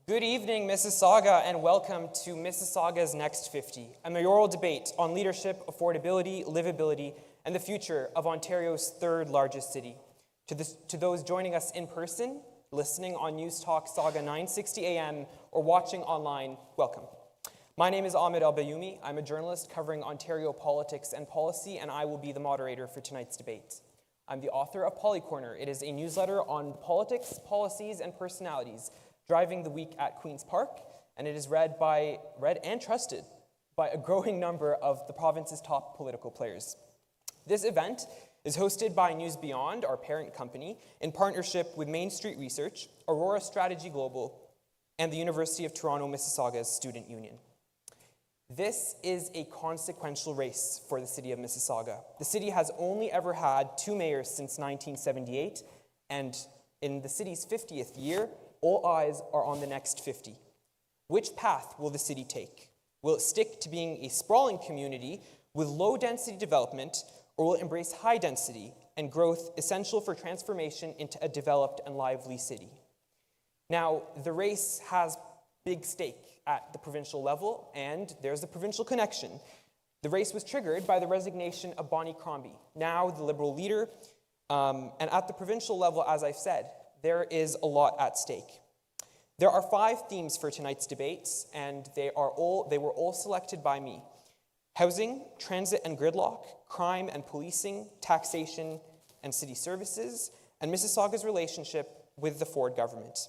Good evening, Mississauga, and welcome to Mississauga's Next 50, a mayoral debate on leadership, affordability, livability, and the future of Ontario's third largest city. To those joining us in person, listening on News Talk Saga 960 AM, or watching online, welcome. My name is Ahmad Elbayoumi. I'm a journalist covering Ontario politics and policy, and I will be the moderator for tonight's debate. I'm the author of Polycorner. It is a newsletter on politics, policies, and personalities driving the week at Queen's Park, and it is read and trusted by a growing number of the province's top political players. This event is hosted by News Beyond, our parent company, in partnership with Mainstreet Research, Aurora Strategy Global, and the University of Toronto Mississauga's Student Union. This is a consequential race for the city of Mississauga. The city has only ever had 2 mayors since 1978, and in the city's 50th year, all eyes are on the next 50. Which path will the city take? Will it stick to being a sprawling community with low-density development, or will it embrace high density and growth essential for transformation into a developed and lively city? Now, the race has big stake at the provincial level, and there's the provincial connection. The race was triggered by the resignation of Bonnie Crombie, now the Liberal leader, and at the provincial level, as I've said, there is a lot at stake. There are 5 themes for tonight's debates, and they were all selected by me: housing, transit and gridlock, crime and policing, taxation and city services, and Mississauga's relationship with the Ford government.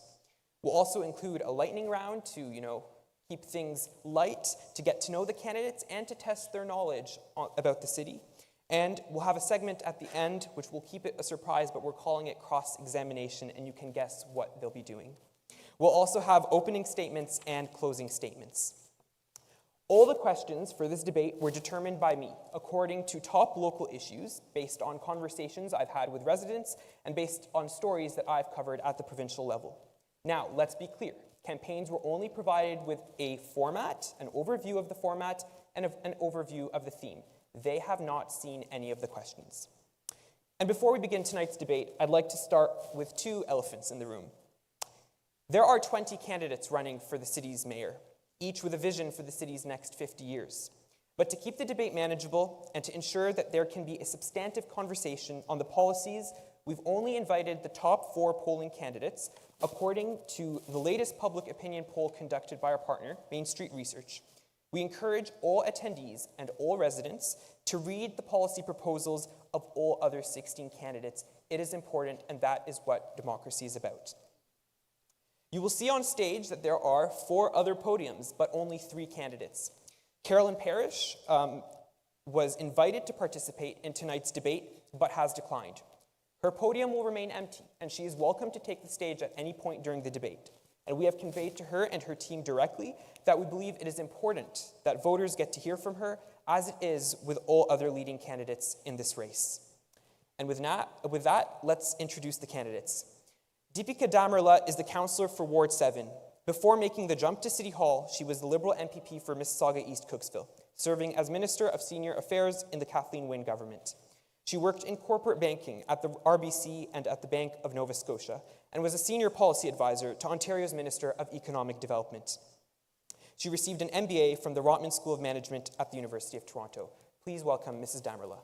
We'll also include a lightning round to, keep things light, to get to know the candidates and to test their knowledge about the city. And we'll have a segment at the end, which will keep it a surprise, but we're calling it cross-examination, and you can guess what they'll be doing. We'll also have opening statements and closing statements. All the questions for this debate were determined by me, according to top local issues, based on conversations I've had with residents, and based on stories that I've covered at the provincial level. Now, let's be clear. Campaigns were only provided with a format, an overview of the format, and an overview of the theme. They have not seen any of the questions. And before we begin tonight's debate, I'd like to start with 2 elephants in the room. There are 20 candidates running for the city's mayor, each with a vision for the city's next 50 years. But to keep the debate manageable and to ensure that there can be a substantive conversation on the policies, we've only invited the top 4 polling candidates, according to the latest public opinion poll conducted by our partner, Mainstreet Research. We encourage all attendees and all residents to read the policy proposals of all other 16 candidates. It is important, and that is what democracy is about. You will see on stage that there are 4 other podiums, but only 3 candidates. Carolyn Parrish was invited to participate in tonight's debate, but has declined. Her podium will remain empty, and she is welcome to take the stage at any point during the debate. And we have conveyed to her and her team directly that we believe it is important that voters get to hear from her, as it is with all other leading candidates in this race. And with that, let's introduce the candidates. Dipika Damerla is the councillor for Ward 7. Before making the jump to City Hall, she was the Liberal MPP for Mississauga East Cooksville, serving as Minister of Senior Affairs in the Kathleen Wynne government. She worked in corporate banking at the RBC and at the Bank of Nova Scotia, and was a senior policy advisor to Ontario's Minister of Economic Development. She received an MBA from the Rotman School of Management at the University of Toronto. Please welcome Mrs. Damerla.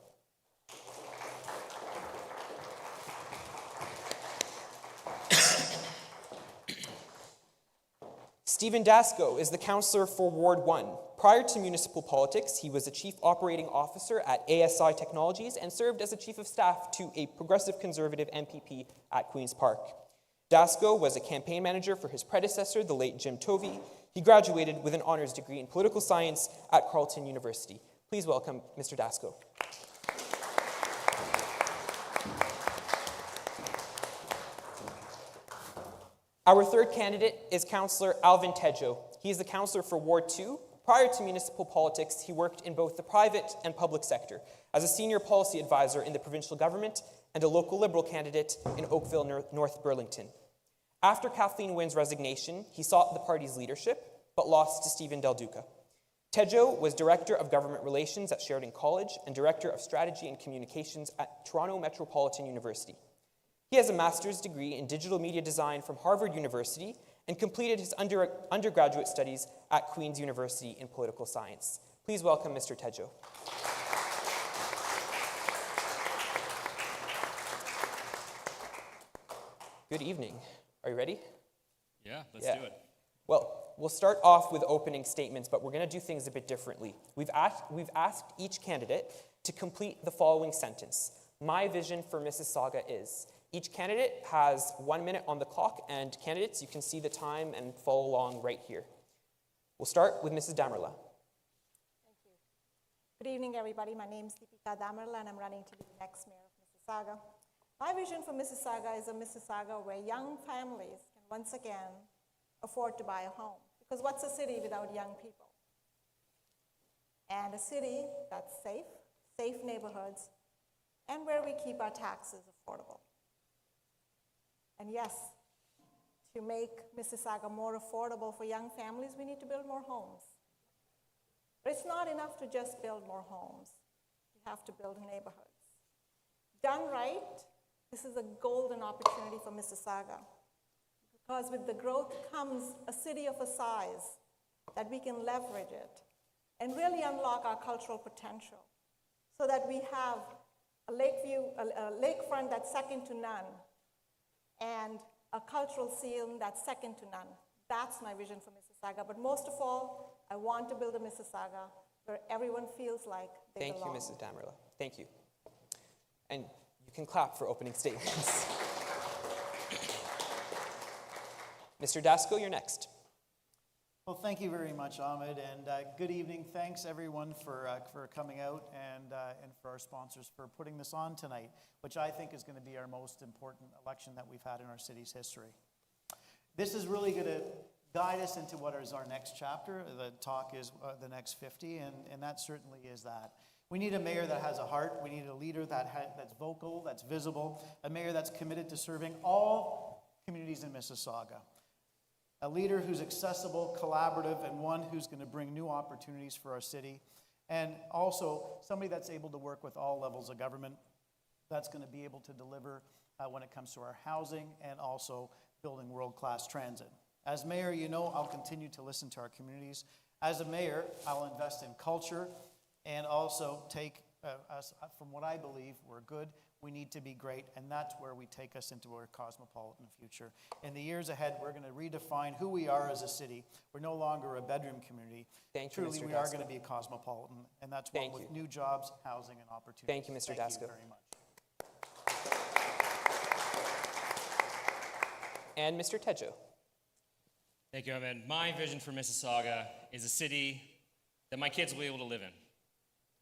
Stephen Dasko is the councillor for Ward 1. Prior to municipal politics, he was a chief operating officer at ASI Technologies and served as a chief of staff to a progressive conservative MPP at Queen's Park. Dasko was a campaign manager for his predecessor, the late Jim Tovey. He graduated with an honors degree in political science at Carleton University. Please welcome Mr. Dasko. Our third candidate is Councillor Alvin Tedjo. He is the councillor for Ward 2. Prior to municipal politics, he worked in both the private and public sector as a senior policy advisor in the provincial government and a local Liberal candidate in Oakville, North Burlington. After Kathleen Wynne's resignation, he sought the party's leadership, but lost to Stephen Del Duca. Tedjo was Director of Government Relations at Sheridan College and Director of Strategy and Communications at Toronto Metropolitan University. He has a master's degree in digital media design from Harvard University and completed his undergraduate studies at Queen's University in political science. Please welcome Mr. Tedjo. Good evening. Are you ready? Yeah, let's do it. Well, we'll start off with opening statements, but we're going to do things a bit differently. We've asked each candidate to complete the following sentence. My vision for Mississauga is. Each candidate has 1 minute on the clock, and candidates, you can see the time and follow along right here. We'll start with Mrs. Damerla. Thank you. Good evening, everybody. My name is Dipika Damerla, and I'm running to be the next mayor of Mississauga. My vision for Mississauga is a Mississauga where young families can once again afford to buy a home. Because what's a city without young people? And a city that's safe neighborhoods, and where we keep our taxes affordable. And yes, to make Mississauga more affordable for young families, we need to build more homes. But it's not enough to just build more homes. We have to build neighborhoods. Done right, this is a golden opportunity for Mississauga. Because with the growth comes a city of a size that we can leverage it and really unlock our cultural potential so that we have a lakefront that's second to none and a cultural scene that's second to none. That's my vision for Mississauga. But most of all, I want to build a Mississauga where everyone feels like they belong. Thank you, Mrs. Damerla. Thank you. And you can clap for opening statements. Mr. Dasko, you're next. Well, thank you very much, Ahmad, and good evening. Thanks, everyone, for coming out and for our sponsors for putting this on tonight, which I think is going to be our most important election that we've had in our city's history. This is really going to guide us into what is our next chapter. The talk is the next 50, and that certainly is that. We need a mayor that has a heart. We need a leader that's vocal, that's visible, a mayor that's committed to serving all communities in Mississauga. A leader who's accessible, collaborative, and one who's going to bring new opportunities for our city. And also somebody that's able to work with all levels of government, that's going to be able to deliver when it comes to our housing and also building world-class transit. As mayor, you know I'll continue to listen to our communities. As a mayor, I'll invest in culture and also take us from what I believe we're good. We need to be great, and that's where we take us into our cosmopolitan future. In the years ahead, we're going to redefine who we are as a city. We're no longer a bedroom community. Thank you, Truly, Mr. we Dasko. are going to be a cosmopolitan, and that's one with new jobs, housing, and opportunities. Thank you, Mr. Dasko. Thank you very much. And Mr. Tedjo. Thank you, Ahmed. My vision for Mississauga is a city that my kids will be able to live in.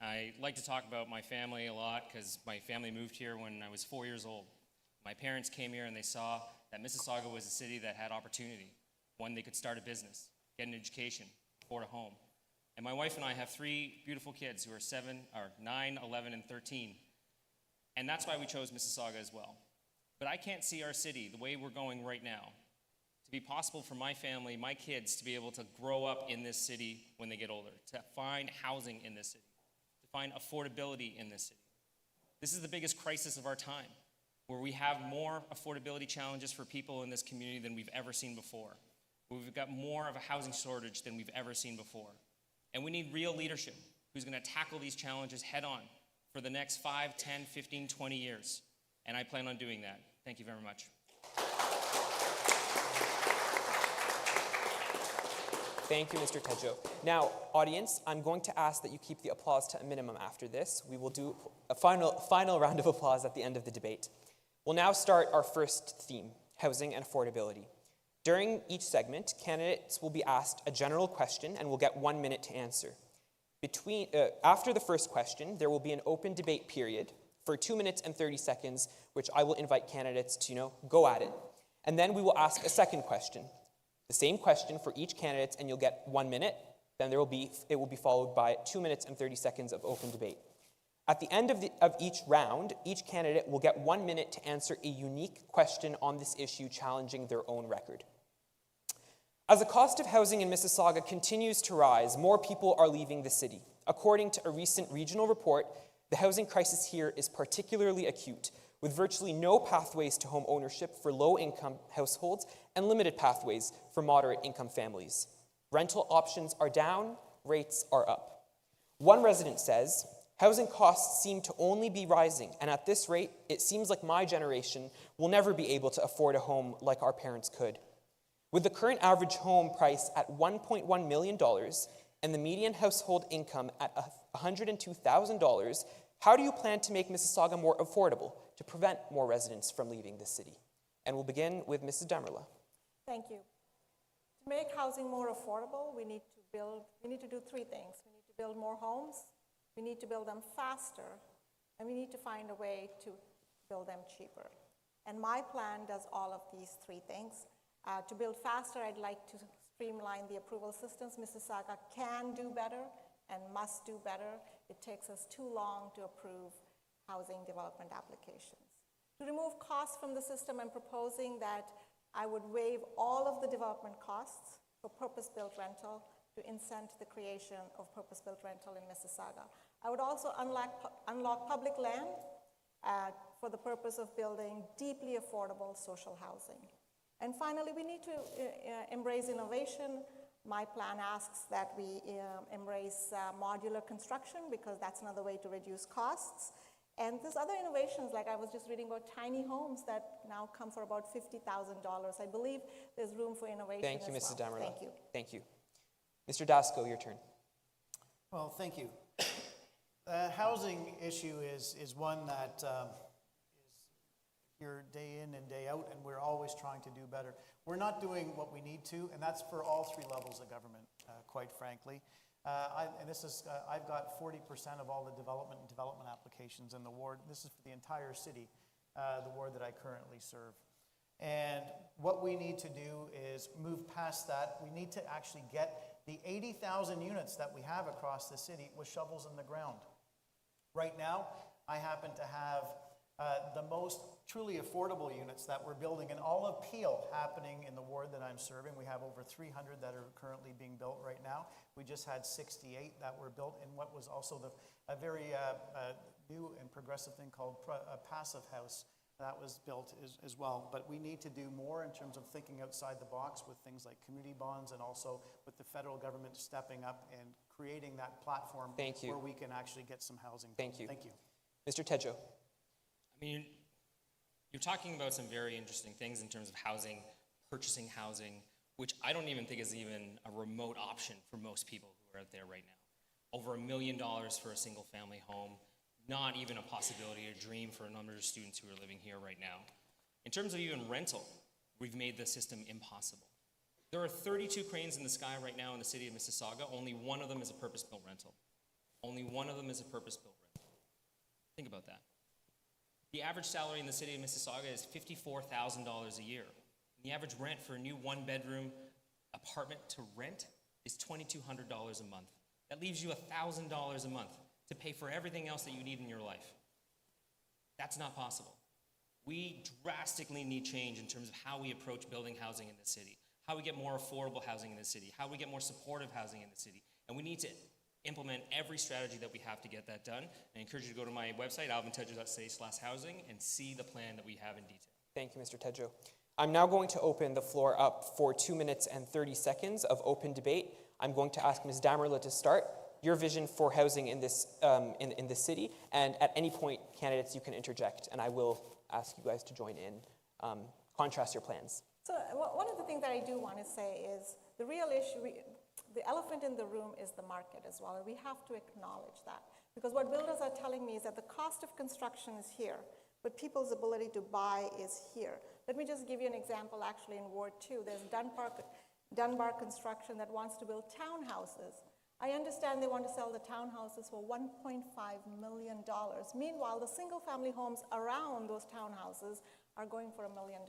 I like to talk about my family a lot because my family moved here when I was 4 years old. My parents came here and they saw that Mississauga was a city that had opportunity. One, they could start a business, get an education, afford a home. And my wife and I have 3 beautiful kids who are 9, 11, and 13. And that's why we chose Mississauga as well. But I can't see our city the way we're going right now to be possible for my family, my kids, to be able to grow up in this city when they get older, to find housing in this city, to find affordability in this city. This is the biggest crisis of our time, where we have more affordability challenges for people in this community than we've ever seen before. We've got more of a housing shortage than we've ever seen before. And we need real leadership who's going to tackle these challenges head on for the next 5, 10, 15, 20 years. And I plan on doing that. Thank you very much. Thank you, Mr. Tedjo. Now, audience, I'm going to ask that you keep the applause to a minimum after this. We will do a final round of applause at the end of the debate. We'll now start our first theme, housing and affordability. During each segment, candidates will be asked a general question and will get 1 minute to answer. After the first question, there will be an open debate period for 2 minutes and 30 seconds, which I will invite candidates to, go at it. And then we will ask a second question. The same question for each candidate, and you'll get 1 minute. Then it will be followed by 2 minutes and 30 seconds of open debate. At the end of each round, each candidate will get 1 minute to answer a unique question on this issue challenging their own record. As the cost of housing in Mississauga continues to rise, more people are leaving the city. According to a recent regional report, the housing crisis here is particularly acute, with virtually no pathways to home ownership for low-income households and limited pathways for moderate-income families. Rental options are down, rates are up. One resident says, housing costs seem to only be rising, and at this rate, it seems like my generation will never be able to afford a home like our parents could. With the current average home price at $1.1 million and the median household income at $102,000, how do you plan to make Mississauga more affordable to prevent more residents from leaving the city? And we'll begin with Mrs. Damerla. Thank you. To make housing more affordable, we need to do three things. We need to build more homes, we need to build them faster, and we need to find a way to build them cheaper. And my plan does all of these three things. To build faster, I'd like to streamline the approval systems. Mississauga can do better and must do better. It takes us too long to approve housing development applications. To remove costs from the system, I'm proposing that I would waive all of the development costs for purpose-built rental to incent the creation of purpose-built rental in Mississauga. I would also unlock public land for the purpose of building deeply affordable social housing. And finally, we need to embrace innovation. My plan asks that we embrace modular construction because that's another way to reduce costs. And there's other innovations, like I was just reading about tiny homes that now come for about $50,000. I believe there's room for innovation. Thank you, Mrs. Damerla. Thank you. Thank you. Mr. Dasko, your turn. Well, thank you. The housing issue is one that is here day in and day out, and we're always trying to do better. We're not doing what we need to, and that's for all three levels of government, quite frankly. I've got 40% of all the development applications in the ward. This is for the entire city, the ward that I currently serve. And what we need to do is move past that. We need to actually get the 80,000 units that we have across the city with shovels in the ground. Right now, I happen to have the most truly affordable units that we're building in all of Peel happening in the ward that I'm serving. We have over 300 that are currently being built right now. We just had 68 that were built in what was also a very new and progressive thing called a passive house that was built as well. But we need to do more in terms of thinking outside the box with things like community bonds and also with the federal government stepping up and creating that platform where we can actually get some housing. Thank you. Thank you. Mr. Tedjo. I mean, you're talking about some very interesting things in terms of housing, purchasing housing, which I don't even think is even a remote option for most people who are out there right now. Over $1 million for a single family home, not even a possibility, a dream for a number of students who are living here right now. In terms of even rental, we've made the system impossible. There are 32 cranes in the sky right now in the city of Mississauga. Only one of them is a purpose-built rental. Only one of them is a purpose-built rental. Think about that. The average salary in the city of Mississauga is $54,000 a year. And the average rent for a new one-bedroom apartment to rent is $2,200 a month. That leaves you $1,000 a month to pay for everything else that you need in your life. That's not possible. We drastically need change in terms of how we approach building housing in the city, how we get more affordable housing in the city, how we get more supportive housing in the city. And we need to implement every strategy that we have to get that done. I encourage you to go to my website, alvintedjo.ca/housing, and see the plan that we have in detail. Thank you, Mr. Tedjo. I'm now going to open the floor up for 2 minutes and 30 seconds of open debate. I'm going to ask Ms. Damerla to start. Your vision for housing in this in the city, and at any point, candidates, you can interject, and I will ask you guys to join in. Contrast your plans. So one of the things that I do want to say is the real issue, the elephant in the room is the market as well, and we have to acknowledge that. Because what builders are telling me is that the cost of construction is here, but people's ability to buy is here. Let me just give you an example actually in Ward 2. There's Dunbar Construction that wants to build townhouses. I understand they want to sell the townhouses for $1.5 million. Meanwhile, the single-family homes around those townhouses are going for $1 million.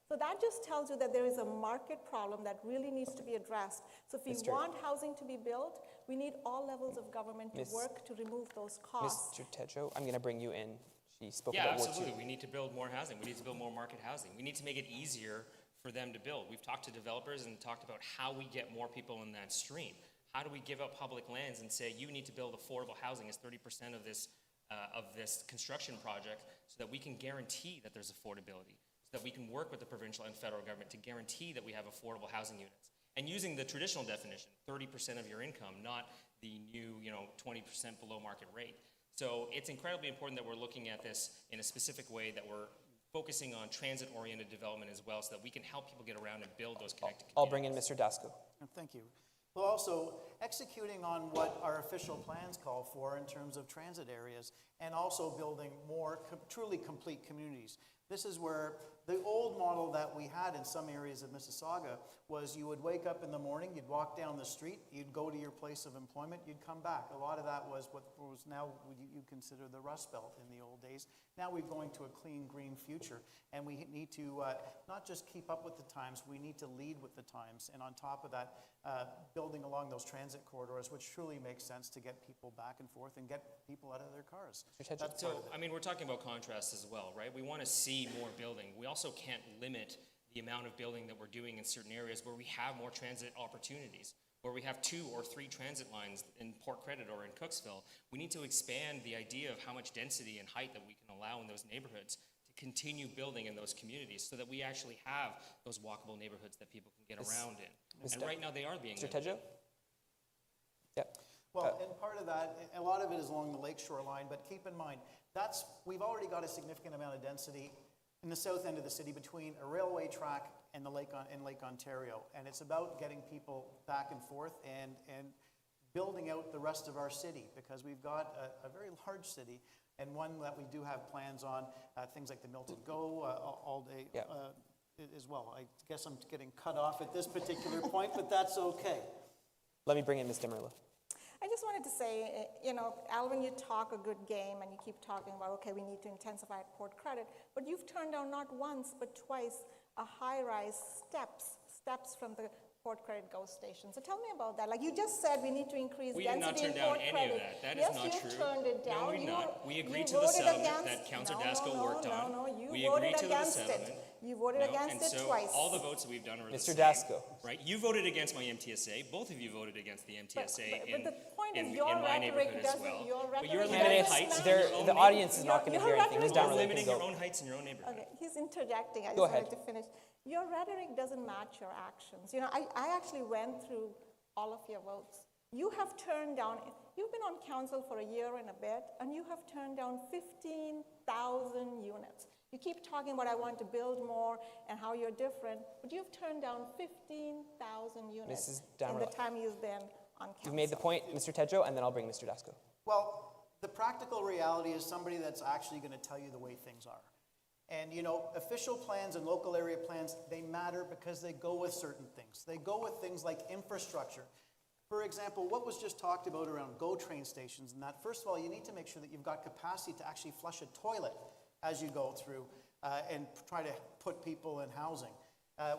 So that just tells you that there is a market problem that really needs to be addressed. So if we want housing to be built, we need all levels of government to work to remove those costs. Mr. Tedjo, I'm going to bring you in. She spoke Yeah, about Ward 2. absolutely. We need to build more housing. We need to build more market housing. We need to make it easier for them to build. We've talked to developers and talked about how we get more people in that stream. How do we give up public lands and say, you need to build affordable housing as 30% of this of this construction project so that we can guarantee that there's affordability, so that we can work with the provincial and federal government to guarantee that we have affordable housing units. And using the traditional definition, 30% of your income, not the new 20% below market rate. So it's incredibly important that we're looking at this in a specific way, that we're focusing on transit-oriented development as well, so that we can help people get around and build those connected communities. I'll bring in Mr. Dasko. Thank you. Well, also executing on what our official plans call for in terms of transit areas, and also building more truly complete communities. This is where the old model that we had in some areas of Mississauga was you would wake up in the morning, you'd walk down the street, you'd go to your place of employment, you'd come back. A lot of that was what was now you consider the Rust Belt in the old days. Now we're going to a clean, green future, and we need to not just keep up with the times, we need to lead with the times. And on top of that, building along those transit corridors, which truly makes sense to get people back and forth and get people out of their cars. So, I mean, we're talking about contrast as well, right? We want to see more building. We also can't limit the amount of building that we're doing in certain areas where we have more transit opportunities, where we have 2 or 3 transit lines in Port Credit or in Cooksville. We need to expand the idea of how much density and height that we can allow in those neighborhoods to continue building in those communities, so that we actually have those walkable neighborhoods that people can get around in. And right now they are being Mr. Tedjo? Yeah. Well, and part of that, a lot of it is along the lakeshore line, but keep in mind, we've already got a significant amount of density in the south end of the city between a railway track and Lake Ontario. And it's about getting people back and forth and building out the rest of our city, because we've got a very large city, and one that we do have plans on, things like the Milton Go all day as well. I guess I'm getting cut off at this particular point, but that's okay. Let me bring in Ms. Damerla. I just wanted to say, Alvin, you talk a good game and you keep talking about, okay, we need to intensify at Port Credit, but you've turned down not once, but twice a high-rise steps from the Port Credit GO station. So tell me about that. Like you just said, we need to increase density in Port Credit. We did not turn down any of that. That is not true. Yes, you turned it down. No, we not. We agreed to the settlement that Councillor Dasko worked on. No, you we voted agreed to against the settlement. it. You voted against it twice. All the votes that we've done are Mr. the same. Dasko. Right? You voted against my MTSA. Both of you voted against the MTSA but the point is in your my neighborhood rhetoric as well. But you're limiting Candidates, heights in the your own audience is not going to hear anything. Ms. You're Damerla, limiting you your can own go. heights in your own neighborhood. Okay, he's interjecting. I just Go ahead. wanted to finish. Your rhetoric doesn't match your actions. I actually went through all of your votes. You have turned down, you've been on council for a year and a bit, and you have turned down 15,000 units. You keep talking about I want to build more and how you're different, but you've turned down 15,000 units Mrs. in the Damerla. time you've been on council. You've made the point, Mr. Tedjo, and then I'll bring Mr. Dasko. Well, the practical reality is somebody that's actually going to tell you the way things are. And official plans and local area plans, they matter because they go with certain things. They go with things like infrastructure. For example, what was just talked about around GO train stations and that, first of all, you need to make sure that you've got capacity to actually flush a toilet as you go through and try to put people in housing.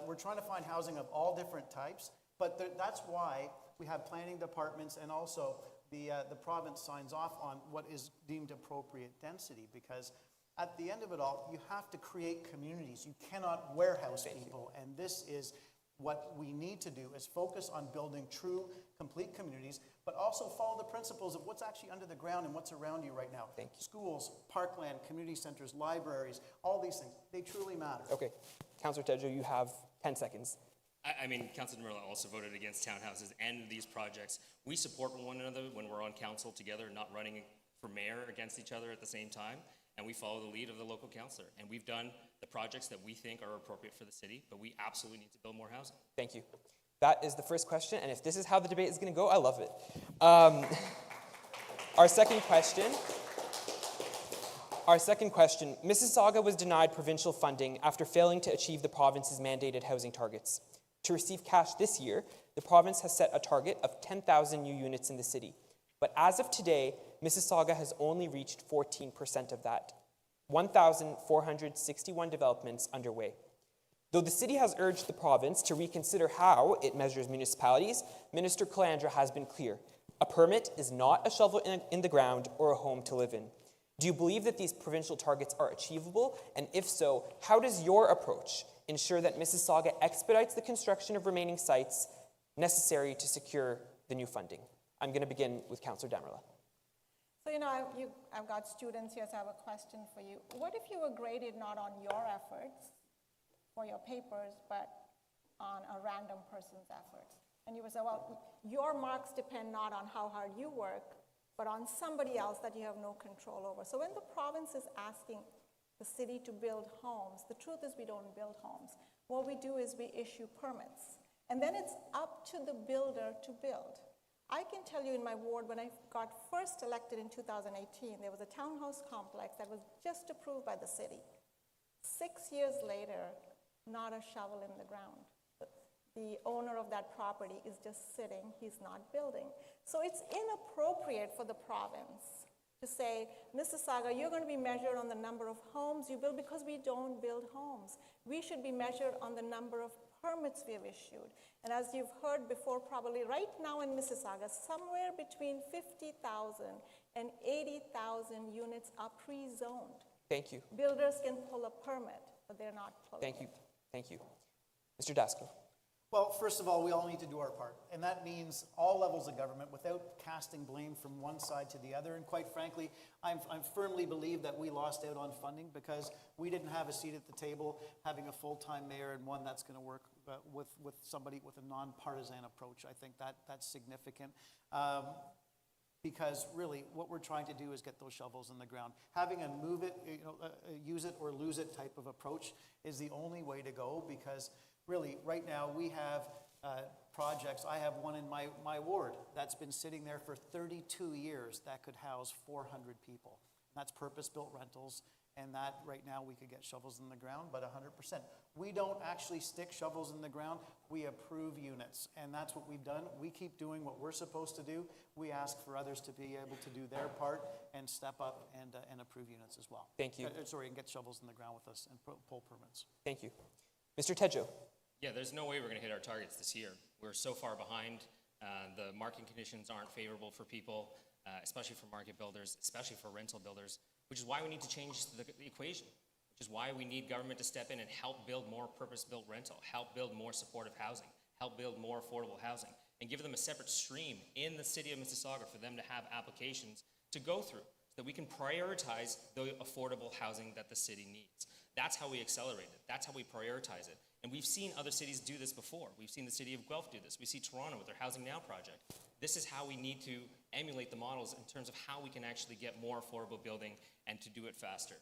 We're trying to find housing of all different types, but that's why we have planning departments, and also the province signs off on what is deemed appropriate density, because at the end of it all, you have to create communities. You cannot warehouse people, and this is what we need to do, is focus on building true, complete communities, but also follow the principles of what's actually under the ground and what's around you right now. Thank you. Schools, parkland, community centers, libraries, all these things, they truly matter. Okay. Councillor Tedjo, you have 10 seconds. I mean, Councillor Damerla also voted against townhouses and these projects. We support one another when we're on council together, not running for mayor against each other at the same time. And we follow the lead of the local councillor. And we've done the projects that we think are appropriate for the city, but we absolutely need to build more housing. Thank you. That is the first question, and if this is how the debate is going to go, I love it. Our second question, Mississauga was denied provincial funding after failing to achieve the province's mandated housing targets. To receive cash this year, the province has set a target of 10,000 new units in the city. But as of today, Mississauga has only reached 14% of that, 1,461 developments underway. Though the city has urged the province to reconsider how it measures municipalities, Minister Calandra has been clear. A permit is not a shovel in the ground or a home to live in. Do you believe that these provincial targets are achievable? And if so, how does your approach ensure that Mississauga expedites the construction of remaining sites necessary to secure the new funding? I'm going to begin with Councillor Damerla. So, I've got students here, so I have a question for you. What if you were graded not on your efforts for your papers, but on a random person's efforts? And you would say, well, your marks depend not on how hard you work, but on somebody else that you have no control over. So when the province is asking the city to build homes, the truth is we don't build homes. What we do is we issue permits. And then it's up to the builder to build. I can tell you in my ward, when I got first elected in 2018, there was a townhouse complex that was just approved by the city. 6 years later, not a shovel in the ground. The owner of that property is just sitting, he's not building. So it's inappropriate for the province to say, Mississauga, you're going to be measured on the number of homes you build, because we don't build homes. We should be measured on the number of permits we have issued. And as you've heard before, probably right now in Mississauga, somewhere between 50,000 and 80,000 units are pre-zoned. Thank you. Builders can pull a permit, but they're not pulling Thank you. it. Thank you. Mr. Dasko. Well, first of all, we all need to do our part, and that means all levels of government without casting blame from one side to the other. And quite frankly, I firmly believe that we lost out on funding because we didn't have a seat at the table having a full-time mayor and one that's going to work with somebody with a nonpartisan approach. I think that's significant. Because really, what we're trying to do is get those shovels in the ground. Having a move it, use it or lose it type of approach is the only way to go, because really, right now, we have projects. I have one in my ward that's been sitting there for 32 years that could house 400 people. And that's purpose-built rentals, and that right now we could get shovels in the ground, but 100%. We don't actually stick shovels in the ground. We approve units, and that's what we've done. We keep doing what we're supposed to do. We ask for others to be able to do their part and step up and approve units as well. Thank you. And get shovels in the ground with us and pull permits. Thank you. Mr. Tedjo. Yeah, there's no way we're going to hit our targets this year. We're so far behind. The market conditions aren't favorable for people, especially for market builders, especially for rental builders, which is why we need to change the equation, which is why we need government to step in and help build more purpose-built rental, help build more supportive housing, help build more affordable housing, and give them a separate stream in the city of Mississauga for them to have applications to go through so that we can prioritize the affordable housing that the city needs. That's how we accelerate it. That's how we prioritize it. And we've seen other cities do this before. We've seen the city of Guelph do this. We see Toronto with their Housing Now project. This is how we need to emulate the models in terms of how we can actually get more affordable building and to do it faster.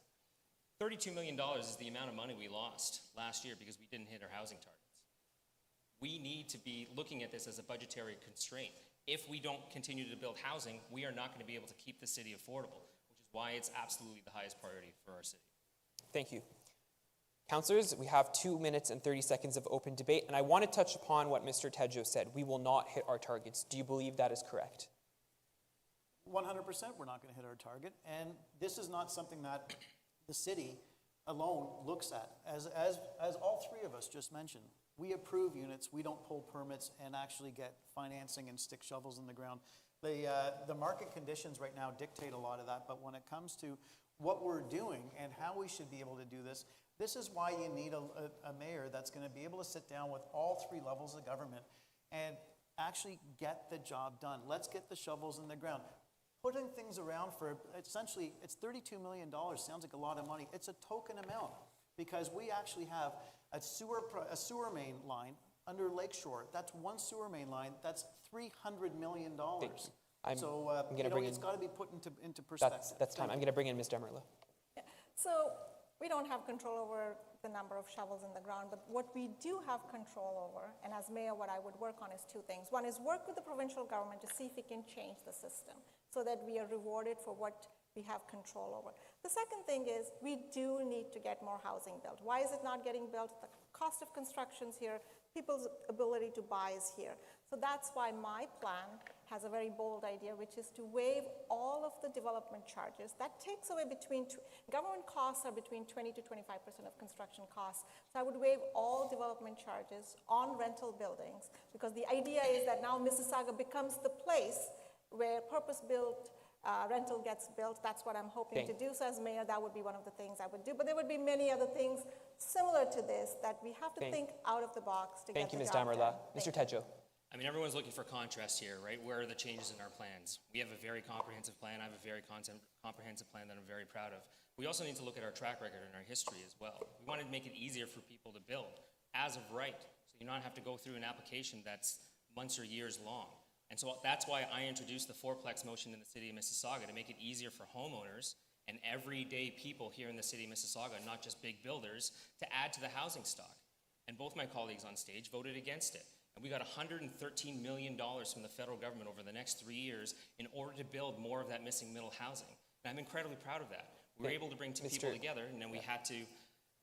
$32 million is the amount of money we lost last year because we didn't hit our housing targets. We need to be looking at this as a budgetary constraint. If we don't continue to build housing, we are not going to be able to keep the city affordable, which is why it's absolutely the highest priority for our city. Thank you. Councillors, we have 2 minutes and 30 seconds of open debate, and I want to touch upon what Mr. Tedjo said. We will not hit our targets. Do you believe that is correct? 100% we're not going to hit our target, and this is not something that the city alone looks at. As all three of us just mentioned, we approve units, we don't pull permits and actually get financing and stick shovels in the ground. The market conditions right now dictate a lot of that, but when it comes to what we're doing and how we should be able to do this, this is why you need a mayor that's going to be able to sit down with all three levels of government and actually get the job done. Let's get the shovels in the ground. Putting things around for, essentially, it's $32 million. Sounds like a lot of money. It's a token amount because we actually have a sewer main line under Lakeshore. That's one sewer main line. That's $300 million. It's got to be put into perspective. That's time. I'm going to bring in Ms. Damerla. Yeah. So we don't have control over the number of shovels in the ground, but what we do have control over, and as mayor, what I would work on is two things. One is work with the provincial government to see if we can change the system so that we are rewarded for what we have control over. The second thing is we do need to get more housing built. Why is it not getting built? The cost of construction's here, people's ability to buy is here. So that's why my plan has a very bold idea, which is to waive all of the development charges. That takes away government costs are between 20 to 25% of construction costs. So I would waive all development charges on rental buildings because the idea is that now Mississauga becomes the place where purpose-built rental gets built. That's what I'm hoping to do. So as mayor, that would be one of the things I would do. But there would be many other things similar to this that we have to think out of the box to get the job done. Thank you, Ms. Damerla. Mr. Tedjo. I mean, everyone's looking for contrast here, right? Where are the changes in our plans? We have a very comprehensive plan. I have a very comprehensive plan that I'm very proud of. We also need to look at our track record and our history as well. We wanted to make it easier for people to build as of right, so you don't have to go through an application that's months or years long. And so that's why I introduced the fourplex motion in the city of Mississauga, to make it easier for homeowners and everyday people here in the city of Mississauga, not just big builders, to add to the housing stock. And both my colleagues on stage voted against it. And we got $113 million from the federal government over the next 3 years in order to build more of that missing middle housing. And I'm incredibly proud of that. We were able to bring two people together, and then we had to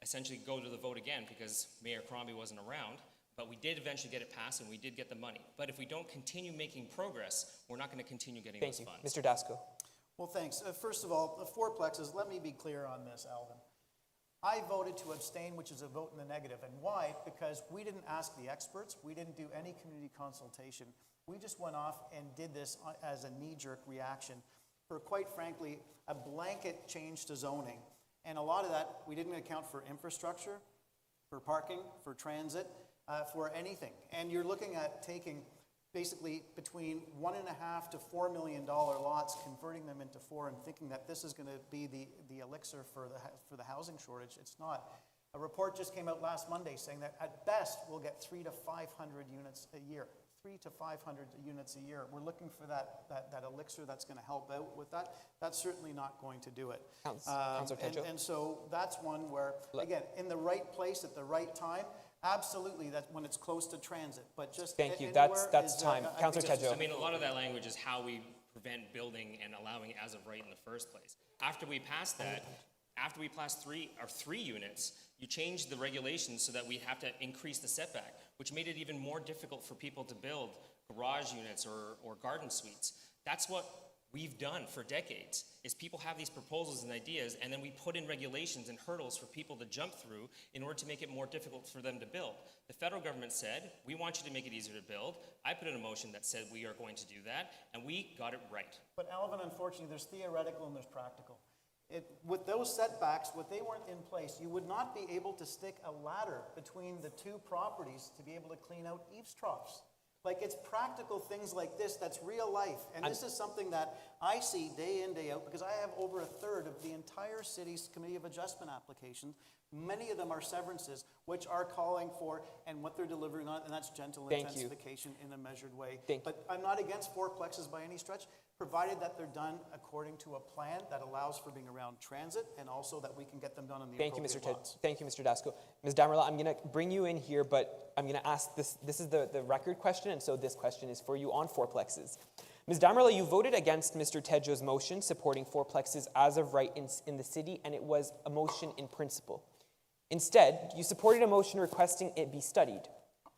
essentially go to the vote again because Mayor Crombie wasn't around. But we did eventually get it passed, and we did get the money. But if we don't continue making progress, we're not going to continue getting those funds. Mr. Dasko. Well, thanks. First of all, the fourplexes, let me be clear on this, Alvin. I voted to abstain, which is a vote in the negative. And why? Because we didn't ask the experts. We didn't do any community consultation. We just went off and did this as a knee-jerk reaction for, quite frankly, a blanket change to zoning. And a lot of that, we didn't account for infrastructure, for parking, for transit, for anything. And you're looking at taking basically between $1.5 to $4 million lots, converting them into 4, and thinking that this is going to be the elixir for the housing shortage. It's not. A report just came out last Monday saying that at best we'll get 300 to 500 units a year. 300 to 500 units a year. We're looking for that elixir that's going to help out with that. That's certainly not going to do it. Councillor Tedjo. And so that's one where, again, in the right place at the right time. Absolutely, that when it's close to transit, but just thank you. That's time. Councillor Tedjo. I mean, a lot of that language is how we prevent building and allowing as of right in the first place. After we passed that, after we passed three units, you changed the regulations so that we have to increase the setback, which made it even more difficult for people to build garage units or garden suites. That's what we've done for decades, is people have these proposals and ideas, and then we put in regulations and hurdles for people to jump through in order to make it more difficult for them to build. The federal government said, we want you to make it easier to build. I put in a motion that said we are going to do that, and we got it right. But Alvin, unfortunately, there's theoretical and there's practical. With those setbacks, what they weren't in place, you would not be able to stick a ladder between the two properties to be able to clean out eaves troughs. Like, it's practical things like this that's real life. And this is something that I see day in, day out, because I have over a third of the entire city's Committee of Adjustment applications. Many of them are severances, which are calling for, and what they're delivering on, and that's gentle intensification in a measured way. But I'm not against fourplexes by any stretch, provided that they're done according to a plan that allows for being around transit, and also that we can get them done on the appropriate lots. Thank you, Mr. Dasko. Ms. Damerla, I'm going to bring you in here, but I'm going to ask this. This is the record question, and so this question is for you on fourplexes. Ms. Damerla, you voted against Mr. Tedjo's motion supporting fourplexes as of right in the city, and it was a motion in principle. Instead, you supported a motion requesting it be studied.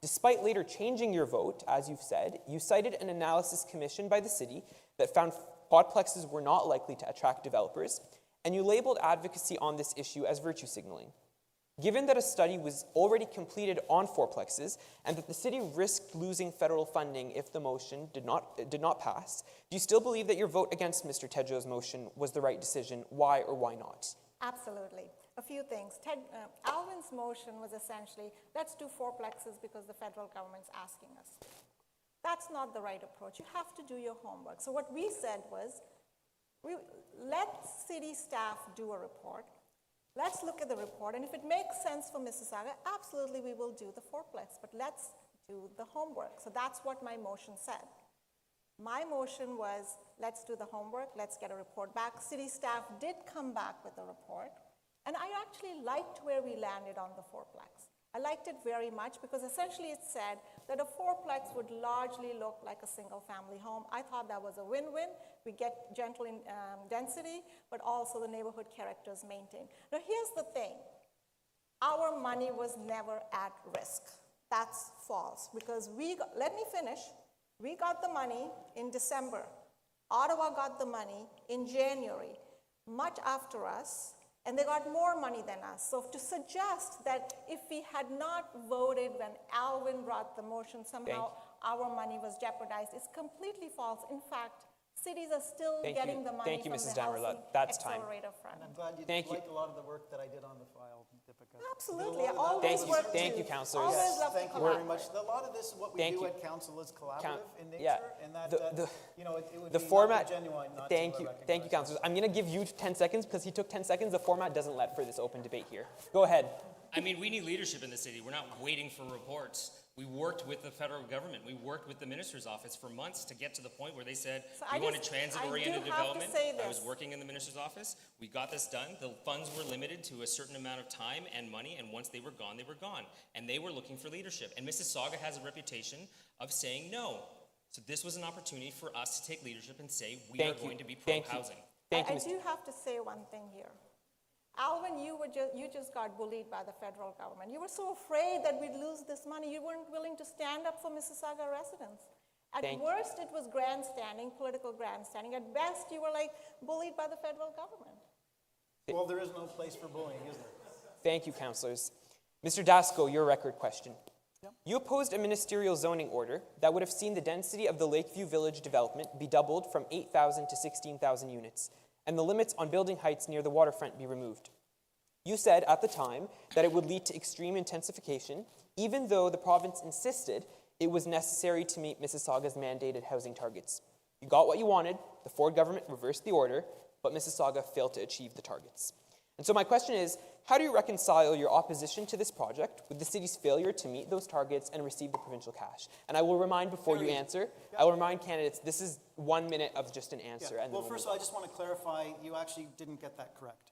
Despite later changing your vote, as you've said, you cited an analysis commissioned by the city that found quadplexes were not likely to attract developers, and you labeled advocacy on this issue as virtue signaling. Given that a study was already completed on fourplexes and that the city risked losing federal funding if the motion did not pass, do you still believe that your vote against Mr. Tedjo's motion was the right decision? Why or why not? Absolutely. A few things. Alvin's motion was essentially, let's do fourplexes because the federal government's asking us. That's not the right approach. You have to do your homework. So what we said was, let city staff do a report. Let's look at the report, and if it makes sense for Mississauga, absolutely we will do the fourplex, but let's do the homework. So that's what my motion said. My motion was, let's do the homework, let's get a report back. City staff did come back with a report, and I actually liked where we landed on the fourplex. I liked it very much because essentially it said that a fourplex would largely look like a single-family home. I thought that was a win-win. We get gentle in density, but also the neighborhood character is maintained. Now here's the thing. Our money was never at risk. That's false because let me finish. We got the money in December. Ottawa got the money in January, much after us, and they got more money than us. So to suggest that if we had not voted when Alvin brought the motion, somehow our money was jeopardized is completely false. In fact, cities are still Thank getting you. the money Thank you, from Mrs. the Damerla. housing That's time. accelerator fund. And I'm glad you Thank you. like a lot of the work that I did on the file, Dipika. Absolutely, You did a lot of that. always Thank you. work Thank to- you, councillors. Always Yes, love to thank you very collaborate. much. A lot of this, what we Thank do you. at council is collaborative in nature, yeah. and that, The- you know, it would The be format, not genuine not thank to you, recognize thank you, that. councillors. I'm going to give you 10 seconds because he took 10 seconds. The format doesn't let for this open debate here. Go ahead. I mean, we need leadership in the city. We're not waiting for reports. We worked with the federal government. We worked with the minister's office for months to get to the point where they said, So we I wanted just- transit-oriented I do have to development. say I was this. working in the minister's office. We got this done. The funds were limited to a certain amount of time and money, and once they were gone, they were gone. And they were looking for leadership. And Mississauga has a reputation of saying no. So this was an opportunity for us to take leadership and say, we Thank are you. going to be Thank you. pro-housing. Thank you, I Mr. do have to say one thing here. Alvin, you just got bullied by the federal government. You were so afraid that we'd lose this money, you weren't willing to stand up for Mississauga residents. At Thank you. worst, it was grandstanding, political grandstanding. At best, you were like bullied by the federal government. Well, there is no place for bullying, is there? Thank you, councillors. Mr. Dasko, your record question. You opposed a ministerial zoning order that would have seen the density of the Lakeview Village development be doubled from 8,000 to 16,000 units, and the limits on building heights near the waterfront be removed. You said at the time that it would lead to extreme intensification, even though the province insisted it was necessary to meet Mississauga's mandated housing targets. You got what you wanted, the Ford government reversed the order, but Mississauga failed to achieve the targets. And so my question is, how do you reconcile your opposition to this project with the city's failure to meet those targets and receive the provincial cash? And I will remind, before you answer, I will remind candidates, this is 1 minute of just an answer. Yeah. And Well, then first of all, I just want to clarify, you actually didn't get that correct,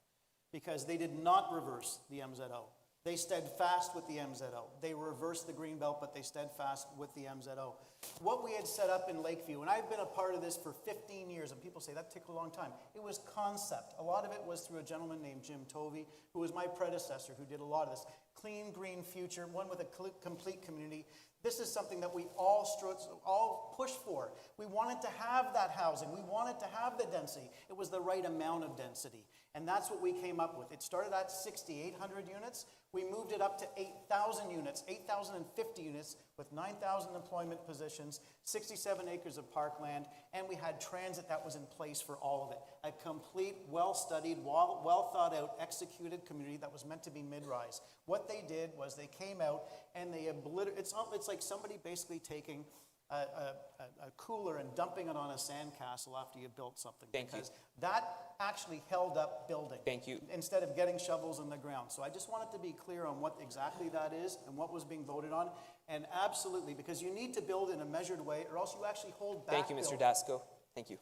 because they did not reverse the MZO. They steadfast with the MZO. They reversed the Greenbelt, but they steadfast with the MZO. What we had set up in Lakeview, and I've been a part of this for 15 years, and people say that took a long time. It was concept. A lot of it was through a gentleman named Jim Tovey, who was my predecessor, who did a lot of this. Clean, green future, one with a complete community. This is something that we all pushed for. We wanted to have that housing. We wanted to have the density. It was the right amount of density. And that's what we came up with. It started at 6,800 units. We moved it up to 8,000 units, 8,050 units with 9,000 employment positions, 67 acres of parkland, and we had transit that was in place for all of it. A complete, well-studied, well-thought-out, executed community that was meant to be mid-rise. What they did was they came out and they it's like somebody basically taking a cooler and dumping it on a sandcastle after you built something. Thank you. Because that actually held up building. Thank you. Instead of getting shovels in the ground. So I just wanted to be clear on what exactly that is and what was being voted on. And absolutely, because you need to build in a measured way or else you actually hold back. Thank you, Mr. building. Dasko. Thank you.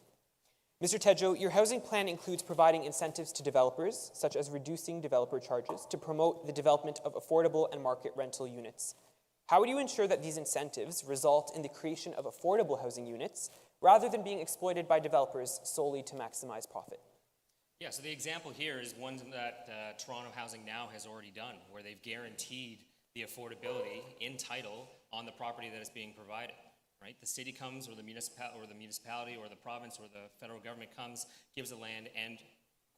Mr. Tedjo, your housing plan includes providing incentives to developers, such as reducing developer charges, to promote the development of affordable and market rental units. How would you ensure that these incentives result in the creation of affordable housing units rather than being exploited by developers solely to maximize profit? Yeah, so the example here is one that Toronto Housing Now has already done, where they've guaranteed the affordability in title on the property that is being provided. Right? The city comes, or the municipality, or the province, or the federal government comes, gives the land, and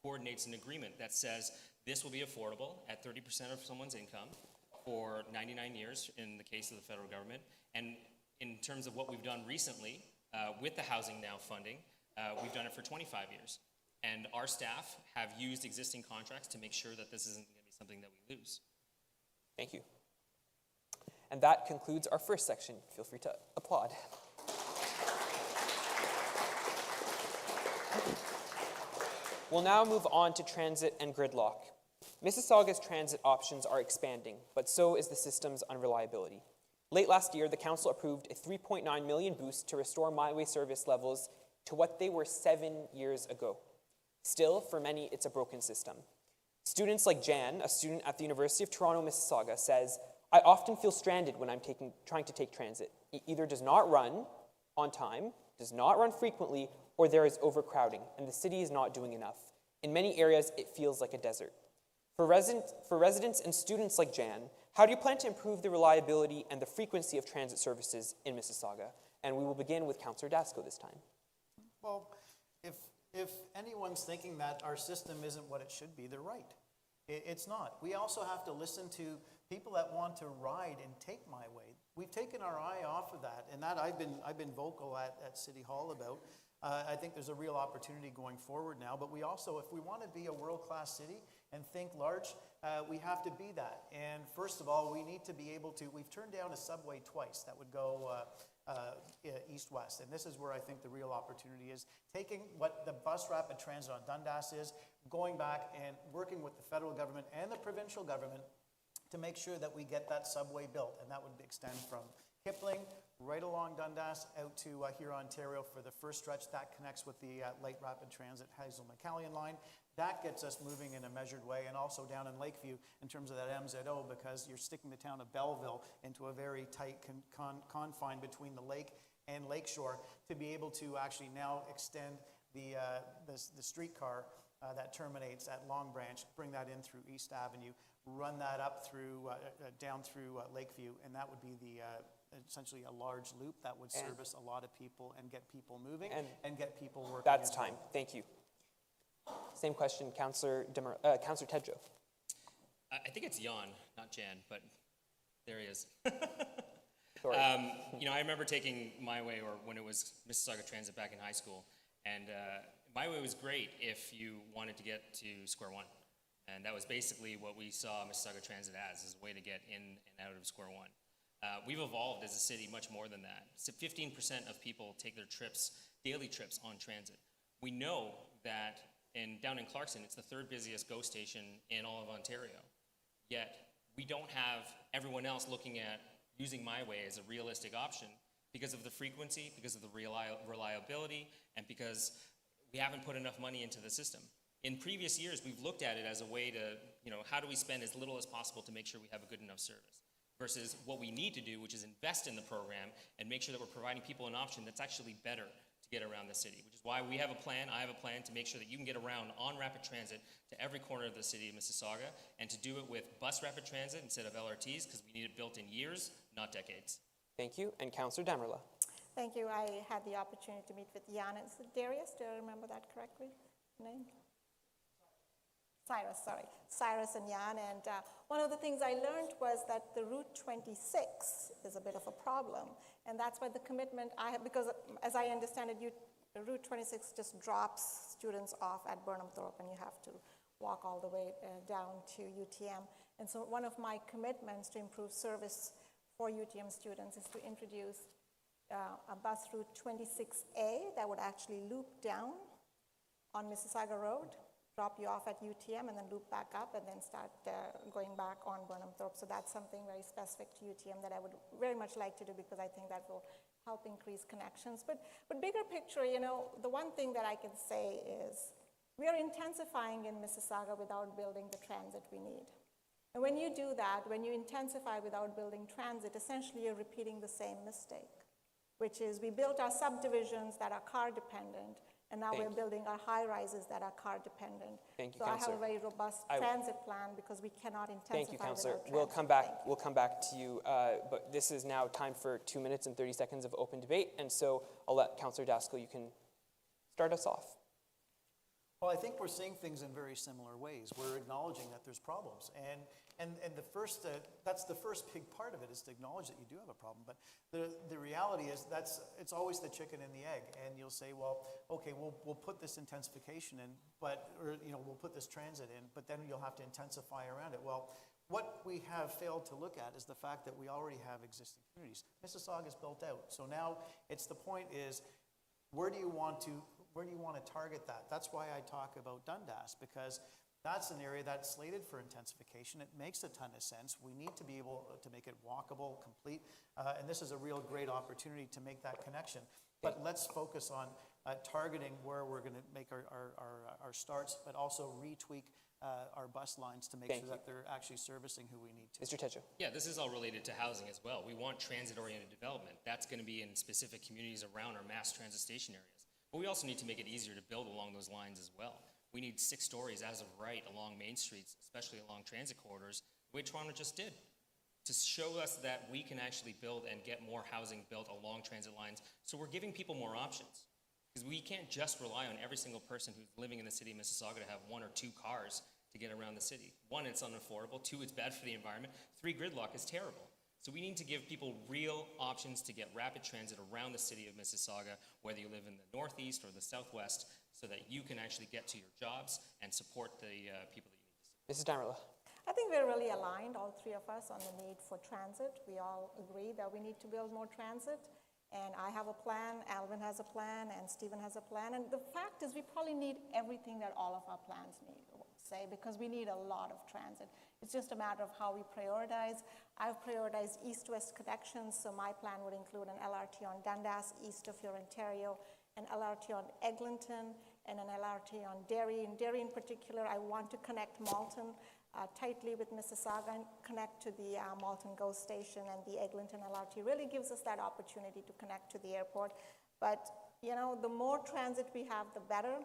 coordinates an agreement that says this will be affordable at 30% of someone's income for 99 years in the case of the federal government. And in terms of what we've done recently with the Housing Now funding, we've done it for 25 years. And our staff have used existing contracts to make sure that this isn't going to be something that we lose. Thank you. And that concludes our first section. Feel free to applaud. We'll now move on to transit and gridlock. Mississauga's transit options are expanding, but so is the system's unreliability. Late last year, the council approved a $3.9 million boost to restore MyWay service levels to what they were 7 years ago. Still, for many, it's a broken system. Students like Jan, a student at the University of Toronto, Mississauga, says, I often feel stranded when I'm trying to take transit. It either does not run on time, does not run frequently, or there is overcrowding, and the city is not doing enough. In many areas, it feels like a desert. For residents and students like Jan, how do you plan to improve the reliability and the frequency of transit services in Mississauga? And we will begin with Councillor Dasko this time. Well, if anyone's thinking that our system isn't what it should be, they're right. It's not. We also have to listen to people that want to ride and take MyWay. We've taken our eye off of that, and that I've been vocal at City Hall about. I think there's a real opportunity going forward now, but we also, if we want to be a world-class city and think large, we have to be that. And first of all, we need to be able to, we've turned down a subway twice that would go east-west, and this is where I think the real opportunity is, taking what the bus rapid transit on Dundas is, going back and working with the federal government and the provincial government to make sure that we get that subway built, and that would extend from Kipling right along Dundas out to here, Ontario for the first stretch. That connects with the light rapid transit Hazel-McCallion line. That gets us moving in a measured way, and also down in Lakeview in terms of that MZO, because you're sticking the town of Belleville into a very tight confine between the lake and Lakeshore to be able to actually now extend the streetcar that terminates at Long Branch, bring that in through East Avenue, run that up through down through Lakeview, and that would be the essentially a large loop that would service a lot of people and get people moving and get people working. That's time. Thank you. Same question, Councillor Tedjo. I think it's Jan, not Jan, but there he is. Sorry. I remember taking My Way, or when it was Mississauga Transit back in high school, and My Way was great if you wanted to get to Square One. And that was basically what we saw Mississauga Transit as a way to get in and out of Square One. We've evolved as a city much more than that. So 15% of people take their trips, daily trips, on transit. We know that down in Clarkson, it's the third busiest GO station in all of Ontario. Yet, we don't have everyone else looking at using My Way as a realistic option because of the frequency, because of the reliability, and because we haven't put enough money into the system. In previous years, we've looked at it as a way to, how do we spend as little as possible to make sure we have a good enough service? Versus what we need to do, which is invest in the program and make sure that we're providing people an option that's actually better to get around the city, which is why we have a plan, I have a plan to make sure that you can get around on rapid transit to every corner of the city of Mississauga, and to do it with bus rapid transit instead of LRTs, because we need it built in years, not decades. Thank you. And Councillor Damerla. Thank you. I had the opportunity to meet with Jan and Darius. Do I remember that correctly? Name? Cyrus and Jan, and one of the things I learned was that the Route 26 is a bit of a problem, and that's why the commitment I have, because as I understand it, Route 26 just drops students off at Burnhamthorpe, and you have to walk all the way down to UTM. And so one of my commitments to improve service for UTM students is to introduce a bus route 26A that would actually loop down on Mississauga Road, drop you off at UTM, and then loop back up, and then start going back on Burnhamthorpe. So that's something very specific to UTM that I would very much like to do, because I think that will help increase connections. But bigger picture, the one thing that I can say is we are intensifying in Mississauga without building the transit we need. And when you do that, when you intensify without building transit, essentially you're repeating the same mistake, which is we built our subdivisions that are car dependent, and now we're building our high-rises that are car-dependent. Thank you, so Councillor. I have a very robust transit plan, because we cannot intensify. Thank you, Councillor. We'll come back to you, but this is now time for 2 minutes and 30 seconds of open debate, and so I'll let Councillor Dasko, you can start us off. Well, I think we're seeing things in very similar ways. We're acknowledging that there's problems, and the first that's the first big part of it, is to acknowledge that you do have a problem. But the reality is it's always the chicken and the egg. And you'll say, well, okay, we'll put this intensification in, we'll put this transit in, but then you'll have to intensify around it. Well, what we have failed to look at is the fact that we already have existing communities. Mississauga is built out, so now it's the point is, where do you want to target that? That's why I talk about Dundas, because that's an area that's slated for intensification. It makes a ton of sense. We need to be able to make it walkable, complete, and this is a real great opportunity to make that connection. But let's focus on targeting where we're going to make our starts, but also retweak our bus lines to make sure that they're actually servicing who we need to. Mr. Tedjo. Yeah, this is all related to housing as well. We want transit-oriented development. That's going to be in specific communities around our mass transit station areas. But we also need to make it easier to build along those lines as well. We need 6 stories as of right along main streets, especially along transit corridors, the way Toronto just did, to show us that we can actually build and get more housing built along transit lines. So we're giving people more options, because we can't just rely on every single person who's living in the city of Mississauga to have 1 or 2 cars to get around the city. 1, it's unaffordable. 2, it's bad for the environment. 3, gridlock is terrible. So we need to give people real options to get rapid transit around the city of Mississauga, whether you live in the northeast or the southwest, so that you can actually get to your jobs and support the people that you need to support. Mrs. Damerla. I think we're really aligned, all three of us, on the need for transit. We all agree that we need to build more transit. And I have a plan, Alvin has a plan, and Stephen has a plan. And the fact is we probably need everything that all of our plans need, say, because we need a lot of transit. It's just a matter of how we prioritize. I've prioritized east-west connections, so my plan would include an LRT on Dundas, east of your Ontario, an LRT on Eglinton, and an LRT on Derry. In Derry in particular, I want to connect Malton tightly with Mississauga and connect to the Malton GO station, and the Eglinton LRT really gives us that opportunity to connect to the airport. But, you know, the more transit we have, the better.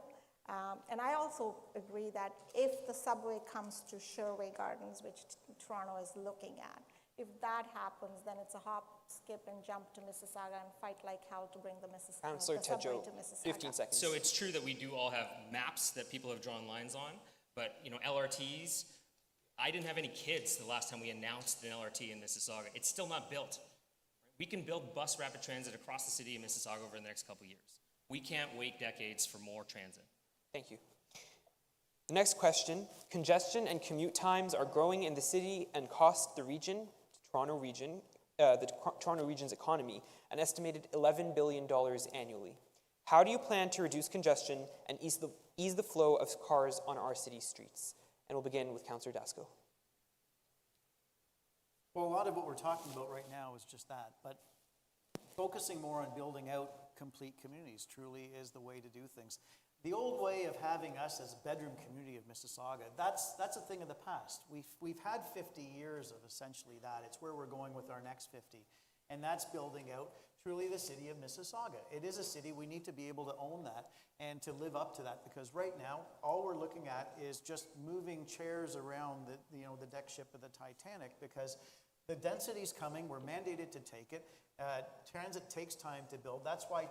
And I also agree that if the subway comes to Sherway Gardens, which Toronto is looking at, if that happens, then it's a hop, skip, and jump to Mississauga and fight like hell to bring the Councillor subway Tedjo, to Mississauga. 15 seconds. So it's true that we do all have maps that people have drawn lines on, but you know, LRTs, I didn't have any kids the last time we announced an LRT in Mississauga. It's still not built. We can build bus rapid transit across the city of Mississauga over the next couple of years. We can't wait decades for more transit. Thank you. The next question, congestion and commute times are growing in the city and cost the region, the Toronto region's economy, an estimated $11 billion annually. How do you plan to reduce congestion and ease the flow of cars on our city streets? And we'll begin with Councillor Dasko. Well, a lot of what we're talking about right now is just that, but focusing more on building out complete communities truly is the way to do things. The old way of having us as a bedroom community of Mississauga, that's a thing of the past. We've had 50 years of essentially that. It's where we're going with our next 50. And that's building out truly the city of Mississauga. It is a city, we need to be able to own that and to live up to that, because right now, all we're looking at is just moving chairs around the deck ship of the Titanic, because the density's coming, we're mandated to take it. Transit takes time to build. That's why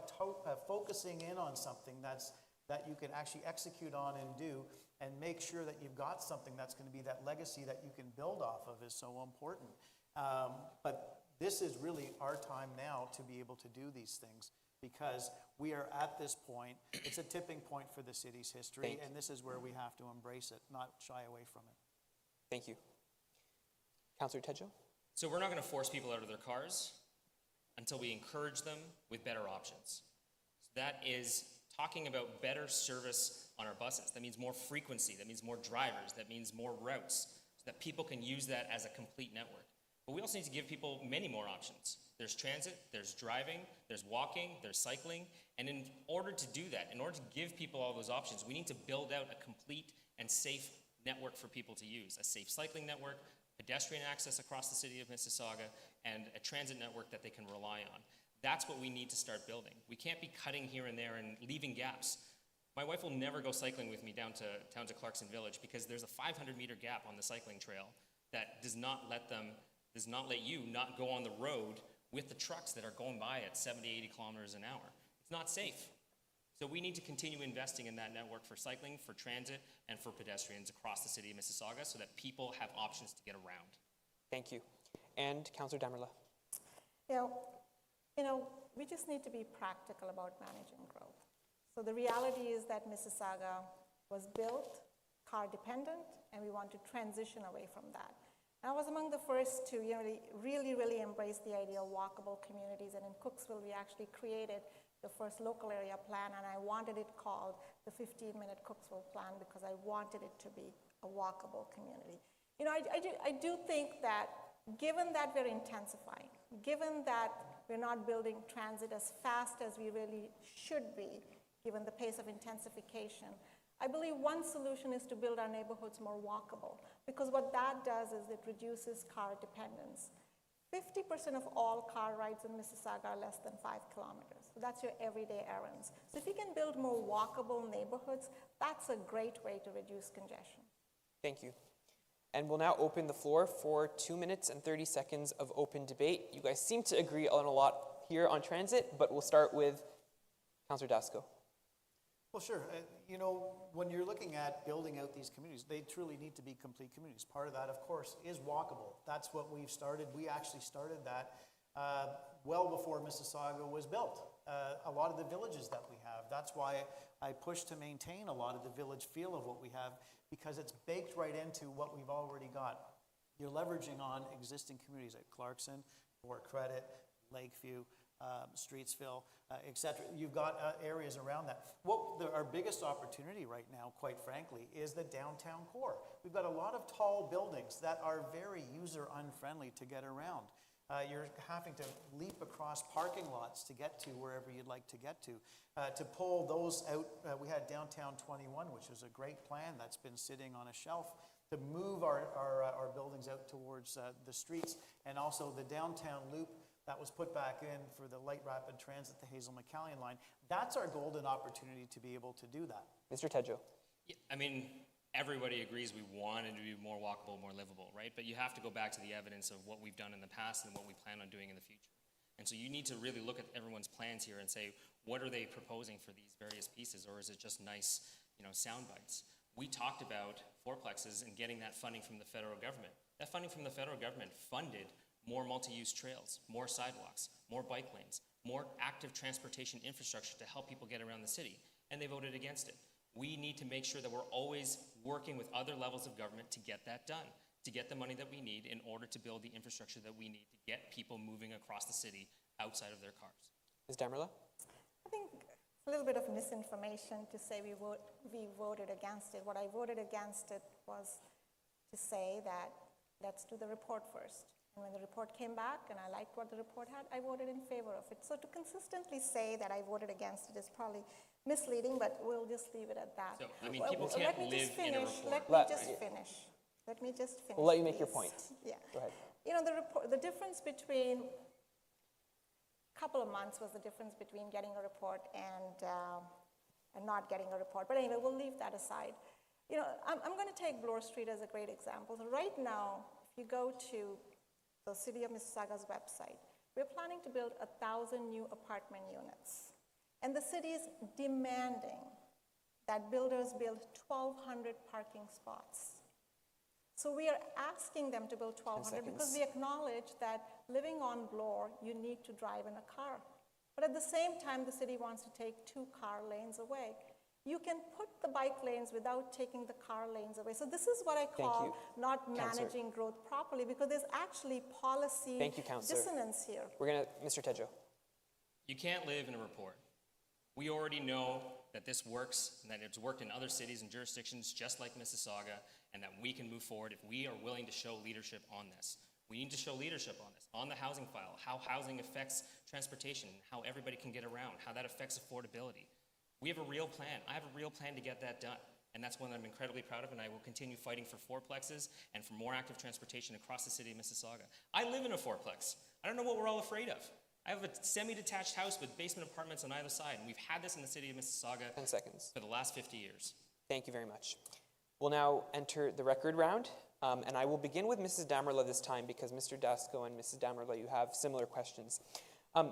focusing in on something that you can actually execute on and do and make sure that you've got something that's going to be that legacy that you can build off of is so important. But this is really our time now to be able to do these things, because we are at this point. It's a tipping point for the city's history, and this is where we have to embrace it, not shy away from it. Thank you. Councillor Tedjo? So we're not going to force people out of their cars until we encourage them with better options. So that is talking about better service on our buses. That means more frequency, that means more drivers, that means more routes, so that people can use that as a complete network. But we also need to give people many more options. There's transit, there's driving, there's walking, there's cycling, and in order to do that, in order to give people all those options, we need to build out a complete and safe network for people to use, a safe cycling network, pedestrian access across the city of Mississauga, and a transit network that they can rely on. That's what we need to start building. We can't be cutting here and there and leaving gaps. My wife will never go cycling with me down to Clarkson Village, because there's a 500-meter gap on the cycling trail that does not let you not go on the road with the trucks that are going by at 70, 80 kilometers an hour. It's not safe. So we need to continue investing in that network for cycling, for transit, and for pedestrians across the city of Mississauga, so that people have options to get around. Thank you. And Councillor Damerla. We just need to be practical about managing growth. So the reality is that Mississauga was built car dependent, and we want to transition away from that. I was among the first to really embrace the idea of walkable communities, and in Cooksville we actually created the first local area plan, and I wanted it called the 15-minute Cooksville plan, because I wanted it to be a walkable community. I do think that given that we're intensifying, given that we're not building transit as fast as we really should be, given the pace of intensification, I believe one solution is to build our neighborhoods more walkable, because what that does is it reduces car dependence. 50% of all car rides in Mississauga are less than 5 kilometers. So that's your everyday errands. So if you can build more walkable neighborhoods, that's a great way to reduce congestion. Thank you. And we'll now open the floor for 2 minutes and 30 seconds of open debate. You guys seem to agree on a lot here on transit, but we'll start with Councillor Dasko. Well, sure. When you're looking at building out these communities, they truly need to be complete communities. Part of that, of course, is walkable. That's what we've started. We actually started that well before Mississauga was built. A lot of the villages that we have, that's why I push to maintain a lot of the village feel of what we have, because it's baked right into what we've already got. You're leveraging on existing communities like Clarkson, Port Credit, Lakeview, Streetsville, etc. You've got areas around that. Our biggest opportunity right now, quite frankly, is the downtown core. We've got a lot of tall buildings that are very user-unfriendly to get around. You're having to leap across parking lots to get to wherever you'd like to get to. To pull those out, we had Downtown 21, which is a great plan that's been sitting on a shelf, to move our buildings out towards the streets, and also the downtown loop that was put back in for the light rapid transit, the Hazel-McCallion line. That's our golden opportunity to be able to do that. Mr. Tedjo. Yeah, I mean, everybody agrees we want it to be more walkable, more livable, right? But you have to go back to the evidence of what we've done in the past and what we plan on doing in the future. And so you need to really look at everyone's plans here and say, what are they proposing for these various pieces, or is it just nice, sound bites? We talked about fourplexes and getting that funding from the federal government. That funding from the federal government funded more multi-use trails, more sidewalks, more bike lanes, more active transportation infrastructure to help people get around the city, and they voted against it. We need to make sure that we're always working with other levels of government to get that done, to get the money that we need in order to build the infrastructure that we need to get people moving across the city outside of their cars. Ms. Damerla? I think it's a little bit of misinformation to say we voted against it. What I voted against it was to say that let's do the report first. And when the report came back and I liked what the report had, I voted in favor of it. So to consistently say that I voted against it is probably misleading, but we'll just leave it at that. So, I mean, people can't live in a report. Let me just finish. We'll let you make your point. Yeah. Go ahead. The difference between a couple of months was the difference between getting a report and not getting a report. But anyway, we'll leave that aside. I'm going to take Bloor Street as a great example. So right now, if you go to the City of Mississauga's website, we're planning to build 1,000 new apartment units. And the city is demanding that builders build 1,200 parking spots. So we are asking them to build 1,200 because we acknowledge that living on Bloor, you need to drive in a car. But at the same time, the city wants to take 2 car lanes away. You can put the bike lanes without taking the car lanes away. So this is what I call not managing growth properly, because there's actually policy dissonance here. Mr. Tedjo. You can't live in a report. We already know that this works, and that it's worked in other cities and jurisdictions just like Mississauga, and that we can move forward if we are willing to show leadership on this. We need to show leadership on this, on the housing file, how housing affects transportation, how everybody can get around, how that affects affordability. We have a real plan. I have a real plan to get that done. And that's one that I'm incredibly proud of, and I will continue fighting for fourplexes and for more active transportation across the city of Mississauga. I live in a fourplex. I don't know what we're all afraid of. I have a semi-detached house with basement apartments on either side, and we've had this in the city of Mississauga 10 seconds. For the last 50 years. Thank you very much. We'll now enter the record round, and I will begin with Mrs. Damerla this time because Mr. Dasko and Mrs. Damerla, you have similar questions.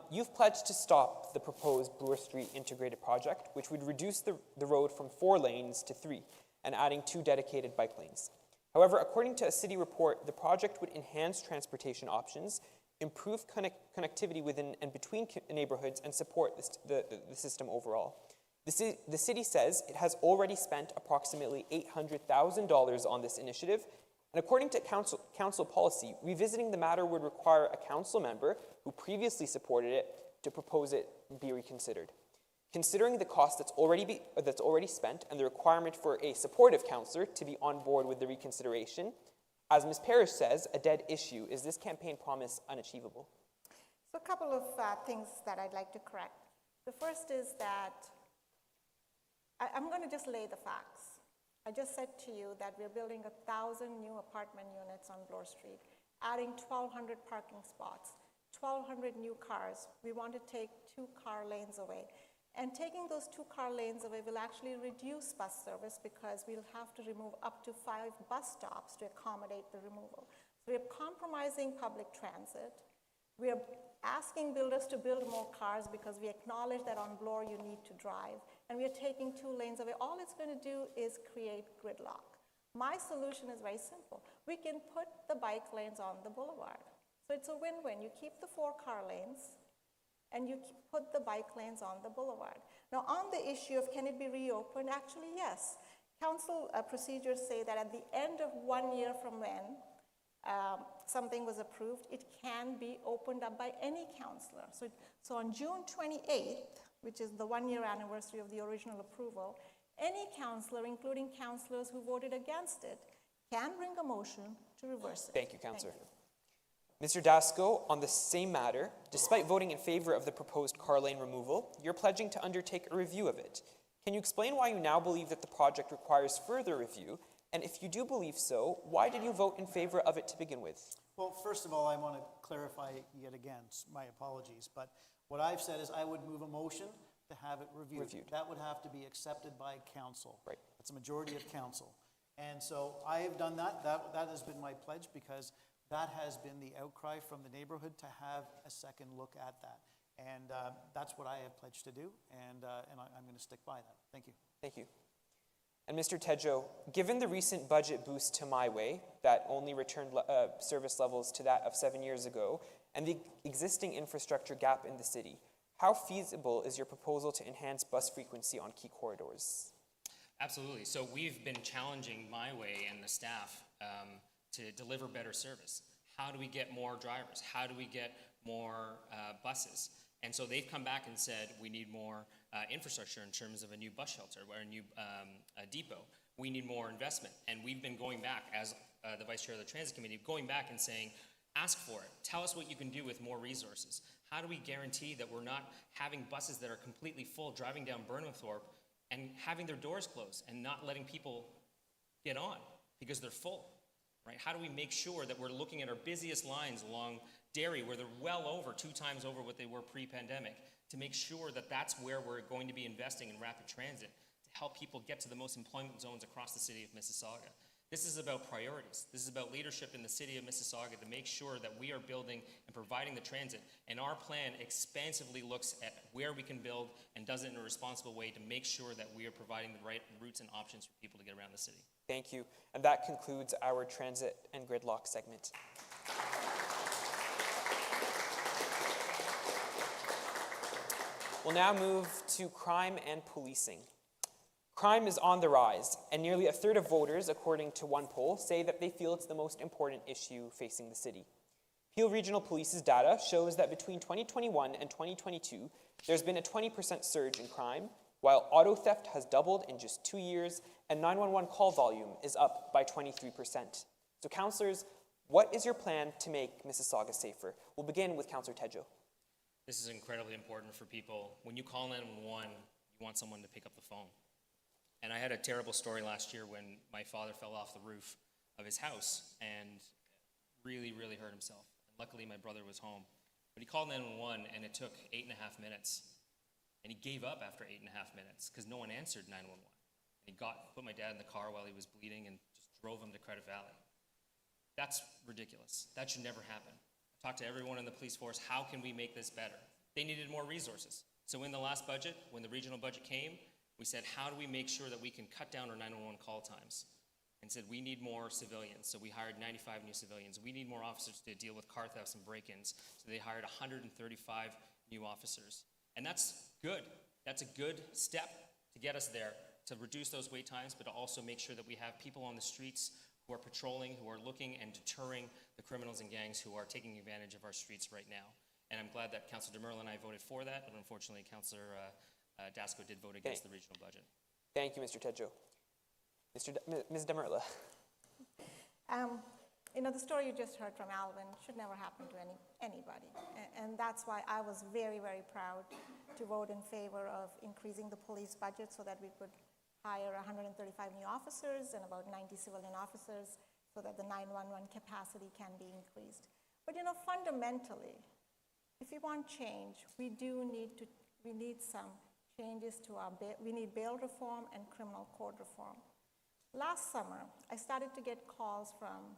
You've pledged to stop the proposed Bloor Street integrated project, which would reduce the road from 4 lanes to 3 and adding 2 dedicated bike lanes. However, according to a city report, the project would enhance transportation options, improve connectivity within and between neighborhoods, and support the system overall. The city says it has already spent approximately $800,000 on this initiative, and according to council policy, revisiting the matter would require a council member who previously supported it to propose it be reconsidered. Considering the cost that's already spent and the requirement for a supportive councillor to be on board with the reconsideration, as Ms. Parrish says, a dead issue, is this campaign promise unachievable? So a couple of things that I'd like to correct. The first is that I'm going to just lay the facts. I just said to you that we're building 1,000 new apartment units on Bloor Street, adding 1,200 parking spots, 1,200 new cars. We want to take 2 car lanes away. And taking those 2 car lanes away will actually reduce bus service because we'll have to remove up to 5 bus stops to accommodate the removal. So we're compromising public transit. We're asking builders to build more cars because we acknowledge that on Bloor you need to drive, and we are taking 2 lanes away. All it's going to do is create gridlock. My solution is very simple. We can put the bike lanes on the boulevard. So it's a win-win. You keep the 4 car lanes, and you put the bike lanes on the boulevard. Now, on the issue of can it be reopened, actually, yes. Council procedures say that at the end of 1 year from when something was approved, it can be opened up by any councillor. So on June 28th, which is the 1 year anniversary of the original approval, any councillor, including councillors who voted against it, can bring a motion to reverse it. Thank you, Councillor. Mr. Dasko, on the same matter, despite voting in favor of the proposed car lane removal, you're pledging to undertake a review of it. Can you explain why you now believe that the project requires further review? And if you do believe so, why did you vote in favor of it to begin with? Well, first of all, I want to clarify yet again, my apologies, but what I've said is I would move a motion to have it reviewed. That would have to be accepted by council. Right. That's a majority of council. And so I have done that. That has been my pledge because that has been the outcry from the neighborhood to have a second look at that. And that's what I have pledged to do, and I'm going to stick by that. Thank you. Thank you. And Mr. Tedjo, given the recent budget boost to My Way that only returned service levels to that of 7 years ago, and the existing infrastructure gap in the city, how feasible is your proposal to enhance bus frequency on key corridors? Absolutely. So we've been challenging My Way and the staff to deliver better service. How do we get more drivers? How do we get more buses? And so they've come back and said we need more infrastructure in terms of a new bus shelter or a new depot. We need more investment. And we've been going back, as the Vice Chair of the Transit Committee, going back and saying, ask for it. Tell us what you can do with more resources. How do we guarantee that we're not having buses that are completely full driving down Burnhamthorpe and having their doors closed and not letting people get on because they're full, right? How do we make sure that we're looking at our busiest lines along Derry, where they're well over 2 times over what they were pre-pandemic, to make sure that that's where we're going to be investing in rapid transit to help people get to the most employment zones across the city of Mississauga. This is about priorities. This is about leadership in the city of Mississauga to make sure that we are building and providing the transit. And our plan expansively looks at where we can build and does it in a responsible way to make sure that we are providing the right routes and options for people to get around the city. Thank you. And that concludes our transit and gridlock segment. We'll now move to crime and policing. Crime is on the rise, and nearly 1/3 of voters, according to one poll, say that they feel it's the most important issue facing the city. Peel Regional Police's data shows that between 2021 and 2022, there's been a 20% surge in crime, while auto theft has doubled in just 2 years, and 911 call volume is up by 23%. So, councillors, what is your plan to make Mississauga safer? We'll begin with Councillor Tedjo. This is incredibly important for people. When you call 911, you want someone to pick up the phone. And I had a terrible story last year when my father fell off the roof of his house and really, really hurt himself. And luckily, my brother was home. But he called 911, and it took 8.5 minutes. And he gave up after 8.5 minutes because no one answered 911. And he put my dad in the car while he was bleeding and just drove him to Credit Valley. That's ridiculous. That should never happen. I talked to everyone in the police force. How can we make this better? They needed more resources. So in the last budget, when the regional budget came, we said, how do we make sure that we can cut down our 911 call times? And said, we need more civilians. So we hired 95 new civilians. We need more officers to deal with car thefts and break-ins. So they hired 135 new officers. And that's good. That's a good step to get us there, to reduce those wait times, but to also make sure that we have people on the streets who are patrolling, who are looking and deterring the criminals and gangs who are taking advantage of our streets right now. And I'm glad that Councillor Damerla and I voted for that, but unfortunately Councillor Dasko did vote against the regional budget. Thank you, Mr. Tedjo. Ms. Damerla. The story you just heard from Alvin should never happen to anybody. And that's why I was very, very proud to vote in favor of increasing the police budget so that we could hire 135 new officers and about 90 civilian officers so that the 911 capacity can be increased. But fundamentally, if we want change, we need some changes to we need bail reform and criminal code reform. Last summer, I started to get calls from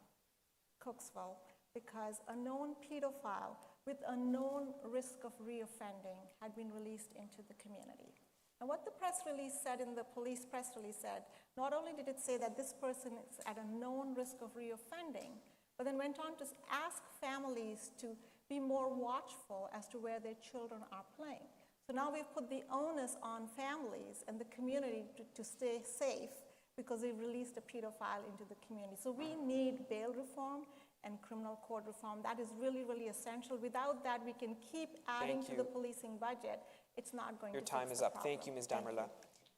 Cooksville because a known pedophile with a known risk of reoffending had been released into the community. And what the press release said, in the police press release said, not only did it say that this person is at a known risk of reoffending, but then went on to ask families to be more watchful as to where their children are playing. So now we've put the onus on families and the community to stay safe because they've released a pedophile into the community. So we need bail reform and criminal court reform. That is really, really essential. Without that, we can keep adding to the policing budget. It's not going to fix the problem. Your time is up. Thank you, Ms. Damerla.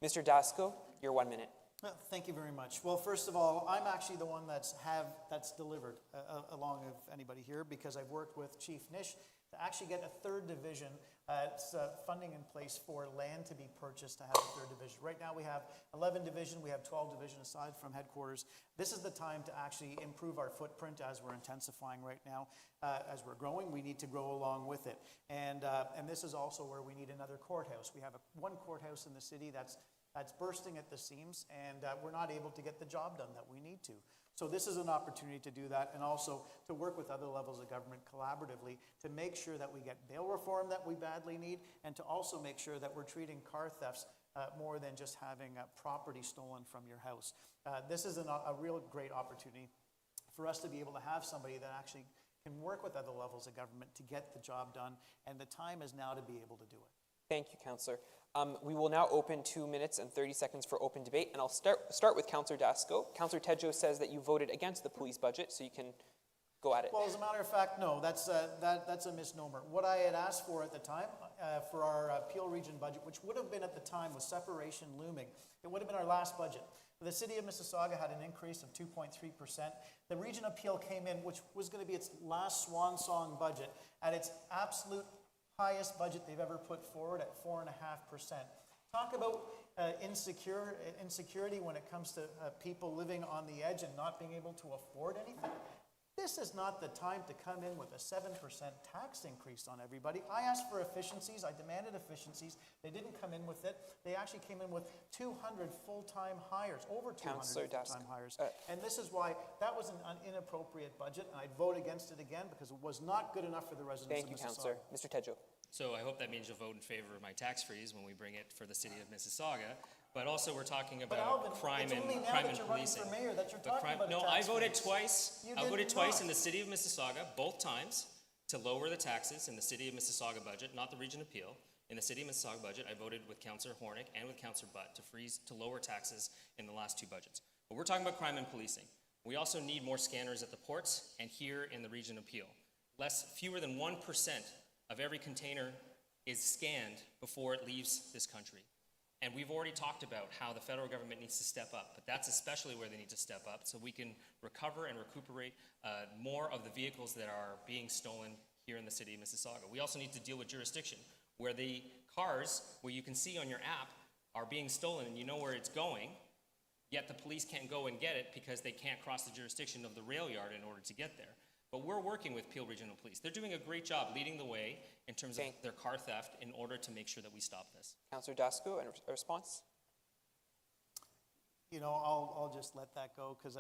Mr. Dasko, your 1 minute. Thank you very much. Well, first of all, I'm actually the one that's delivered along with anybody here, because I've worked with Chief Nish to actually get a third division. It's funding in place for land to be purchased to have a third division. Right now we have 11 division, we have 12 division aside from headquarters. This is the time to actually improve our footprint as we're intensifying right now. As we're growing, we need to grow along with it. And this is also where we need another courthouse. We have one courthouse in the city that's bursting at the seams, and we're not able to get the job done that we need to. So this is an opportunity to do that, and also to work with other levels of government collaboratively to make sure that we get bail reform that we badly need, and to also make sure that we're treating car thefts more than just having property stolen from your house. This is a real great opportunity for us to be able to have somebody that actually can work with other levels of government to get the job done, and the time is now to be able to do it. Thank you, Councillor. We will now open 2 minutes and 30 seconds for open debate, and I'll start with Councillor Dasko. Councillor Tedjo says that you voted against the police budget, so you can go at it. Well, as a matter of fact, no, that's a misnomer. What I had asked for at the time for our Peel Region budget, which would have been at the time with separation looming, it would have been our last budget. The City of Mississauga had an increase of 2.3%. The Region of Peel came in, which was going to be its last swan song budget, at its absolute highest budget they've ever put forward at 4.5%. Talk about insecurity when it comes to people living on the edge and not being able to afford anything. This is not the time to come in with a 7% tax increase on everybody. I asked for efficiencies. I demanded efficiencies. They didn't come in with it. They actually came in with 200 full-time hires, over 200 full-time hires. And this is why that was an inappropriate budget, and I'd vote against it again because it was not good enough for the residents of Mississauga. Thank you, Councillor. Mr. Tedjo. So I hope that means you'll vote in favor of my tax freeze when we bring it for the city of Mississauga. But also we're talking about Alvin, crime and policing. For mayor that you're talking about no, I voted twice. I voted twice in the city of Mississauga, both times, to lower the taxes in the city of Mississauga budget, not the Region of Peel. In the city of Mississauga budget, I voted with Councillor Hornick and with Councillor Butt to lower taxes in the last 2 budgets. But we're talking about crime and policing. We also need more scanners at the ports and here in the Region of Peel. Fewer than 1% of every container is scanned before it leaves this country. And we've already talked about how the federal government needs to step up, but that's especially where they need to step up so we can recover and recuperate more of the vehicles that are being stolen here in the city of Mississauga. We also need to deal with jurisdiction, where the cars, where you can see on your app, are being stolen and you know where it's going, yet the police can't go and get it because they can't cross the jurisdiction of the rail yard in order to get there. But we're working with Peel Regional Police. They're doing a great job leading the way in terms of their car theft in order to make sure that we stop this. Councillor Dasko, a response? You know, I'll just let that go because,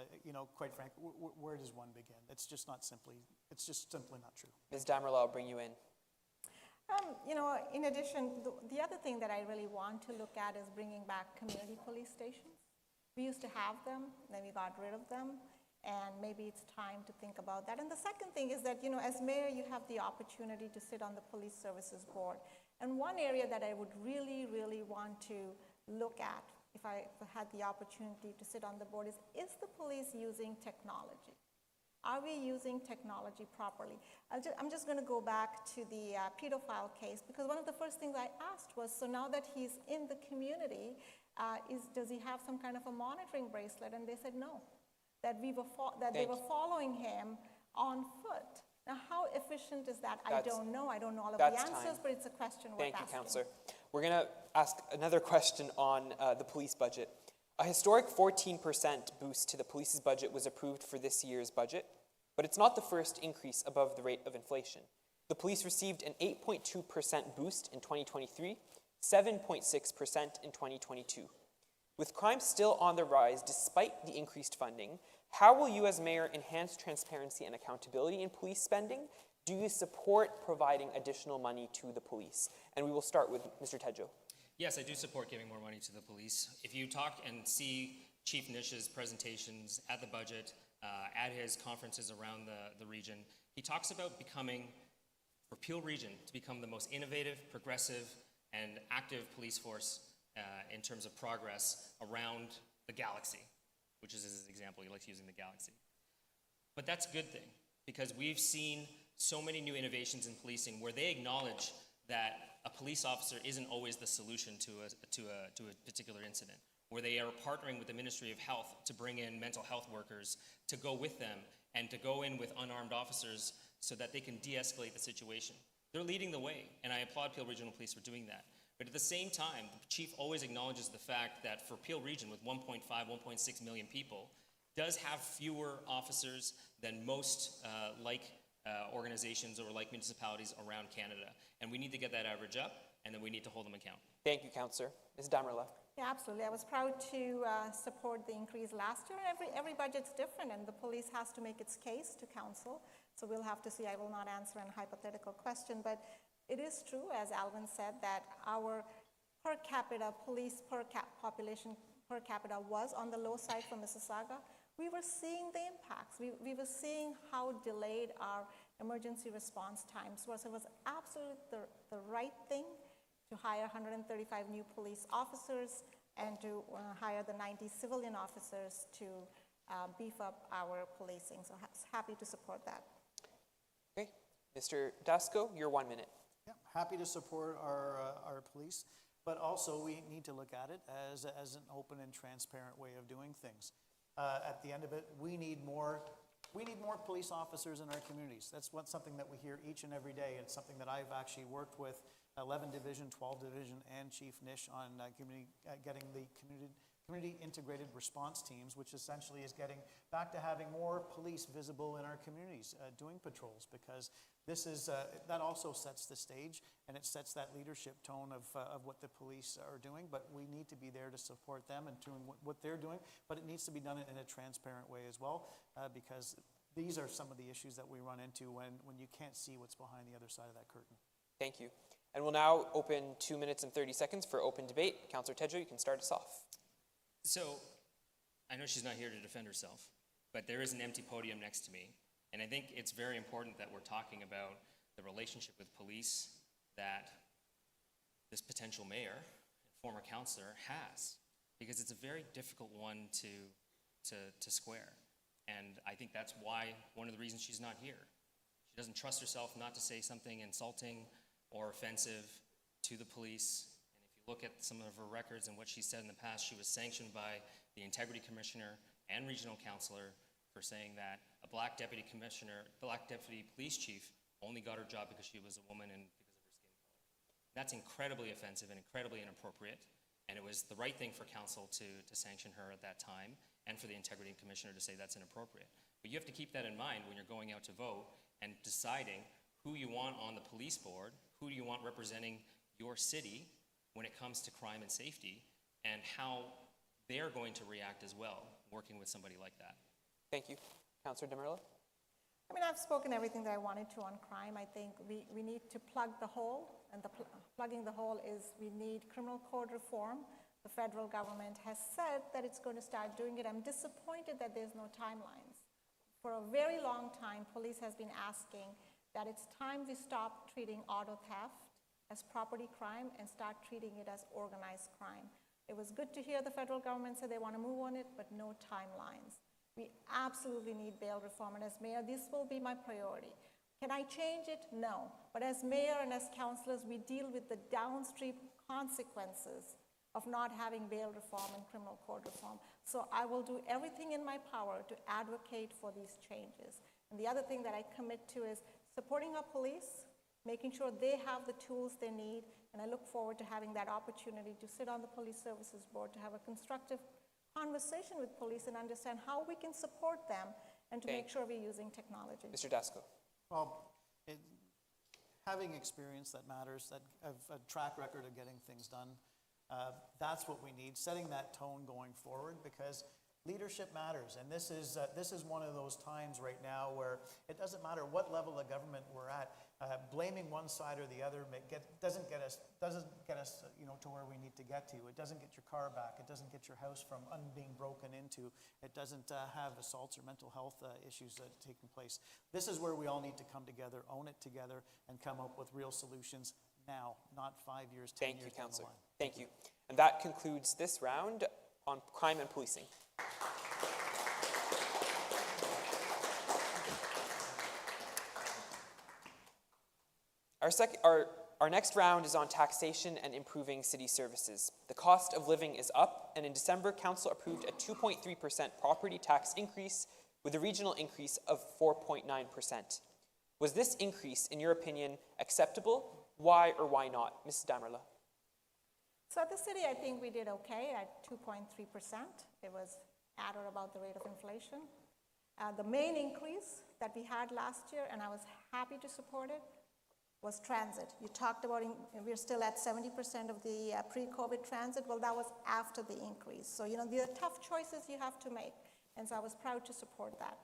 quite frankly, where does one begin? It's just simply not true. Ms. Damerla, I'll bring you in. In addition, the other thing that I really want to look at is bringing back community police stations. We used to have them, then we got rid of them. And maybe it's time to think about that. And the second thing is that, as mayor, you have the opportunity to sit on the Police Services Board. And one area that I would really, really want to look at, if I had the opportunity to sit on the board, is the police using technology? Are we using technology properly? I'm just going to go back to the pedophile case, because one of the first things I asked was, so now that he's in the community, does he have some kind of a monitoring bracelet? And they said no. That they were following him on foot. Now, how efficient is that? I don't know. I don't know all of the answers, but it's a question worth asking. Thank you, Councillor. We're going to ask another question on the police budget. A historic 14% boost to the police's budget was approved for this year's budget, but it's not the first increase above the rate of inflation. The police received an 8.2% boost in 2023, 7.6% in 2022. With crime still on the rise despite the increased funding, how will you as mayor enhance transparency and accountability in police spending, Do you support providing additional money to the police? And we will start with Mr. Tedjo. Yes, I do support giving more money to the police. If you talk and see Chief Nish's presentations at the budget, at his conferences around the region, he talks about becoming, for Peel Region, to become the most innovative, progressive, and active police force in terms of progress around the galaxy, which is his example. He likes using the galaxy. But that's a good thing, because we've seen so many new innovations in policing where they acknowledge that a police officer isn't always the solution to a particular incident, where they are partnering with the Ministry of Health to bring in mental health workers to go with them and to go in with unarmed officers so that they can de-escalate the situation. They're leading the way, and I applaud Peel Regional Police for doing that. But at the same time, the chief always acknowledges the fact that for Peel Region, with 1.5, 1.6 million people, does have fewer officers than most organizations or like municipalities around Canada. And we need to get that average up, and then we need to hold them account. Thank you, Councillor. Ms. Damerla. Yeah, absolutely. I was proud to support the increase last year. Every budget's different, and the police has to make its case to council. So we'll have to see. I will not answer a hypothetical question, but it is true, as Alvin said, that our per capita police population per capita was on the low side for Mississauga. We were seeing the impacts. We were seeing how delayed our emergency response times was. It was absolutely the right thing to hire 135 new police officers and to hire the 90 civilian officers to beef up our policing. So happy to support that. Okay. Mr. Dasko, your 1 minute. Yeah, happy to support our police, but also we need to look at it as an open and transparent way of doing things. At the end of it, we need more police officers in our communities. That's something that we hear each and every day. It's something that I've actually worked with 11 Division, 12 Division, and Chief Nish on getting the community integrated response teams, which essentially is getting back to having more police visible in our communities doing patrols, because this is that also sets the stage and it sets that leadership tone of what the police are doing. But we need to be there to support them and doing what they're doing. But it needs to be done in a transparent way as well, because these are some of the issues that we run into when you can't see what's behind the other side of that curtain. Thank you. And we'll now open 2 minutes and 30 seconds for open debate. Councillor Tedjo, you can start us off. So, I know she's not here to defend herself, but there is an empty podium next to me. And I think it's very important that we're talking about the relationship with police that this potential mayor, former councillor, has. Because it's a very difficult one to square. And I think that's why, one of the reasons she's not here. She doesn't trust herself not to say something insulting or offensive to the police. Look at some of her records and what she said in the past. She was sanctioned by the Integrity Commissioner and Regional Councillor for saying that a black deputy police chief only got her job because she was a woman and because of her skin color. That's incredibly offensive and incredibly inappropriate, and it was the right thing for council to sanction her at that time, and for the Integrity Commissioner to say that's inappropriate. But you have to keep that in mind when you're going out to vote and deciding who you want on the police board, who do you want representing your city when it comes to crime and safety, and how they're going to react as well, working with somebody like that. Thank you. Councillor Damerla? I mean, I've spoken everything that I wanted to on crime. I think we need to plug the hole, and plugging the hole is we need criminal code reform. The federal government has said that it's going to start doing it. I'm disappointed that there's no timelines. For a very long time, police has been asking that it's time we stop treating auto theft as property crime and start treating it as organized crime. It was good to hear the federal government say they want to move on it, but no timelines. We absolutely need bail reform, and as mayor, this will be my priority. Can I change it? No. But as mayor and as councillors, we deal with the downstream consequences of not having bail reform and criminal code reform. So I will do everything in my power to advocate for these changes. And the other thing that I commit to is supporting our police, making sure they have the tools they need, and I look forward to having that opportunity to sit on the Police Services Board to have a constructive conversation with police and understand how we can support them and to make sure we're using technology. Mr. Dasko. Well, having experience that matters, that a track record of getting things done, that's what we need, setting that tone going forward, because Leadership matters, and this is one of those times right now where it doesn't matter what level of government we're at. Blaming one side or the other doesn't get us to where we need to get to. It doesn't get your car back. It doesn't get your house from being broken into. It doesn't have assaults or mental health issues taking place. This is where we all need to come together, own it together, and come up with real solutions now, not 5 years, 10 years down the line. Thank you. And that concludes this round on crime and policing. Our next round is on taxation and improving city services. The cost of living is up, and in December, Council approved a 2.3% property tax increase with a regional increase of 4.9%. Was this increase, in your opinion, acceptable? Why or why not? Mrs. Damerla. So at the city, I think we did okay at 2.3%. It was at or about the rate of inflation. The main increase that we had last year, and I was happy to support it, was transit. You talked about we're still at 70% of the pre-COVID transit. Well, that was after the increase. So, there are tough choices you have to make, and so I was proud to support that.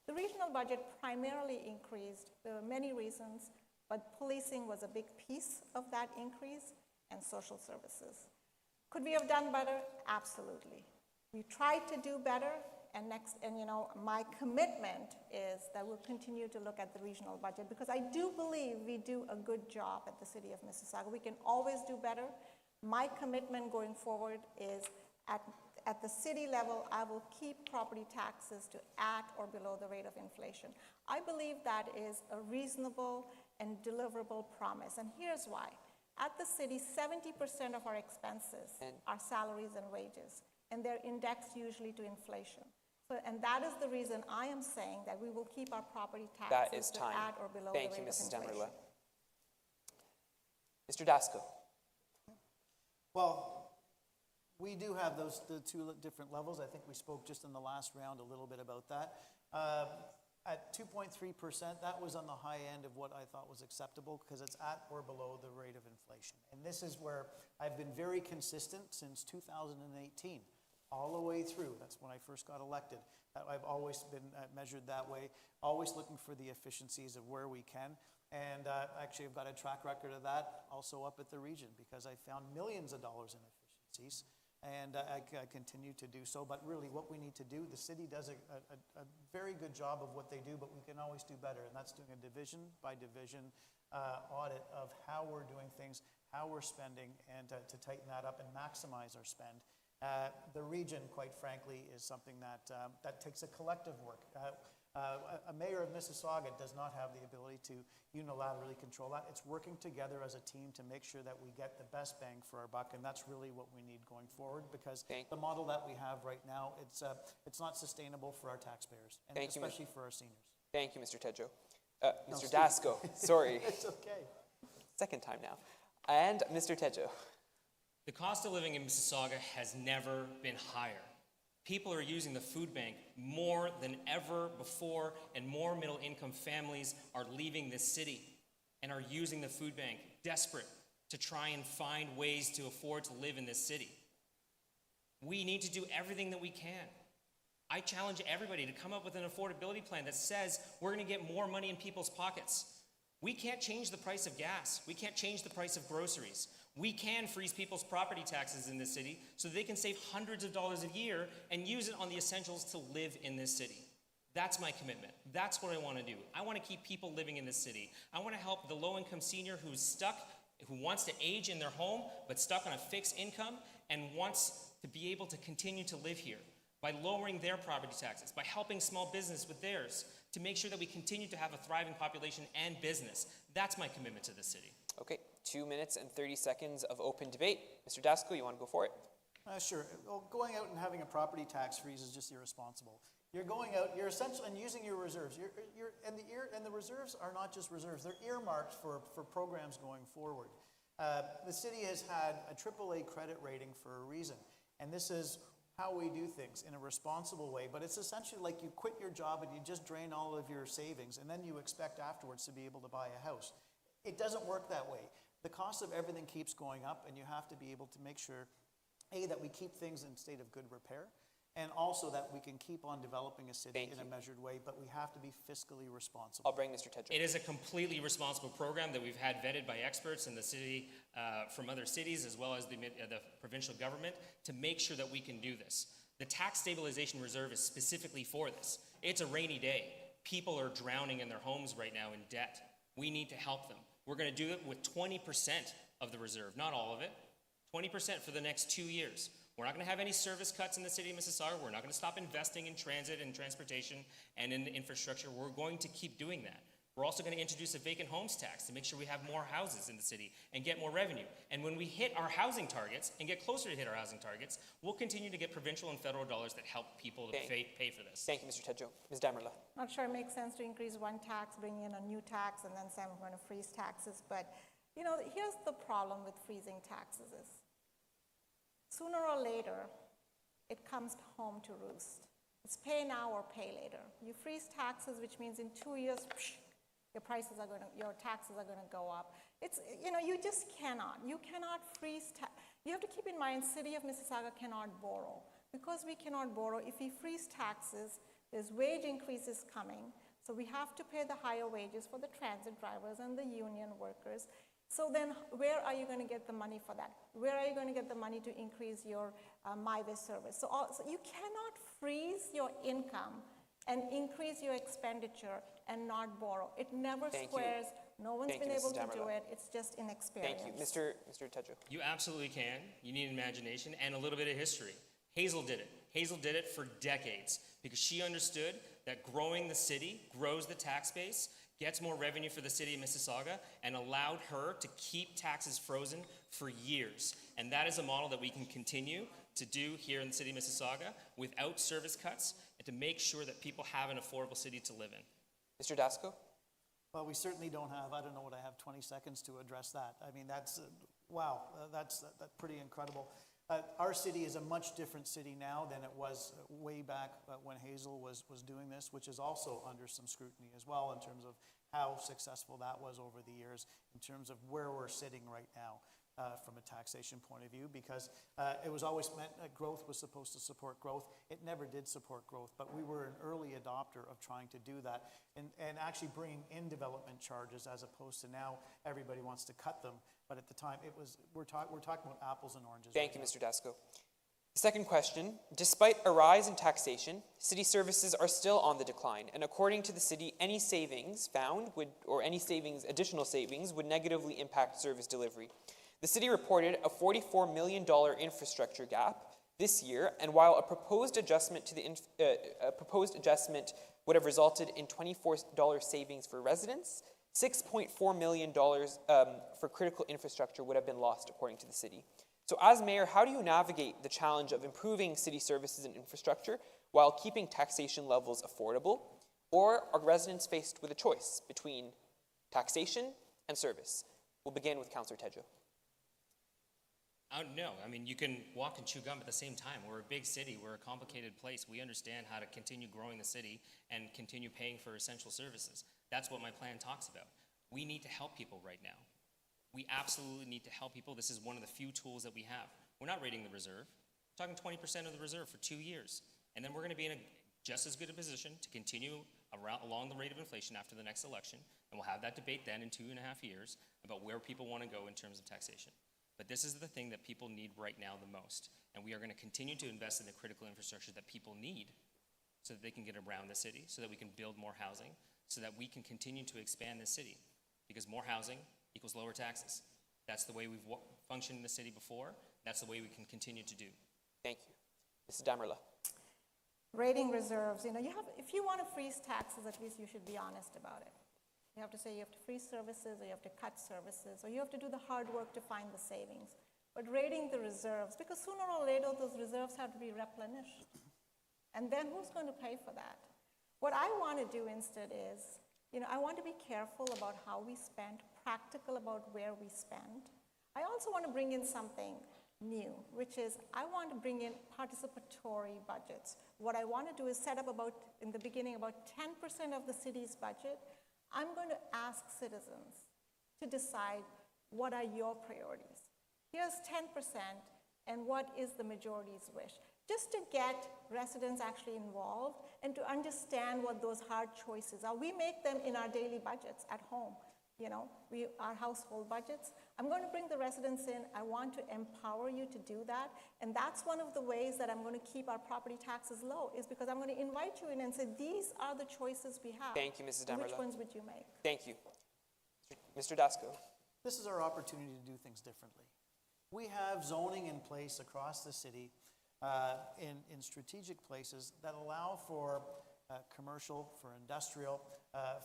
The regional budget primarily increased. There were many reasons, but policing was a big piece of that increase, and social services. Could we have done better? Absolutely. We tried to do better, and my commitment is that we'll continue to look at the regional budget, because I do believe we do a good job at the City of Mississauga. We can always do better. My commitment going forward is at the city level, I will keep property taxes to at or below the rate of inflation. I believe that is a reasonable and deliverable promise, and here's why. At the city, 70% of our expenses are salaries and wages, and they're indexed usually to inflation. And that is the reason I am saying that we will keep our property taxes to at or below the rate of inflation. Thank you, Mrs. Damerla. Mr. Dasko. Well, we do have the two different levels. I think we spoke just in the last round a little bit about that. At 2.3%, that was on the high end of what I thought was acceptable, because it's at or below the rate of inflation. And this is where I've been very consistent since 2018, all the way through. That's when I first got elected. I've always been measured that way, always looking for the efficiencies of where we can. And actually, I've got a track record of that also up at the region, because I found millions of dollars in efficiencies. And I continue to do so. But really, what we need to do, the city does a very good job of what they do, but we can always do better. And that's doing a division by division audit of how we're doing things, how we're spending, and to tighten that up and maximize our spend. The region, quite frankly, is something that takes a collective work. A mayor of Mississauga does not have the ability to unilaterally control that. It's working together as a team to make sure that we get the best bang for our buck, and that's really what we need going forward, because the model that we have right now, it's not sustainable for our taxpayers, and especially for our seniors. Thank you, Mr. Tedjo. Mr. Dasko, sorry. It's okay. Second time now. And Mr. Tedjo. The cost of living in Mississauga has never been higher. People are using the food bank more than ever before, and more middle-income families are leaving this city and are using the food bank, desperate to try and find ways to afford to live in this city. We need to do everything that we can. I challenge everybody to come up with an affordability plan that says we're going to get more money in people's pockets. We can't change the price of gas. We can't change the price of groceries. We can freeze people's property taxes in this city so they can save hundreds of dollars a year and use it on the essentials to live in this city. That's my commitment. That's what I want to do. I want to keep people living in this city. I want to help the low-income senior who's stuck, who wants to age in their home but stuck on a fixed income and wants to be able to continue to live here by lowering their property taxes, by helping small business with theirs, to make sure that we continue to have a thriving population and business. That's my commitment to the city. Okay, 2 minutes and 30 seconds of open debate. Mr. Dasko, you want to go for it? Sure. Well, going out and having a property tax freeze is just irresponsible. You're going out, you're essentially, and using your reserves. And the reserves are not just reserves, they're earmarked for programs going forward. The city has had a AAA credit rating for a reason, and this is how we do things in a responsible way. But it's essentially like you quit your job and you just drain all of your savings, and then you expect afterwards to be able to buy a house. It doesn't work that way. The cost of everything keeps going up, and you have to be able to make sure, A, that we keep things in state of good repair, and also that we can keep on developing a city Thank in a you. measured way, but we have to be fiscally responsible. I'll bring Mr. Tedjo. It is a completely responsible program that we've had vetted by experts in the city from other cities as well as the provincial government to make sure that we can do this. The tax stabilization reserve is specifically for this. It's a rainy day. People are drowning in their homes right now in debt. We need to help them. We're going to do it with 20% of the reserve, not all of it, 20% for the next 2 years. We're not going to have any service cuts in the city of Mississauga. We're not going to stop investing in transit and transportation and in infrastructure. We're going to keep doing that. We're also going to introduce a vacant homes tax to make sure we have more houses in the city and get more revenue. And when we hit our housing targets and get closer to hit our housing targets, we'll continue to get provincial and federal dollars that help people to pay for this. Thank you, Mr. Tedjo. Ms. Damerla. Not sure it makes sense to increase one tax, bring in a new tax, and then say I'm going to freeze taxes. But, you know, here's the problem with freezing taxes is sooner or later, it comes home to roost. It's pay now or pay later. You freeze taxes, which means in 2 years, your taxes are going to go up. It's, you know, you just cannot. You cannot freeze. You have to keep in mind, city of Mississauga cannot borrow. Because we cannot borrow, if we freeze taxes, there's wage increases coming. So we have to pay the higher wages for the transit drivers and the union workers. So then where are you going to get the money for that? Where are you going to get the money to increase your MyWay service? So you cannot freeze your income and increase your expenditure and not borrow. It never squares. No one's been able to do it. It's just inexperience. Thank you. Mr. Tedjo. You absolutely can. You need imagination and a little bit of history. Hazel did it. Hazel did it for decades because she understood that growing the city grows the tax base, gets more revenue for the city of Mississauga, and allowed her to keep taxes frozen for years. And that is a model that we can continue to do here in the city of Mississauga without service cuts and to make sure that people have an affordable city to live in. Mr. Dasko. Well, we certainly don't have, I don't know what I have, 20 seconds to address that. I mean, that's, wow, that's pretty incredible. Our city is a much different city now than it was way back when Hazel was doing this, which is also under some scrutiny as well in terms of how successful that was over the years, in terms of where we're sitting right now from a taxation point of view, because it was always meant that growth was supposed to support growth. It never did support growth, but we were an early adopter of trying to do that and actually bringing in development charges as opposed to now everybody wants to cut them. But at the time, it was we're talking about apples and oranges. Thank you, Mr. Dasko. Second question, despite a rise in taxation, city services are still on the decline, and according to the city, any savings found additional savings would negatively impact service delivery. The city reported a $44 million infrastructure gap this year, and while a proposed adjustment would have resulted in $24 savings for residents, $6.4 million for critical infrastructure would have been lost, according to the city. So as mayor, how do you navigate the challenge of improving city services and infrastructure while keeping taxation levels affordable? Or are residents faced with a choice between taxation and service? We'll begin with Councillor Tedjo. No, I mean, you can walk and chew gum at the same time. We're a big city. We're a complicated place. We understand how to continue growing the city and continue paying for essential services. That's what my plan talks about. We need to help people right now. We absolutely need to help people. This is one of the few tools that we have. We're not raiding the reserve. We're talking 20% of the reserve for 2 years. And then we're going to be in just as good a position to continue along the rate of inflation after the next election. And we'll have that debate then in 2.5 years about where people want to go in terms of taxation. But this is the thing that people need right now the most. And we are going to continue to invest in the critical infrastructure that people need so that they can get around the city, so that we can build more housing, so that we can continue to expand the city. Because more housing equals lower taxes. That's the way we've functioned in the city before. That's the way we can continue to do. Thank you. Mrs. Damerla. Rating reserves, if you want to freeze taxes, at least you should be honest about it. You have to say you have to freeze services, or you have to cut services, or you have to do the hard work to find the savings. But rating the reserves, because sooner or later those reserves have to be replenished. And then who's going to pay for that? What I want to do instead is, I want to be careful about how we spend, practical about where we spend. I also want to bring in something new, which is I want to bring in participatory budgets. What I want to do is set up in the beginning, about 10% of the city's budget. I'm going to ask citizens to decide what are your priorities. Here's 10%, and what is the majority's wish? just to get residents actually involved and to understand what those hard choices are. We make them in our daily budgets at home, our household budgets. I'm going to bring the residents in. I want to empower you to do that. And that's one of the ways that I'm going to keep our property taxes low, is because I'm going to invite you in and say, these are the choices we have. Thank you, Mrs. Damerla. Which ones would you make? Thank you. Mr. Dasko. This is our opportunity to do things differently. We have zoning in place across the city in strategic places that allow for commercial, for industrial,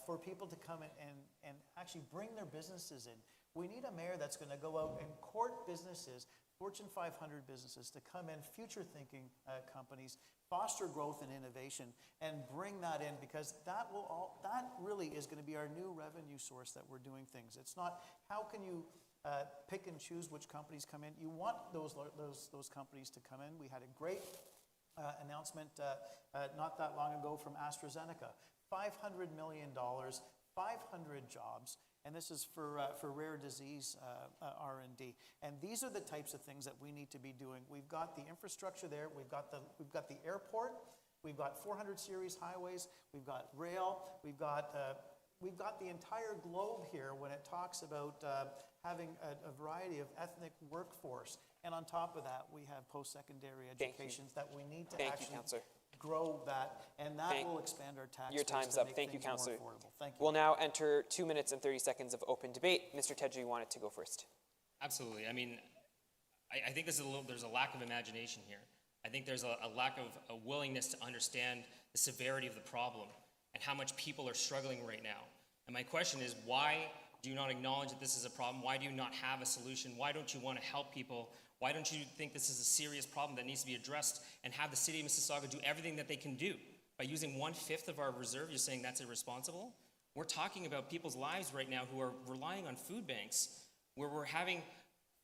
for people to come in and actually bring their businesses in. We need a mayor that's going to go out and court businesses, Fortune 500 businesses, to come in, future-thinking companies, foster growth and innovation, and bring that in, because that really is going to be our new revenue source that we're doing things. It's not how can you pick and choose which companies come in. You want those companies to come in. We had a great announcement not that long ago from AstraZeneca. $500 million, 500 jobs, and this is for rare disease R&D. And these are the types of things that we need to be doing. We've got the infrastructure there. We've got the airport. We've got 400 series highways. We've got rail. We've got the entire globe here when it talks about having a variety of ethnic workforce. And on top of that, we have post-secondary educations that we need to actually grow that, and that will expand our tax base. Your time's up. Thank you, Councillor. Thank you. We'll now enter 2 minutes and 30 seconds of open debate. Mr. Tedjo, you wanted to go first. Absolutely. I mean, I think there's a lack of imagination here. I think there's a lack of a willingness to understand the severity of the problem and how much people are struggling right now. And my question is, why do you not acknowledge that this is a problem? Why do you not have a solution? Why don't you want to help people? Why don't you think this is a serious problem that needs to be addressed, and have the city of Mississauga do everything that they can do? By using 1/5 of our reserve, you're saying that's irresponsible? We're talking about people's lives right now who are relying on food banks, where we're having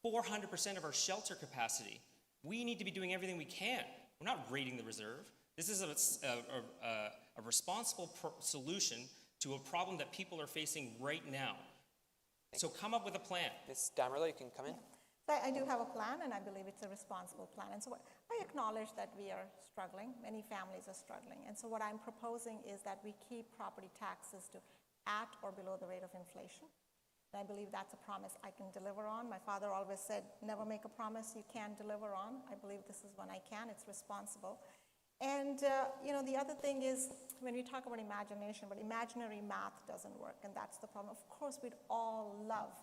400% of our shelter capacity. We need to be doing everything we can. We're not raiding the reserve. This is a responsible solution to a problem that people are facing right now. So come up with a plan. Ms. Damerla, you can come in. So I do have a plan, and I believe it's a responsible plan. And so I acknowledge that we are struggling. Many families are struggling. And so what I'm proposing is that we keep property taxes to at or below the rate of inflation. And I believe that's a promise I can deliver on. My father always said, never make a promise you can't deliver on. I believe this is one I can. It's responsible. And, the other thing is, when we talk about imagination, but imaginary math doesn't work, and that's the problem. Of course, we'd all love,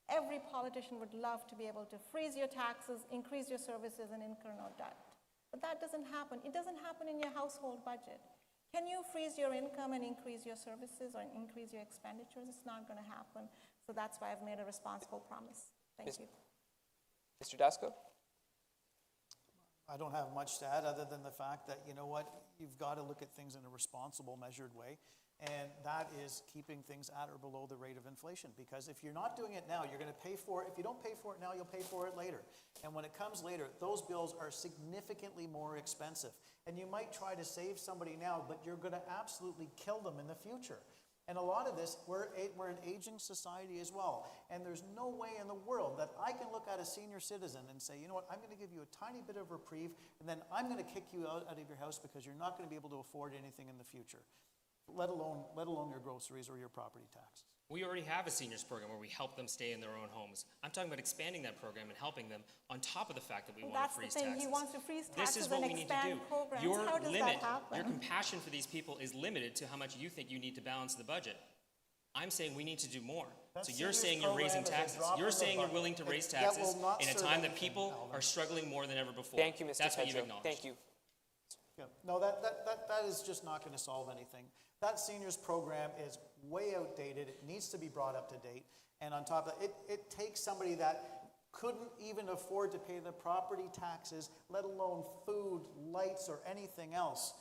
every politician would love to be able to freeze your taxes, increase your services, and incur no debt. But that doesn't happen. It doesn't happen in your household budget. Can you freeze your income and increase your services or increase your expenditures? It's not going to happen. So that's why I've made a responsible promise. Thank you. Mr. Dasko? I don't have much to add other than the fact that, you know what, you've got to look at things in a responsible, measured way. And that is keeping things at or below the rate of inflation. Because if you're not doing it now, you're going to pay for it. If you don't pay for it now, you'll pay for it later. And when it comes later, those bills are significantly more expensive. And you might try to save somebody now, but you're going to absolutely kill them in the future. And a lot of this, we're an aging society as well. And there's no way in the world that I can look at a senior citizen and say, you know what, I'm going to give you a tiny bit of reprieve, and then I'm going to kick you out of your house because you're not going to be able to afford anything in the future, let alone your groceries or your property taxes. We already have a seniors program where we help them stay in their own homes. I'm talking about expanding that program and helping them on top of the fact that we want to freeze taxes. That's the thing. He wants to freeze taxes This is what and we need to expand do. programs. Your How does limit, that happen? your compassion for these people is limited to how much you think you need to balance the budget. I'm saying we need to do more. So you're saying you're raising taxes. You're saying you're willing to raise taxes in a time that people are struggling more than ever before. Thank you, Mr. That's what Tedjo. you acknowledge. Thank you. Yeah. No, that is just not going to solve anything. That seniors program is way outdated. It needs to be brought up to date. And on top of that, it takes somebody that couldn't even afford to pay the property taxes, let alone food, lights, or anything else,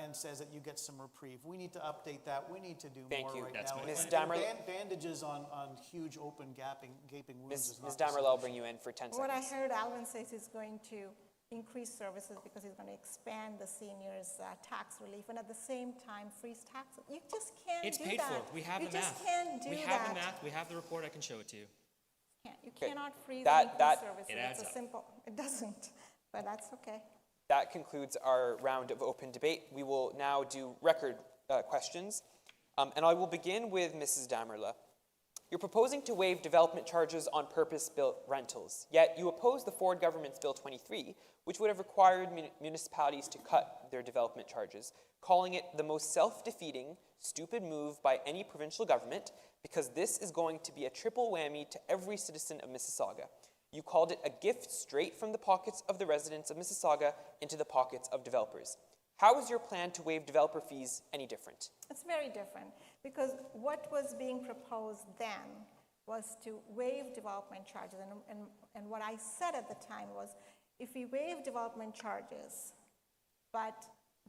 and says that you get some reprieve. We need to update that. We need to do more right now. Ms. Damerla. Bandages on huge open gaping wounds is not Ms. Damerla, I'll bring you in for 10 seconds. What I heard Alvin say is he's going to increase services because he's going to expand the seniors' tax relief and at the same time freeze taxes. You just can't do that. It's paid for. We have the math. You just can't do that. We have the math. We have the report. I can show it to you. You cannot freeze That- and that- increase services. It adds It's a up. simple. It doesn't, but that's okay. That concludes our round of open debate. We will now do record questions. And I will begin with Mrs. Damerla. You're proposing to waive development charges on purpose-built rentals, yet you oppose the Ford government's Bill 23, which would have required municipalities to cut their development charges, calling it the most self-defeating, stupid move by any provincial government, because this is going to be a triple whammy to every citizen of Mississauga. You called it a gift straight from the pockets of the residents of Mississauga into the pockets of developers. How is your plan to waive developer fees any different? It's very different, because what was being proposed then was to waive development charges. And what I said at the time was, if we waive development charges, but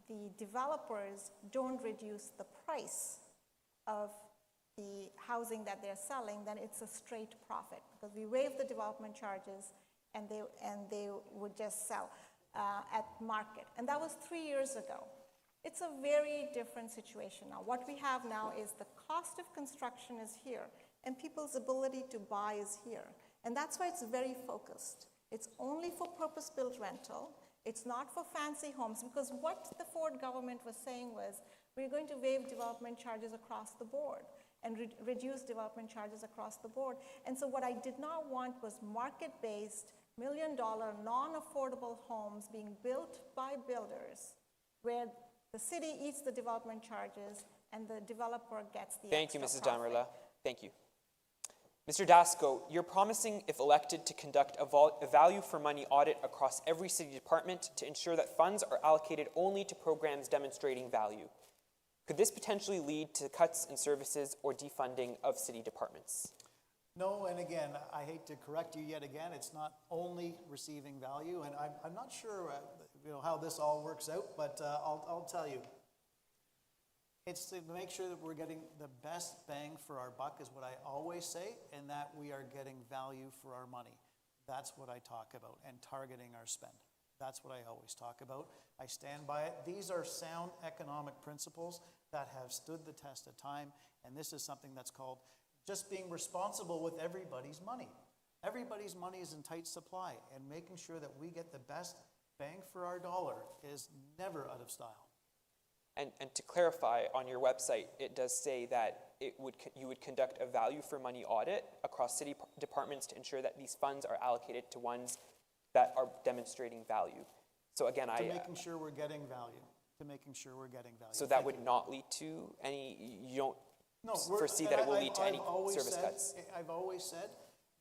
the developers don't reduce the price of the housing that they're selling, then it's a straight profit, because we waive the development charges and they would just sell at market. And that was 3 years ago. It's a very different situation now. What we have now is the cost of construction is here, and people's ability to buy is here. And that's why it's very focused. It's only for purpose-built rental. It's not for fancy homes, because what the Ford government was saying was, we're going to waive development charges across the board and reduce development charges across the board. And so what I did not want was market-based, million-dollar, non-affordable homes being built by builders, where the city eats the development charges and the developer gets the Thank you, extra Mrs. profit. Damerla. Thank you. Mr. Dasko, you're promising, if elected, to conduct a value for money audit across every city department to ensure that funds are allocated only to programs demonstrating value. Could this potentially lead to cuts in services or defunding of city departments? No, and again, I hate to correct you yet again, it's not only receiving value, and I'm not sure how this all works out, but I'll tell you. It's to make sure that we're getting the best bang for our buck is what I always say, and that we are getting value for our money. That's what I talk about, and targeting our spend. That's what I always talk about. I stand by it. These are sound economic principles that have stood the test of time, and this is something that's called just being responsible with everybody's money. Everybody's money is in tight supply, and making sure that we get the best bang for our dollar is never out of style. And to clarify, on your website, it does say that you would conduct a value for money audit across city departments to ensure that these funds are allocated to ones that are demonstrating value. So again, making sure we're getting value. To making sure we're getting value. So that would not lead to any, you don't foresee that it will lead to any service cuts? I've always said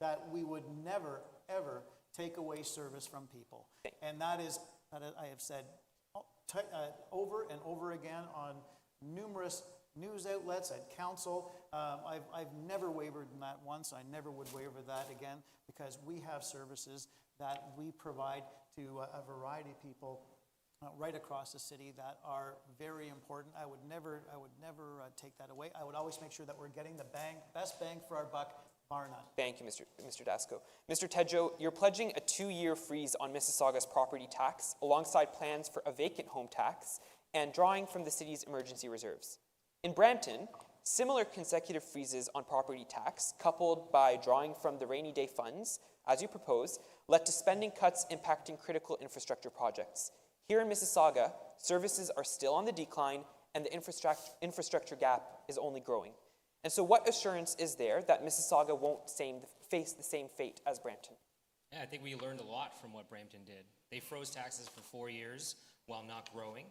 that we would never, ever take away service from people. And that I have said over and over again on numerous news outlets, at council. I've never wavered in that once. I never would waver that again, because we have services that we provide to a variety of people right across the city that are very important. I would never take that away. I would always make sure that we're getting the best bang for our buck, bar none. Thank you, Mr. Dasko. Mr. Tedjo, you're pledging a 2-year freeze on Mississauga's property tax, alongside plans for a vacant home tax and drawing from the city's emergency reserves. In Brampton, similar consecutive freezes on property tax, coupled by drawing from the rainy day funds, as you propose, led to spending cuts impacting critical infrastructure projects. Here in Mississauga, services are still on the decline, and the infrastructure gap is only growing. And so what assurance is there that Mississauga won't face the same fate as Brampton? Yeah, I think we learned a lot from what Brampton did. They froze taxes for 4 years while not growing.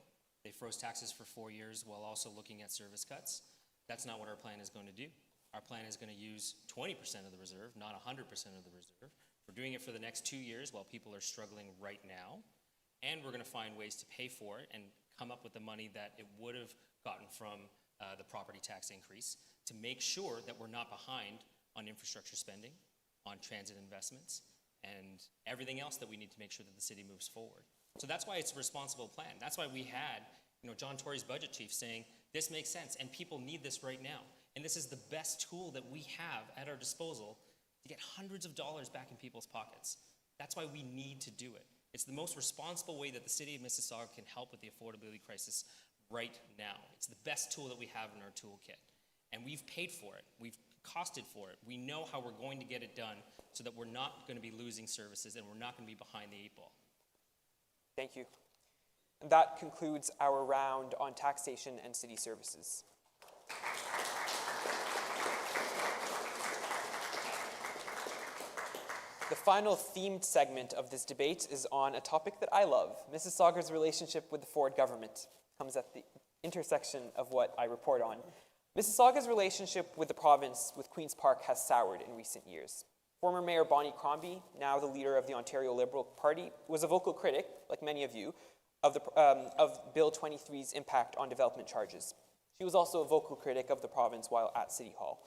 They froze taxes for 4 years while also looking at service cuts. That's not what our plan is going to do. Our plan is going to use 20% of the reserve, not 100% of the reserve. We're doing it for the next 2 years while people are struggling right now. And we're going to find ways to pay for it and come up with the money that it would have gotten from the property tax increase to make sure that we're not behind on infrastructure spending, on transit investments, and everything else that we need to make sure that the city moves forward. So that's why it's a responsible plan. That's why we had John Tory's budget chief saying, this makes sense and people need this right now. And this is the best tool that we have at our disposal to get hundreds of dollars back in people's pockets. That's why we need to do it. It's the most responsible way that the city of Mississauga can help with the affordability crisis right now. It's the best tool that we have in our toolkit. And we've paid for it. We've costed for it. We know how we're going to get it done so that we're not going to be losing services and we're not going to be behind the 8 ball. Thank you. And that concludes our round on taxation and city services. The final themed segment of this debate is on a topic that I love, Mississauga's relationship with the Ford government. Comes at the intersection of what I report on. Mississauga's relationship with the province, with Queen's Park, has soured in recent years. Former Mayor Bonnie Crombie, now the leader of the Ontario Liberal Party, was a vocal critic, like many of you, of Bill 23's impact on development charges. She was also a vocal critic of the province while at City Hall.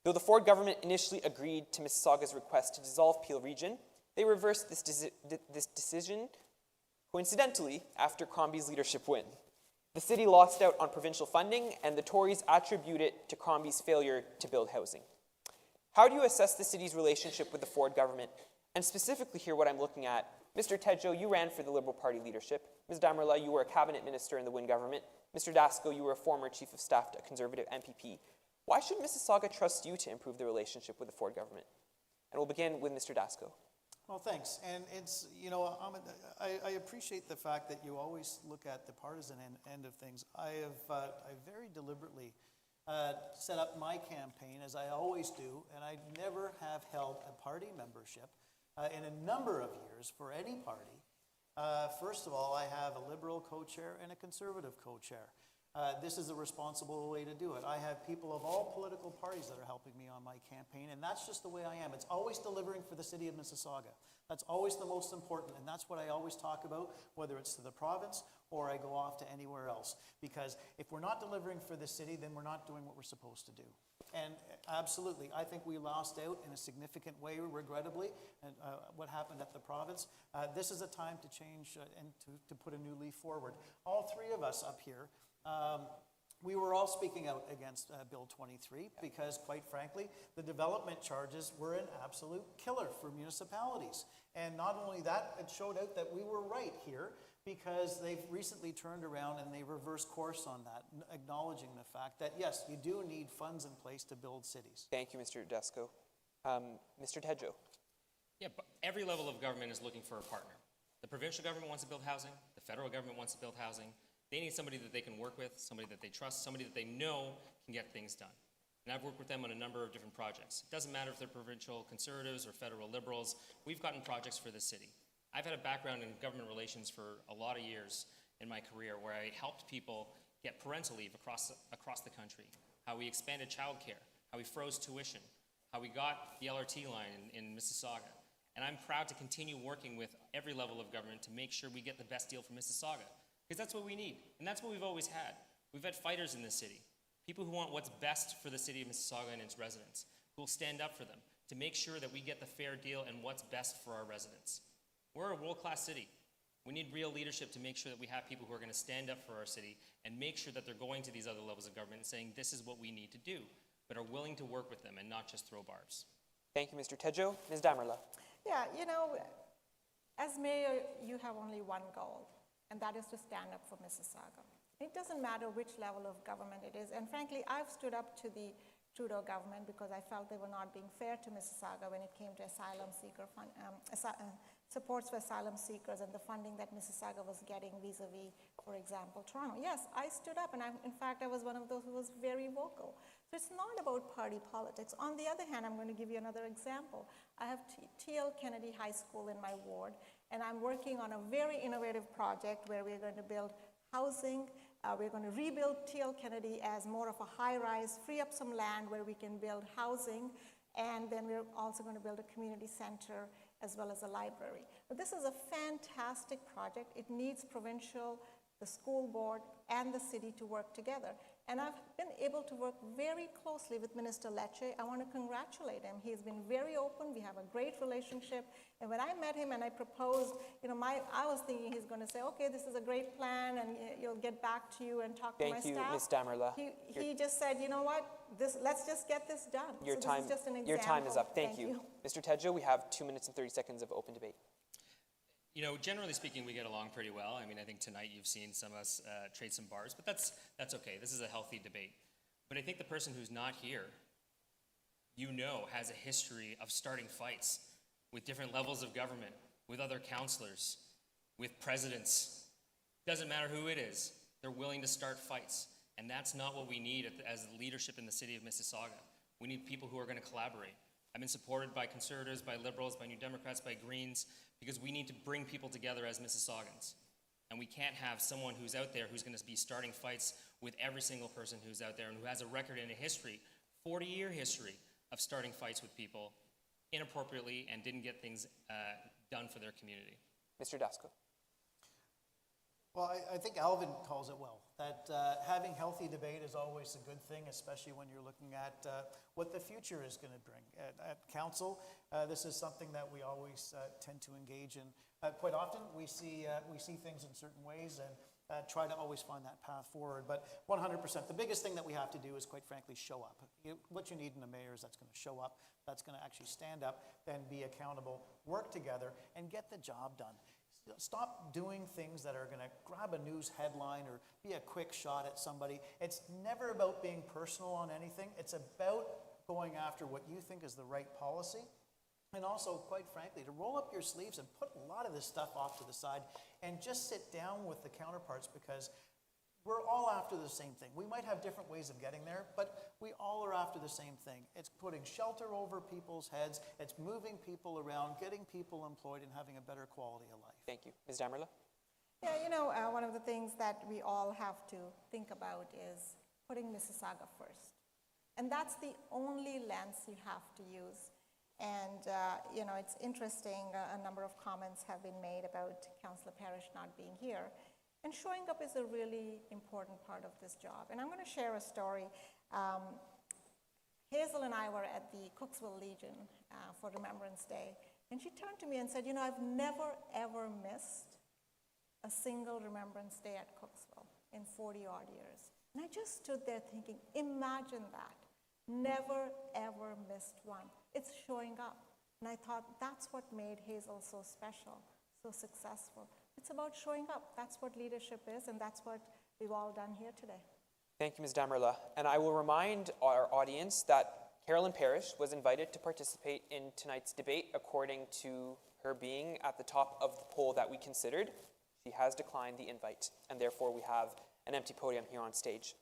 Though the Ford government initially agreed to Mississauga's request to dissolve Peel Region, they reversed this decision, coincidentally, after Crombie's leadership win. The city lost out on provincial funding, and the Tories attribute it to Crombie's failure to build housing. How do you assess the city's relationship with the Ford government? And specifically here, what I'm looking at, Mr. Tedjo, you ran for the Liberal Party leadership. Ms. Damerla, you were a cabinet minister in the Wynne government. Mr. Dasko, you were a former chief of staff to a Conservative MPP. Why should Mississauga trust you to improve the relationship with the Ford government? And we'll begin with Mr. Dasko. Well, thanks. And it's, you know, Ahmed, I appreciate the fact that you always look at the partisan end of things. I very deliberately set up my campaign, as I always do, and I never have held a party membership in a number of years for any party. First of all, I have a Liberal co-chair and a Conservative co-chair. This is a responsible way to do it. I have people of all political parties that are helping me on my campaign, and that's just the way I am. It's always delivering for the city of Mississauga. That's always the most important, and that's what I always talk about, whether it's to the province or I go off to anywhere else. Because if we're not delivering for the city, then we're not doing what we're supposed to do. And absolutely, I think we lost out in a significant way, regrettably, and what happened at the province. This is a time to change and to put a new leaf forward. All three of us up here, we were all speaking out against Bill 23 because, quite frankly, the development charges were an absolute killer for municipalities. And not only that, it showed out that we were right here because they've recently turned around and they reversed course on that, acknowledging the fact that, yes, you do need funds in place to build cities. Thank you, Mr. Dasko. Mr. Tedjo. Yeah, but every level of government is looking for a partner. The provincial government wants to build housing. The federal government wants to build housing. They need somebody that they can work with, somebody that they trust, somebody that they know can get things done. And I've worked with them on a number of different projects. It doesn't matter if they're provincial conservatives or federal liberals. We've gotten projects for the city. I've had a background in government relations for a lot of years in my career where I helped people get parental leave across the country, how we expanded childcare, how we froze tuition, how we got the LRT line in Mississauga. And I'm proud to continue working with every level of government to make sure we get the best deal for Mississauga. Because that's what we need, and that's what we've always had. We've had fighters in this city, people who want what's best for the city of Mississauga and its residents, who will stand up for them to make sure that we get the fair deal and what's best for our residents. We're a world-class city. We need real leadership to make sure that we have people who are going to stand up for our city and make sure that they're going to these other levels of government and saying this is what we need to do, but are willing to work with them and not just throw barbs. Thank you, Mr. Tedjo. Ms. Damerla. Yeah, you know, as mayor, you have only one goal, and that is to stand up for Mississauga. It doesn't matter which level of government it is, and frankly, I've stood up to the Trudeau government because I felt they were not being fair to Mississauga when it came to asylum seeker supports for asylum seekers and the funding that Mississauga was getting vis-a-vis, for example, Toronto. Yes, I stood up, and in fact, I was one of those who was very vocal. So it's not about party politics. On the other hand, I'm going to give you another example. I have T.L. Kennedy High School in my ward, and I'm working on a very innovative project where we're going to build housing. We're going to rebuild T.L. Kennedy as more of a high-rise, free up some land where we can build housing, and then we're also going to build a community center as well as a library. But this is a fantastic project. It needs provincial, the school board, and the city to work together. And I've been able to work very closely with Minister Lecce. I want to congratulate him. He's been very open. We have a great relationship. And when I met him and I proposed, you know, I was thinking he's going to say, okay, this is a great plan, and you'll get back to you and talk to my staff. Thank you, Ms. Damerla. He just said, you know what, let's just get this done. Your time is up. Thank you. Mr. Tedjo, we have 2 minutes and 30 seconds of open debate. You know, generally speaking, we get along pretty well. I mean, I think tonight you've seen some of us trade some bars, but that's okay. This is a healthy debate. But I think the person who's not here, you know, has a history of starting fights with different levels of government, with other councillors, with presidents. Doesn't matter who it is, they're willing to start fights. And that's not what we need as leadership in the city of Mississauga. We need people who are going to collaborate. I've been supported by Conservatives, by Liberals, by New Democrats, by Greens, because we need to bring people together as Mississaugans. And we can't have someone who's out there who's going to be starting fights with every single person who's out there and who has a record and a history, 40-year history, of starting fights with people inappropriately and didn't get things done for their community. Mr. Dasko. Well, I think Alvin calls it well, that having healthy debate is always a good thing, especially when you're looking at what the future is going to bring. At council, this is something that we always tend to engage in. Quite often, we see things in certain ways and try to always find that path forward. But 100%, the biggest thing that we have to do is, quite frankly, show up. What you need in a mayor is that's going to show up, that's going to actually stand up, then be accountable, work together, and get the job done. Stop doing things that are going to grab a news headline or be a quick shot at somebody. It's never about being personal on anything. It's about going after what you think is the right policy. And also, quite frankly, to roll up your sleeves and put a lot of this stuff off to the side and just sit down with the counterparts, because we're all after the same thing. We might have different ways of getting there, but we all are after the same thing. It's putting shelter over people's heads. It's moving people around, getting people employed, and having a better quality of life. Thank you. Ms. Damerla. Yeah, one of the things that we all have to think about is putting Mississauga first. And that's the only lens you have to use. And, it's interesting, a number of comments have been made about Councillor Parrish not being here. And showing up is a really important part of this job. And I'm going to share a story. Hazel and I were at the Cooksville Legion for Remembrance Day. And she turned to me and said, I've never, ever missed a single Remembrance Day at Cooksville in 40-odd years. And I just stood there thinking, imagine that. Never, ever missed one. It's showing up. And I thought that's what made Hazel so special, so successful. It's about showing up. That's what leadership is, and that's what we've all done here today. Thank you, Ms. Damerla. And I will remind our audience that Carolyn Parrish was invited to participate in tonight's debate according to her being at the top of the poll that we considered. She has declined the invite, and therefore we have an empty podium here on stage.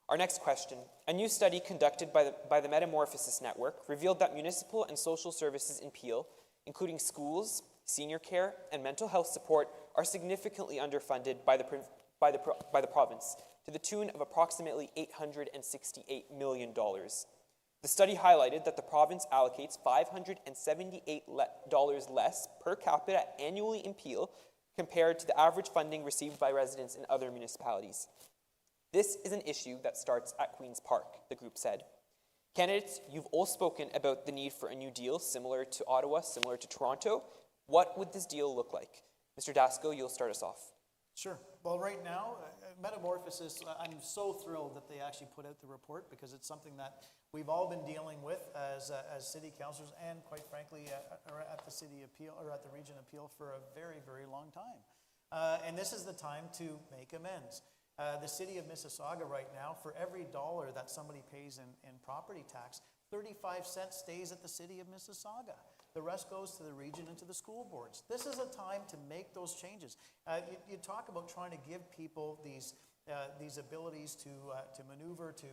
Our next question. A new study conducted by the Metamorphosis Network revealed that municipal and social services in Peel, including schools, senior care, and mental health support, are significantly underfunded by the province, to the tune of approximately $868 million. The study highlighted that the province allocates $578 less per capita annually in Peel compared to the average funding received by residents in other municipalities. This is an issue that starts at Queen's Park, the group said. Candidates, you've all spoken about the need for a new deal similar to Ottawa, similar to Toronto. What would this deal look like? Mr. Dasko, you'll start us off. Sure. Well, right now, Metamorphosis, I'm so thrilled that they actually put out the report, because it's something that we've all been dealing with as city councillors and, quite frankly, at the city of Peel, or at the region of Peel, for a very, very long time. And this is the time to make amends. The city of Mississauga right now, for every dollar that somebody pays in property tax, 35 cents stays at the city of Mississauga. The rest goes to the region and to the school boards. This is a time to make those changes. You talk about trying to give people these abilities to maneuver, to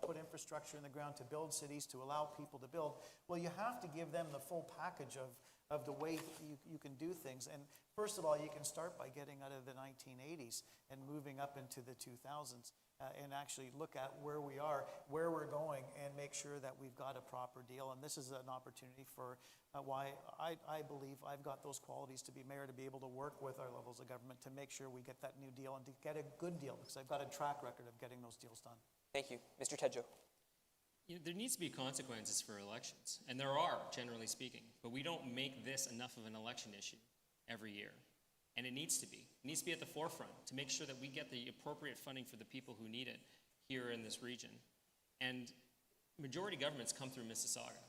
put infrastructure in the ground, to build cities, to allow people to build. Well, you have to give them the full package of the way you can do things. And first of all, you can start by getting out of the 1980s and moving up into the 2000s and actually look at where we are, where we're going, and make sure that we've got a proper deal. And this is an opportunity for why I believe I've got those qualities to be mayor, to be able to work with our levels of government to make sure we get that new deal and to get a good deal, because I've got a track record of getting those deals done. Thank you. Mr. Tedjo. There needs to be consequences for elections, and there are, generally speaking, but we don't make this enough of an election issue every year, and it needs to be. It needs to be at the forefront to make sure that we get the appropriate funding for the people who need it here in this region. And majority governments come through Mississauga,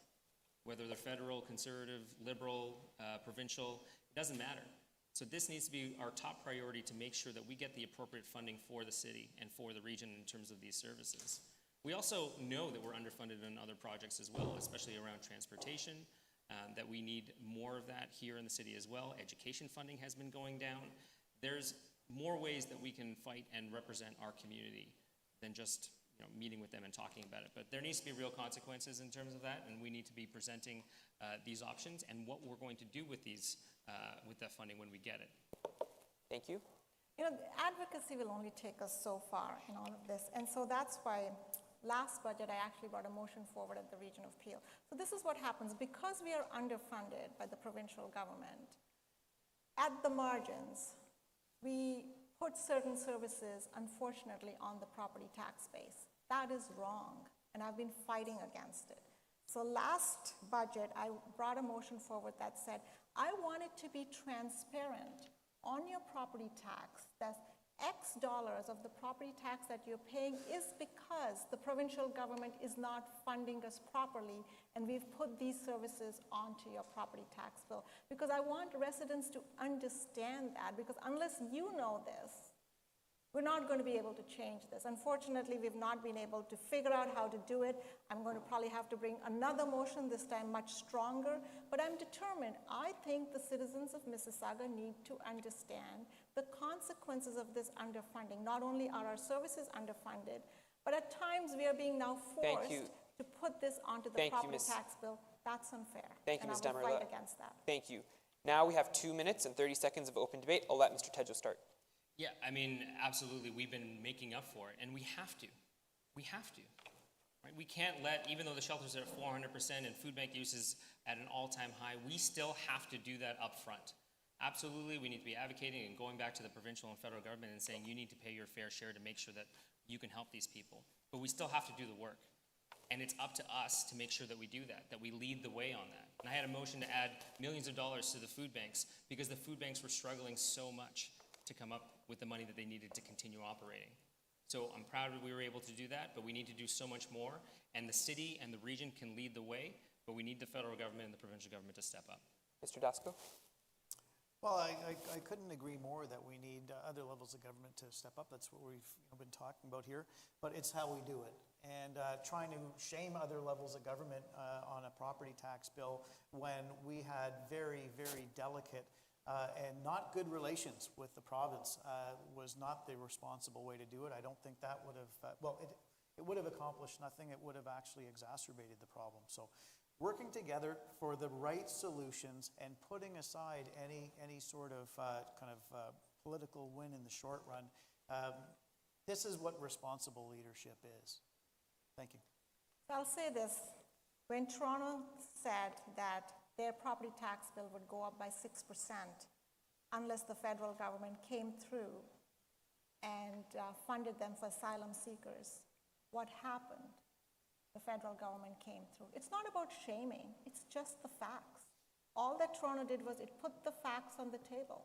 whether they're federal, conservative, liberal, provincial, it doesn't matter. So this needs to be our top priority, to make sure that we get the appropriate funding for the city and for the region in terms of these services. We also know that we're underfunded in other projects as well, especially around transportation, that we need more of that here in the city as well. Education funding has been going down. There's more ways that we can fight and represent our community than just meeting with them and talking about it. But there needs to be real consequences in terms of that, and we need to be presenting these options and what we're going to do with with that funding when we get it. Thank you. Advocacy will only take us so far in all of this. And so that's why last budget, I actually brought a motion forward at the Region of Peel. So this is what happens. Because we are underfunded by the provincial government, at the margins, we put certain services, unfortunately, on the property tax base. That is wrong, and I've been fighting against it. So last budget, I brought a motion forward that said, I want it to be transparent on your property tax, that X dollars of the property tax that you're paying is because the provincial government is not funding us properly, and we've put these services onto your property tax bill. Because I want residents to understand that, because unless you know this, we're not going to be able to change this. Unfortunately, we've not been able to figure out how to do it. I'm going to probably have to bring another motion, this time much stronger, but I'm determined. I think the citizens of Mississauga need to understand the consequences of this underfunding. Not only are our services underfunded, but at times we are being now forced to put this onto the property tax bill. That's unfair. Thank you, Ms. And I will Damerla. fight against that. Thank you. Now we have 2 minutes and 30 seconds of open debate. I'll let Mr. Tedjo start. Yeah, I mean, absolutely, we've been making up for it, and we have to. We have to. Right? We can't let, even though the shelters are at 400% and food bank use is at an all-time high, we still have to do that up front. Absolutely, we need to be advocating and going back to the provincial and federal government and saying you need to pay your fair share to make sure that you can help these people. But we still have to do the work. And it's up to us to make sure that we do that we lead the way on that. And I had a motion to add millions of dollars to the food banks because the food banks were struggling so much to come up with the money that they needed to continue operating. So I'm proud that we were able to do that, but we need to do so much more. And the city and the region can lead the way, but we need the federal government and the provincial government to step up. Mr. Dasko? Well, I couldn't agree more that we need other levels of government to step up. That's what we've been talking about here, but it's how we do it. And trying to shame other levels of government on a property tax bill when we had very, very delicate and not good relations with the province was not the responsible way to do it. I don't think that would have, it would have accomplished nothing. It would have actually exacerbated the problem. So working together for the right solutions and putting aside any sort of political win in the short run, this is what responsible leadership is. Thank you. I'll say this. When Toronto said that their property tax bill would go up by 6% unless the federal government came through and funded them for asylum seekers, what happened? The federal government came through. It's not about shaming, it's just the facts. All that Toronto did was it put the facts on the table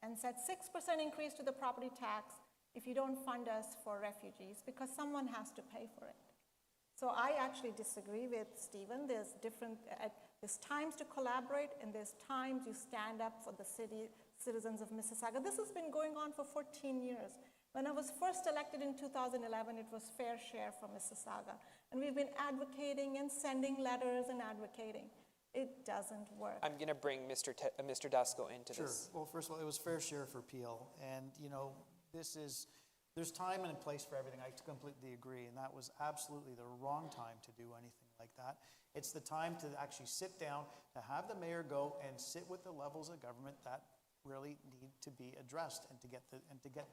and said 6% increase to the property tax if you don't fund us for refugees, because someone has to pay for it. So I actually disagree with Stephen. There's times to collaborate, and there's times you stand up for the citizens of Mississauga. This has been going on for 14 years. When I was first elected in 2011, it was fair share for Mississauga. And we've been advocating and sending letters and advocating. It doesn't work. I'm going to bring Mr. Dasko into this. Sure. Well, first of all, it was fair share for Peel. And, there's time and a place for everything. I completely agree. And that was absolutely the wrong time to do anything like that. It's the time to actually sit down, to have the mayor go and sit with the levels of government that really need to be addressed and to get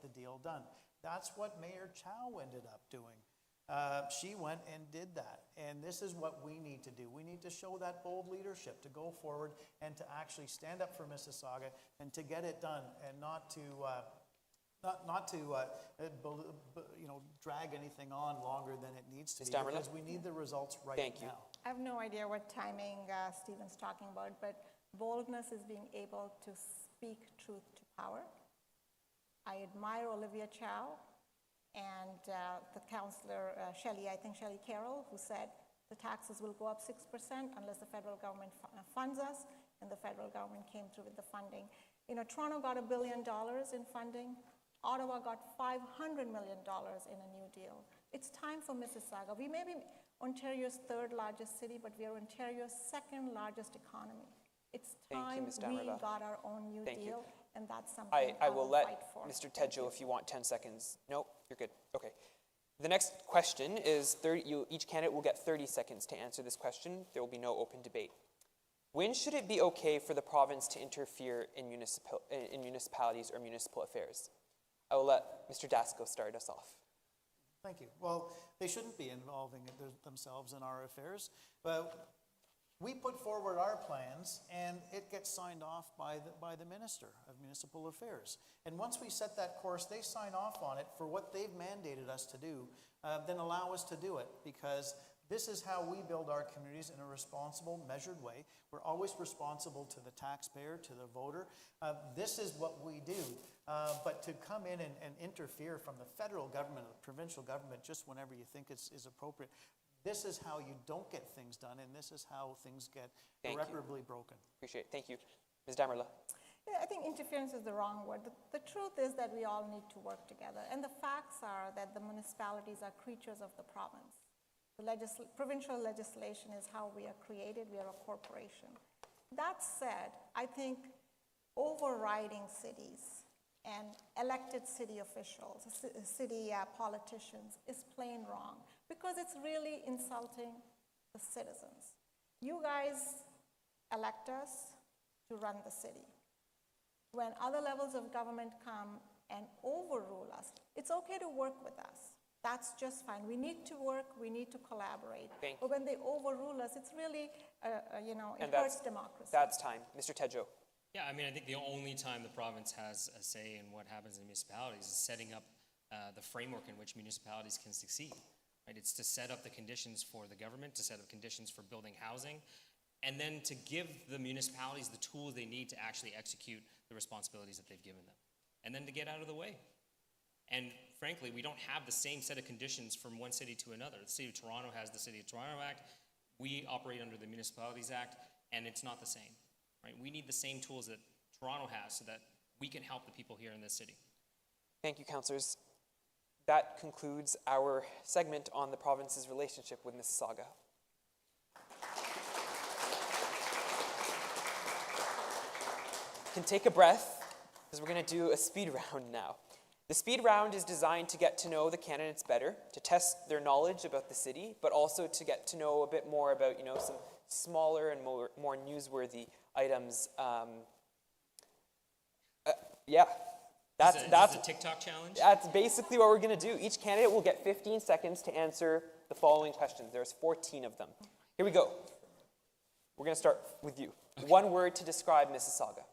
the deal done. That's what Mayor Chow ended up doing. She went and did that. And this is what we need to do. We need to show that bold leadership, to go forward and to actually stand up for Mississauga and to get it done, and not to drag anything on longer than it needs to be, because we need the results right now. Thank you. I have no idea what timing Stephen's talking about, but boldness is being able to speak truth to power. I admire Olivia Chow and the councillor, Shelley Carroll, who said the taxes will go up 6% unless the federal government funds us, and the federal government came through with the funding. Toronto got $1 billion in funding. Ottawa got $500 million in a new deal. It's time for Mississauga. We may be Ontario's third largest city, but we are Ontario's second largest economy. It's time we got our own new deal, and that's something I will let fight for. Mr. Thank you. Tedjo, if you want 10 seconds. Nope, you're good. Okay. The next question is each candidate will get 30 seconds to answer this question. There will be no open debate. When should it be okay for the province to interfere in municipalities or municipal affairs? I will let Mr. Dasko start us off. Thank you. Well, they shouldn't be involving themselves in our affairs, but we put forward our plans, and it gets signed off by the Minister of Municipal Affairs. And once we set that course, they sign off on it for what they've mandated us to do, then allow us to do it, because this is how we build our communities in a responsible, measured way. We're always responsible to the taxpayer, to the voter. This is what we do. But to come in and interfere from the federal government or the provincial government just whenever you think is appropriate, this is how you don't get things done, and this is how things get irreparably broken. Appreciate it. Thank you. Ms. Damerla. Yeah, I think interference is the wrong word. The truth is that we all need to work together. And the facts are that the municipalities are creatures of the province. The provincial legislation is how we are created. We are a corporation. That said, I think overriding cities and elected city officials, city politicians, is plain wrong, because it's really insulting the citizens. You guys elect us to run the city. When other levels of government come and overrule us, it's okay to work with us. That's just fine. We need to work, we need to collaborate. But when they overrule us, it's really, it hurts democracy. That's time. Mr. Tedjo. Yeah, I mean, I think the only time the province has a say in what happens in municipalities is setting up the framework in which municipalities can succeed. Right? It's to set up the conditions for the government, to set up conditions for building housing, and then to give the municipalities the tools they need to actually execute the responsibilities that they've given them, and then to get out of the way. And frankly, we don't have the same set of conditions from one city to another. The City of Toronto has the City of Toronto Act. We operate under the Municipalities Act, and it's not the same. Right? We need the same tools that Toronto has so that we can help the people here in this city. Thank you, councillors. That concludes our segment on the province's relationship with Mississauga. You can take a breath, because we're going to do a speed round now. The speed round is designed to get to know the candidates better, to test their knowledge about the city, but also to get to know a bit more about, some smaller and more newsworthy items. That's a TikTok challenge? That's basically what we're going to do. Each candidate will get 15 seconds to answer the following questions. There's 14 of them. Here we go. We're going to start with you. Okay. One word to describe Mississauga.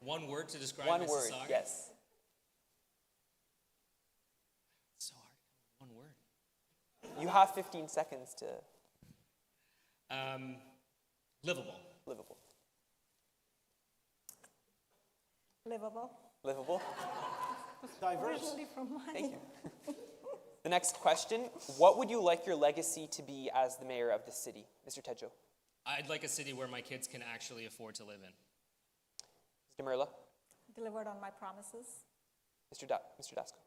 One word to describe One Mississauga? word, yes. It's so hard. One word. You have 15 seconds to... Livable. Livable. Livable. Livable. Diverse. Originally from mine. Thank you. The next question, what would you like your legacy to be as the mayor of the city? Mr. Tedjo. I'd like a city where my kids can actually afford to live in. Ms. Damerla. Delivered on my promises. Mr. Dasko.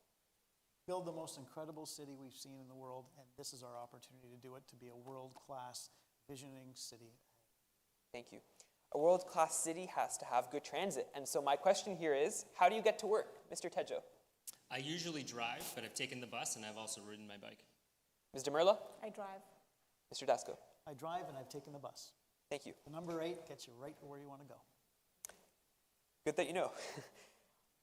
Build the most incredible city we've seen in the world, and this is our opportunity to do it, to be a world-class visioning city. Thank you. A world-class city has to have good transit, and so my question here is, how do you get to work? Mr. Tedjo. I usually drive, but I've taken the bus and I've also ridden my bike. Ms. Damerla. I drive. Mr. Dasko. I drive and I've taken the bus. Thank you. The number 8 gets you right where you want to go. Good that you know.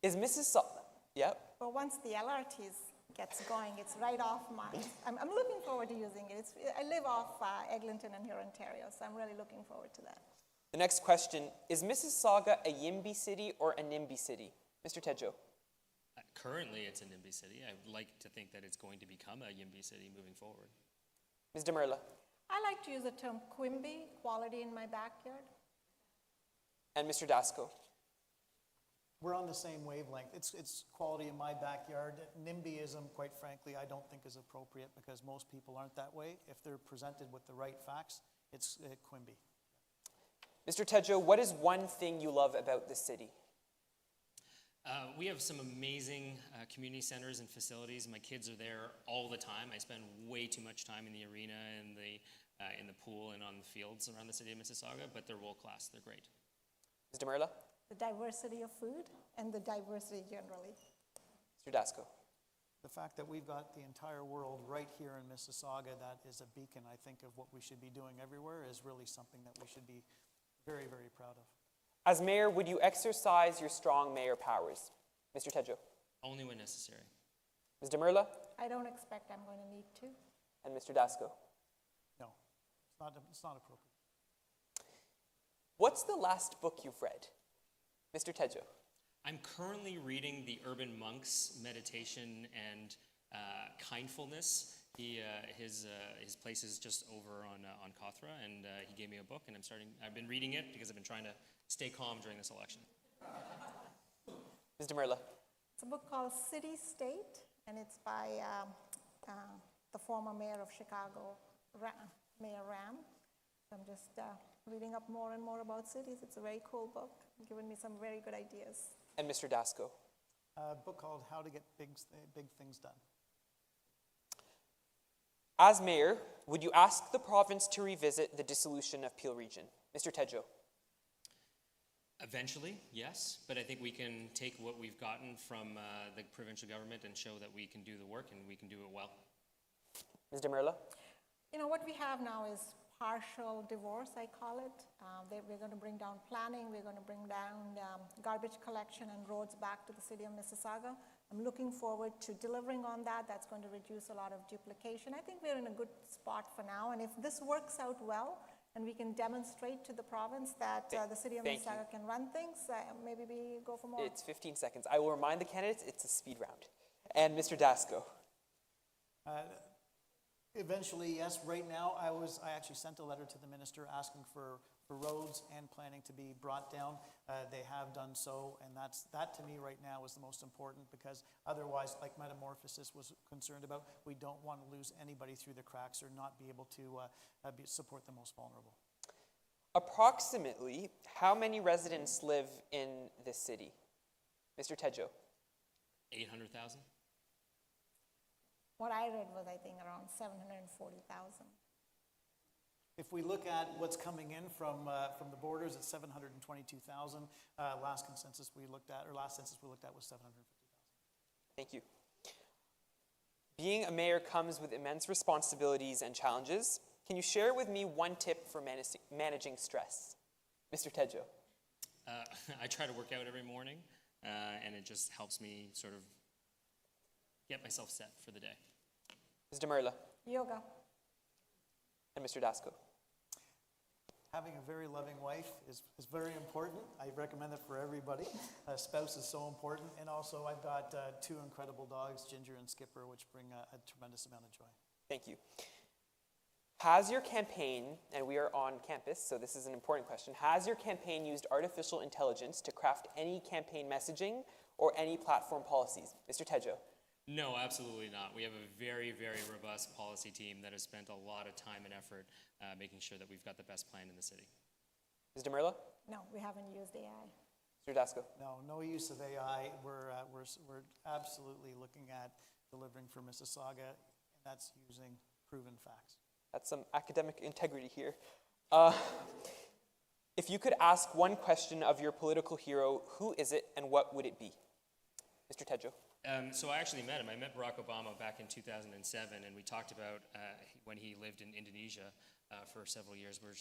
Is Mississauga... Yep. But once the LRT gets going, it's right off my... I'm looking forward to using it. I live off Eglinton and here, Ontario, so I'm really looking forward to that. The next question, is Mississauga a YIMBY city or a NIMBY city? Mr. Tedjo. Currently, it's a NIMBY city. I would like to think that it's going to become a YIMBY city moving forward. Ms. Damerla. I like to use the term QIMBY, quality in my backyard. And Mr. Dasko. We're on the same wavelength. It's quality in my backyard. NIMBYism, quite frankly, I don't think is appropriate because most people aren't that way. If they're presented with the right facts, it's QIMBY. Mr. Tedjo, what is one thing you love about the city? We have some amazing community centers and facilities. My kids are there all the time. I spend way too much time in the arena and the in the pool and on the fields around the city of Mississauga, but they're world-class. They're great. Ms. Damerla? The diversity of food and the diversity generally. Mr. Dasko? The fact that we've got the entire world right here in Mississauga that is a beacon, I think, of what we should be doing everywhere is really something that we should be very, very proud of. As mayor, would you exercise your strong mayor powers? Mr. Tedjo? Only when necessary. Ms. Damerla? I don't expect I'm going to need to. And Mr. Dasko? No, it's not appropriate. What's the last book you've read? Mr. Tedjo? I'm currently reading the Urban Monk's Meditation and Kindfulness. His place is just over on Kothra, and he gave me a book, and I've been reading it because I've been trying to stay calm during this election. Ms. Damerla? It's a book called City State, and it's by the former mayor of Chicago, Mayor Ram. So I'm just reading up more and more about cities. It's a very cool book, giving me some very good ideas. And Mr. Dasko? A book called How to Get Big Things Done. As mayor, would you ask the province to revisit the dissolution of Peel Region? Mr. Tedjo? Eventually, yes, but I think we can take what we've gotten from the provincial government and show that we can do the work and we can do it well. Ms. Damerla? You know, what we have now is partial divorce, I call it. We're going to bring down planning, we're going to bring down garbage collection and roads back to the city of Mississauga. I'm looking forward to delivering on that. That's going to reduce a lot of duplication. I think we're in a good spot for now, and if this works out well, and we can demonstrate to the province that the city of Mississauga can run things, maybe we go for more. It's 15 seconds. I will remind the candidates it's a speed round. And Mr. Dasko? Eventually, yes. Right now, I actually sent a letter to the minister asking for roads and planning to be brought down. They have done so, and that to me right now is the most important, because otherwise, like Metamorphosis was concerned about, we don't want to lose anybody through the cracks or not be able to support the most vulnerable. Approximately how many residents live in this city? Mr. Tedjo? 800,000? What I read was, I think, around 740,000. If we look at what's coming in from the borders, it's 722,000. Last census we looked at was 750,000. Thank you. Being a mayor comes with immense responsibilities and challenges. Can you share with me one tip for managing stress? Mr. Tedjo? I try to work out every morning, and it just helps me sort of get myself set for the day. Ms. Damerla? Yoga. And Mr. Dasko? Having a very loving wife is very important. I recommend it for everybody. A spouse is so important. And also, I've got two incredible dogs, Ginger and Skipper, which bring a tremendous amount of joy. Thank you. Has your campaign, and we are on campus, so this is an important question, has your campaign used artificial intelligence to craft any campaign messaging or any platform policies? Mr. Tedjo? No, absolutely not. We have a very, very robust policy team that has spent a lot of time and effort making sure that we've got the best plan in the city. Ms. Damerla? No, we haven't used AI. Mr. Dasko? No use of AI. We're absolutely looking at delivering for Mississauga, and that's using proven facts. That's some academic integrity here. If you could ask one question of your political hero, who is it and what would it be? Mr. Tedjo? So I actually met him. I met Barack Obama back in 2007, and we talked about when he lived in Indonesia for several years, where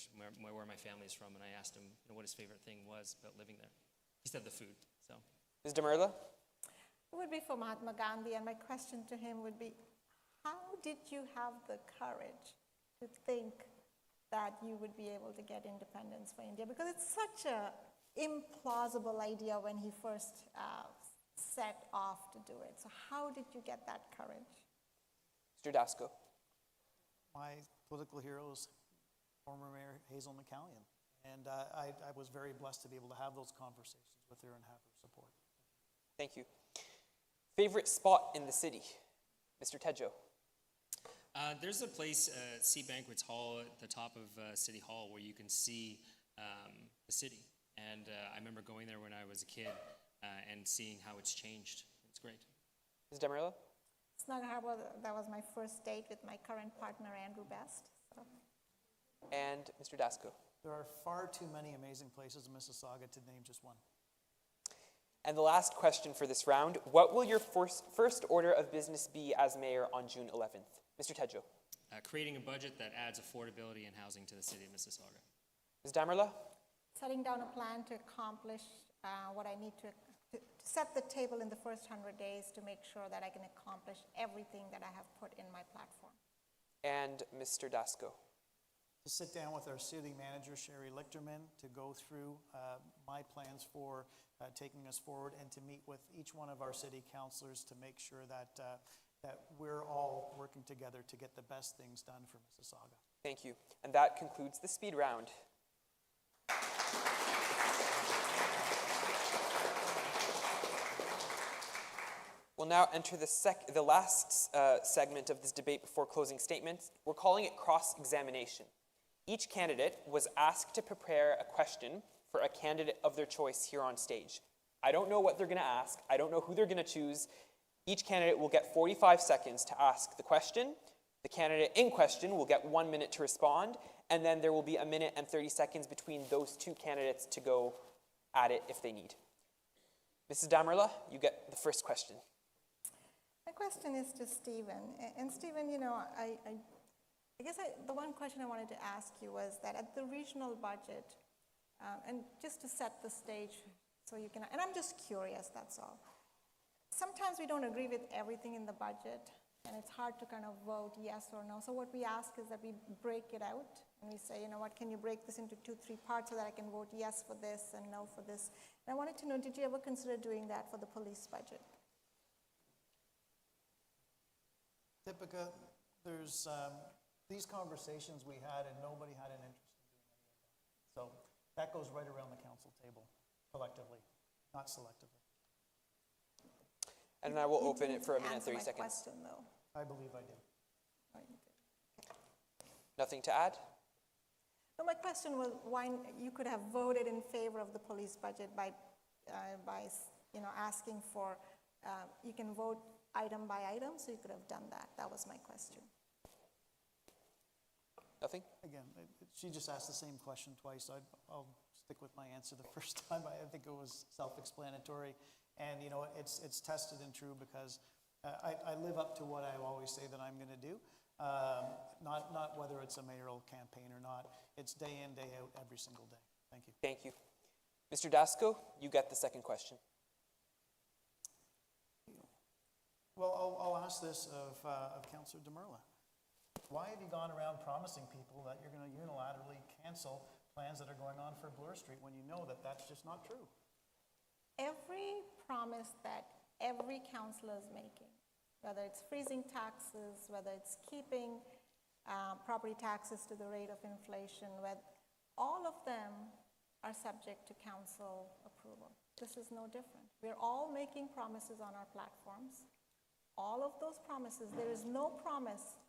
my family is from, and I asked him what his favorite thing was about living there. He said the food. So. Ms. Damerla? It would be for Mahatma Gandhi, and my question to him would be, how did you have the courage to think that you would be able to get independence for India? Because it's such an implausible idea when he first set off to do it. So how did you get that courage? Mr. Dasko? My political hero is former Mayor Hazel McCallion, and I was very blessed to be able to have those conversations with her and have her support. Thank you. Favorite spot in the city? Mr. Tedjo? There's a place, Sea Banquets Hall, at the top of City Hall, where you can see the city. And I remember going there when I was a kid and seeing how it's changed. It's great. Ms. Damerla? Snug Harbor, that was my first date with my current partner, Andrew Best. So. And Mr. Dasko. There are far too many amazing places in Mississauga to name just one. And the last question for this round, what will your first order of business be as mayor on June 11th? Mr. Tedjo. Creating a budget that adds affordability and housing to the city of Mississauga. Ms. Damerla. Setting down a plan to accomplish what I need to set the table in the first 100 days to make sure that I can accomplish everything that I have put in my platform. And Mr. Dasko. To sit down with our city manager, Sherry Lichterman, to go through my plans for taking us forward and to meet with each one of our city councillors to make sure that, that we're all working together to get the best things done for Mississauga. Thank you. And that concludes the speed round. We'll now enter the last segment of this debate before closing statements. We're calling it cross-examination. Each candidate was asked to prepare a question for a candidate of their choice here on stage. I don't know what they're going to ask. I don't know who they're going to choose. Each candidate will get 45 seconds to ask the question. The candidate in question will get 1 minute to respond, and then there will be 1 minute and 30 seconds between those two candidates to go at it if they need. Mrs. Damerla, you get the first question. My question is to Stephen. And Stephen, you know, I guess the one question I wanted to ask you was that at the regional budget, and just to set the stage so you can, and I'm just curious, that's all. Sometimes we don't agree with everything in the budget, and it's hard to kind of vote yes or no. So what we ask is that we break it out, and we say, you know what, can you break this into 2-3 parts so that I can vote yes for this and no for this? And I wanted to know, did you ever consider doing that for the police budget? Dipika, there's these conversations we had and nobody had an interest in doing any of that. So that goes right around the council table, collectively, not selectively. And I will open it for 1 minute and 30 Answer my seconds. question, though. I believe I did. Oh, you did. Nothing to add? So my question was, why you could have voted in favor of the police budget by you know, asking for, you can vote item by item, so you could have done that. That was my question. Nothing? Again, she just asked the same question twice. I'll stick with my answer the first time. I think it was self-explanatory. And, you know, it's tested and true because I live up to what I always say that I'm going to do. Not whether it's a mayoral campaign or not. It's day in, day out, every single day. Thank you. Thank you. Mr. Dasko, you get the second question. Well, I'll ask this of Councillor Damerla. Why have you gone around promising people that you're going to unilaterally cancel plans that are going on for Bloor Street when you know that that's just not true? Every promise that every councillor is making, whether it's freezing taxes, whether it's keeping property taxes to the rate of inflation, all of them are subject to council approval. This is no different. We're all making promises on our platforms. All of those promises, there is no promise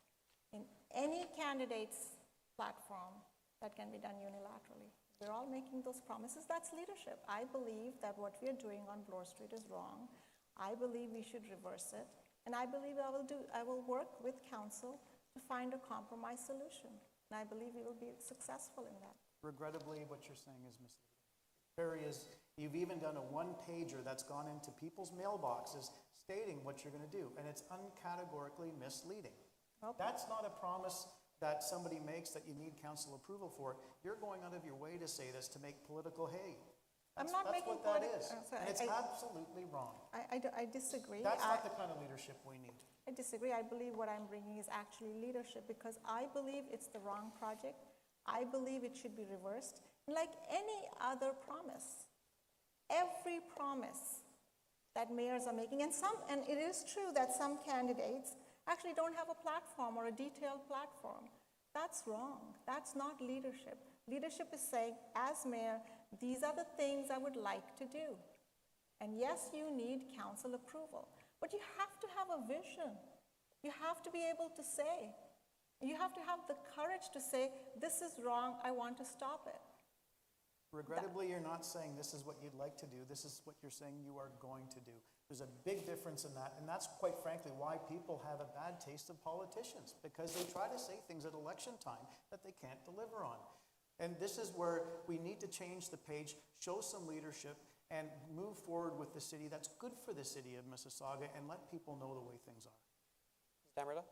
in any candidate's platform that can be done unilaterally. We're all making those promises. That's leadership. I believe that what we are doing on Bloor Street is wrong. I believe we should reverse it. And I believe I will work with council to find a compromise solution. And I believe we will be successful in that. Regrettably, what you're saying is misleading. You've even done a one-pager that's gone into people's mailboxes stating what you're going to do, and it's uncategorically misleading. Okay. That's not a promise that somebody makes that you need council approval for. You're going out of your way to say this to make political hay. I'm not making what that is. sorry, And it's absolutely wrong. I disagree. That's not the kind of leadership we need. I disagree. I believe what I'm bringing is actually leadership because I believe it's the wrong project. I believe it should be reversed. Like any other promise, every promise that mayors are making, and it is true that some candidates actually don't have a platform or a detailed platform. That's wrong. That's not leadership. Leadership is saying, as mayor, these are the things I would like to do. And yes, you need council approval, but you have to have a vision. You have to be able to say, you have to have the courage to say, this is wrong, I want to stop it. Regrettably, you're not saying this is what you'd like to do. This is what you're saying you are going to do. There's a big difference in that, and that's quite frankly why people have a bad taste of politicians, because they try to say things at election time that they can't deliver on. And this is where we need to change the page, show some leadership, and move forward with the city that's good for the city of Mississauga, and let people know the way things are. Ms. Damerla?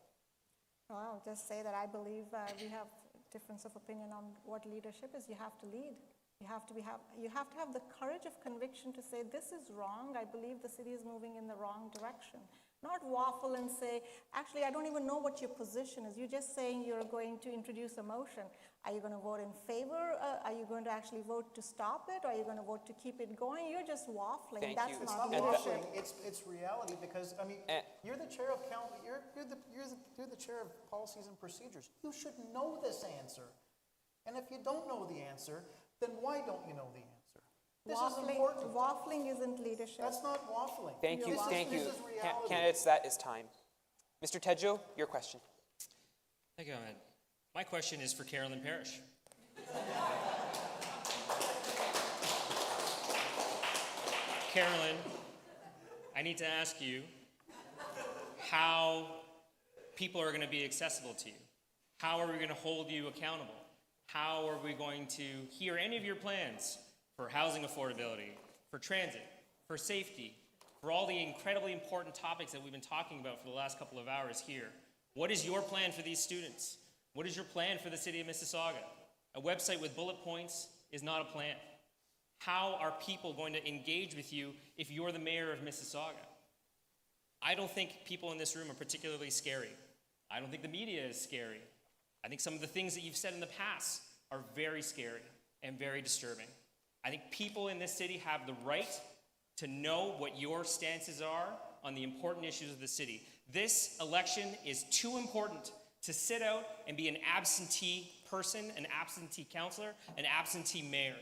Well, I'll just say that I believe we have difference of opinion on what leadership is. You have to lead. You have to have the courage of conviction to say, this is wrong. I believe the city is moving in the wrong direction. Not waffle and say, actually, I don't even know what your position is. You're just saying you're going to introduce a motion. Are you going to vote in favor? Are you going to actually vote to stop it? Or are you going to vote to keep it going? You're just waffling. Thank That's you. It's not not leadership. waffling, it's reality, because, I mean, you're the chair of council, you're the chair of policies and procedures. You should know this answer. And if you don't know the answer, then why don't you know the answer? This is important. Waffling isn't leadership. That's not waffling. Thank you, thank you. This is reality. Candidates, that is time. Mr. Tedjo, your question. Thank you, Ahmed. My question is for Carolyn Parrish. Carolyn, I need to ask you how people are going to be accessible to you. How are we going to hold you accountable? How are we going to hear any of your plans for housing affordability, for transit, for safety, for all the incredibly important topics that we've been talking about for the last couple of hours here? What is your plan for these students? What is your plan for the city of Mississauga? A website with bullet points is not a plan. How are people going to engage with you if you're the mayor of Mississauga? I don't think people in this room are particularly scary. I don't think the media is scary. I think some of the things that you've said in the past are very scary and very disturbing. I think people in this city have the right to know what your stances are on the important issues of the city. This election is too important to sit out and be an absentee person, an absentee councillor, an absentee mayor.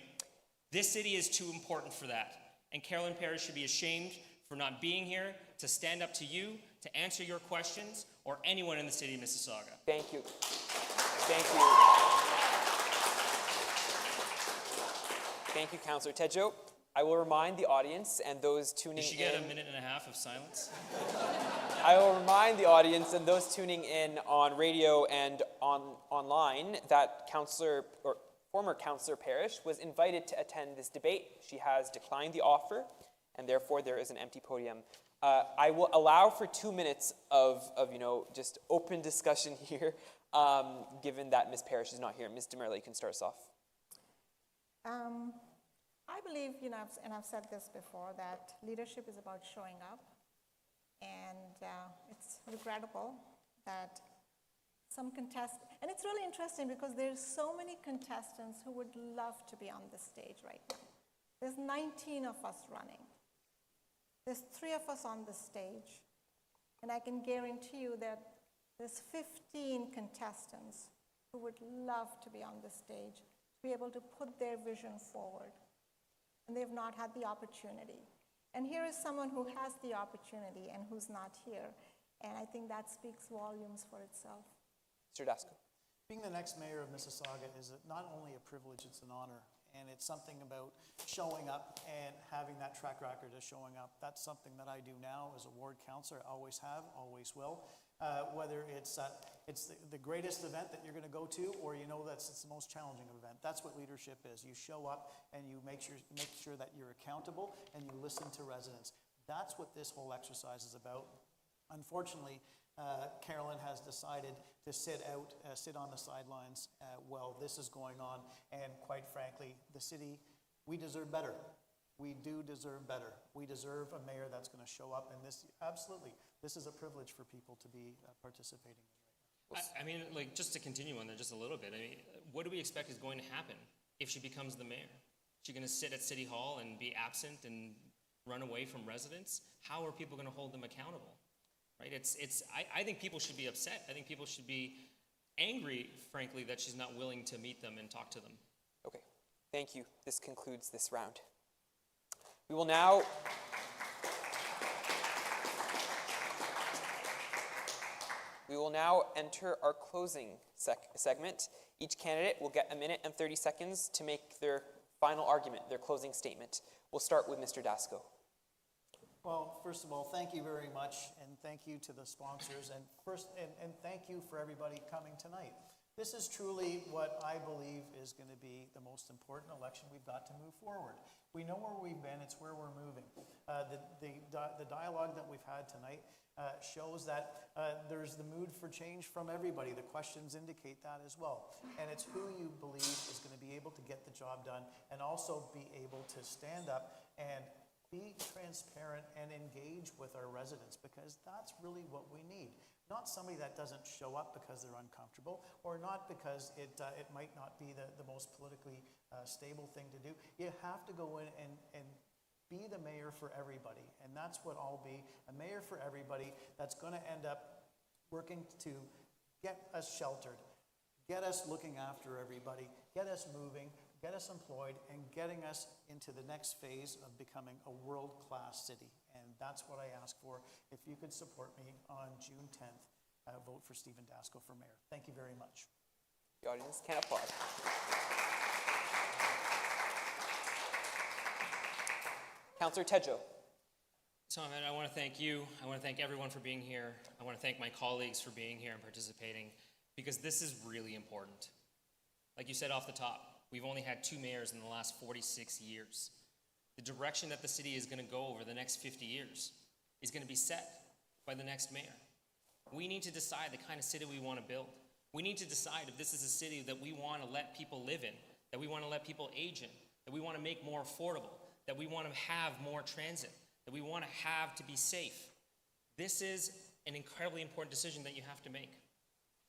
This city is too important for that. And Carolyn Parrish should be ashamed for not being here to stand up to you, to answer your questions, or anyone in the city of Mississauga. Thank you. Thank you. Thank you, Councillor Tedjo. I will remind the audience and those tuning in. Did she get a minute and a half of silence? I will remind the audience and those tuning in on radio and online that former Councillor Parrish was invited to attend this debate. She has declined the offer, and therefore there is an empty podium. I will allow for 2 minutes of just open discussion here, given that Ms. Parrish is not here. Ms. Damerla, you can start us off. I believe, and I've said this before, that leadership is about showing up. And it's regrettable that some contestants, and it's really interesting because there's so many contestants who would love to be on this stage right now. There's 19 of us running. There's 3 of us on the stage. And I can guarantee you that there's 15 contestants who would love to be on the stage, to be able to put their vision forward. And they've not had the opportunity. And here is someone who has the opportunity and who's not here. And I think that speaks volumes for itself. Mr. Dasko. Being the next mayor of Mississauga is not only a privilege, it's an honor. And it's something about showing up and having that track record of showing up. That's something that I do now as a ward councillor. I always have, always will. Whether it's the greatest event that you're going to go to, or that's it's the most challenging event. That's what leadership is. You show up and you make sure that you're accountable and you listen to residents. That's what this whole exercise is about. Unfortunately, Carolyn has decided to sit on the sidelines while this is going on. And quite frankly, the city, we deserve better. We do deserve better. We deserve a mayor that's going to show up. And this is a privilege for people to be participating in right now. I mean, just to continue on there just a little bit, what do we expect is going to happen if she becomes the mayor? Is she going to sit at City Hall and be absent and run away from residents? How are people going to hold them accountable? Right? I think people should be upset. I think people should be angry, frankly, that she's not willing to meet them and talk to them. Okay, thank you. This concludes this round. We will now enter our closing segment. Each candidate will get 1 minute and 30 seconds to make their final argument, their closing statement. We'll start with Mr. Dasko. Well, first of all, thank you very much, and thank you to the sponsors, and thank you for everybody coming tonight. This is truly what I believe is going to be the most important election we've got to move forward. We know where we've been, it's where we're moving. The dialogue that we've had tonight shows that there's the mood for change from everybody. The questions indicate that as well. And it's who you believe is going to be able to get the job done and also be able to stand up and be transparent and engage with our residents, because that's really what we need. Not somebody that doesn't show up because they're uncomfortable, or not because it might not be the most politically stable thing to do. You have to go in and be the mayor for everybody, and that's what I'll be, a mayor for everybody that's going to end up working to get us sheltered, get us looking after everybody, get us moving, get us employed, and getting us into the next phase of becoming a world-class city. And that's what I ask for. If you could support me on June 10th, vote for Stephen Dasko for mayor. Thank you very much. The audience can applaud. Councillor Tedjo. So, Ahmed, I want to thank you. I want to thank everyone for being here. I want to thank my colleagues for being here and participating, because this is really important. Like you said off the top, we've only had 2 mayors in the last 46 years. The direction that the city is going to go over the next 50 years is going to be set by the next mayor. We need to decide the kind of city we want to build. We need to decide if this is a city that we want to let people live in, that we want to let people age in, that we want to make more affordable, that we want to have more transit, that we want to have to be safe. This is an incredibly important decision that you have to make.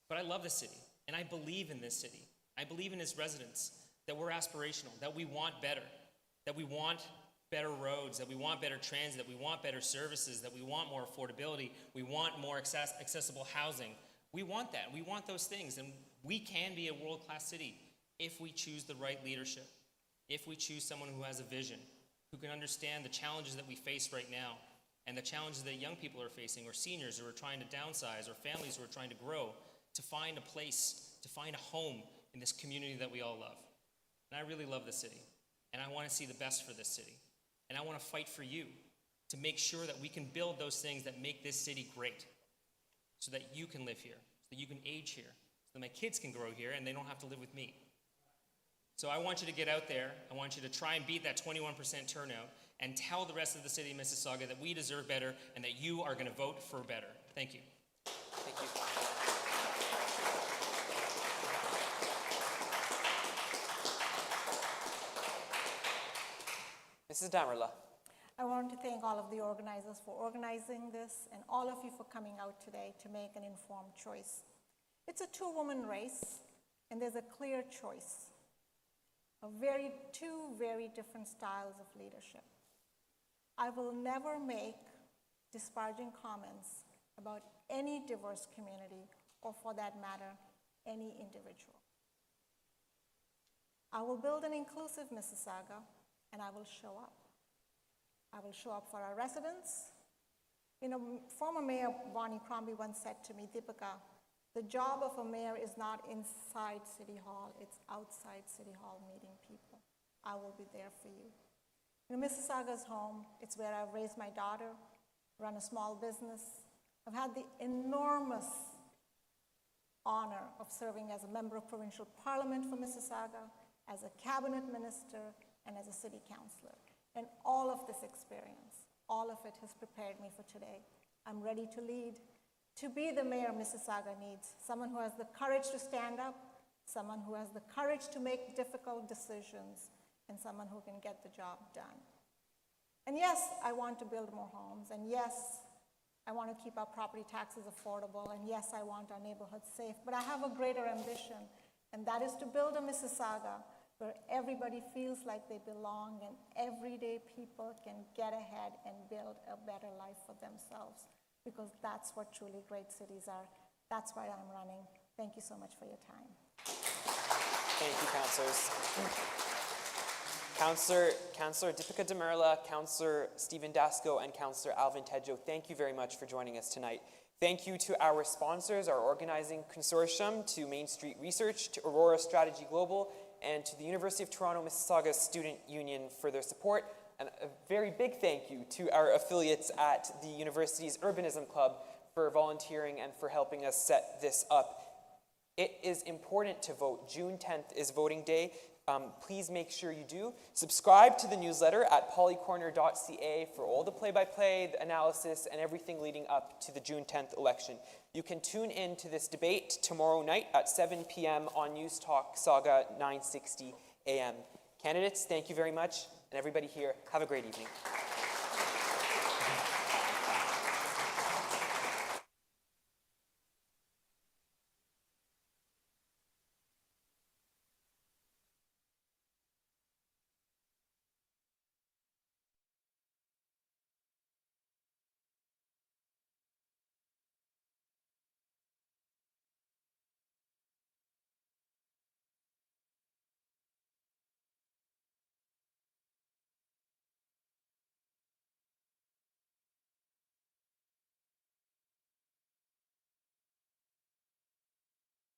But I love this city, and I believe in this city. I believe in its residents, that we're aspirational, that we want better, that we want better roads, that we want better transit, that we want better services, that we want more affordability, we want more accessible housing. We want that. We want those things, and we can be a world-class city if we choose the right leadership, if we choose someone who has a vision, who can understand the challenges that we face right now and the challenges that young people are facing, or seniors who are trying to downsize, or families who are trying to grow, to find a place, to find a home in this community that we all love. And I really love this city, and I want to see the best for this city. And I want to fight for you to make sure that we can build those things that make this city great, so that you can live here, so that you can age here, so that my kids can grow here and they don't have to live with me. So I want you to get out there. I want you to try and beat that 21% turnout and tell the rest of the city of Mississauga that we deserve better and that you are going to vote for better. Thank you. Thank you. Mrs. Damerla. I want to thank all of the organizers for organizing this, and all of you for coming out today to make an informed choice. It's a 2-woman race, and there's a clear choice of two very different styles of leadership. I will never make disparaging comments about any diverse community, or for that matter, any individual. I will build an inclusive Mississauga, and I will show up. I will show up for our residents. You know, former Mayor Bonnie Crombie once said to me, Dipika, the job of a mayor is not inside City Hall, it's outside City Hall meeting people. I will be there for you. You know, Mississauga's home. It's where I've raised my daughter, run a small business. I've had the enormous honor of serving as a member of Provincial Parliament for Mississauga, as a cabinet minister, and as a city councillor. And all of this experience, all of it has prepared me for today. I'm ready to lead. To be the mayor Mississauga needs someone who has the courage to stand up, someone who has the courage to make difficult decisions, and someone who can get the job done. And yes, I want to build more homes, and yes, I want to keep our property taxes affordable, and yes, I want our neighborhoods safe, but I have a greater ambition, and that is to build a Mississauga where everybody feels like they belong and everyday people can get ahead and build a better life for themselves, because that's what truly great cities are. That's why I'm running. Thank you so much for your time. Thank you, councillors. Councillor Dipika Damerla, Councillor Stephen Dasko, and Councillor Alvin Tedjo, thank you very much for joining us tonight. Thank you to our sponsors, our organizing consortium, to Mainstreet Research, to Aurora Strategy Global, and to the University of Toronto Mississauga Student Union for their support, And a very big thank you to our affiliates at the university's Urbanism Club for volunteering and for helping us set this up. It is important to vote. June 10th is voting day. Please make sure you do. Subscribe to the newsletter at polycorner.ca for all the play-by-play, the analysis, and everything leading up to the June 10th election. You can tune in to this debate tomorrow night at 7 p.m. on News Talk Saga 960 a.m. Candidates, thank you very much, and everybody here, have a great evening.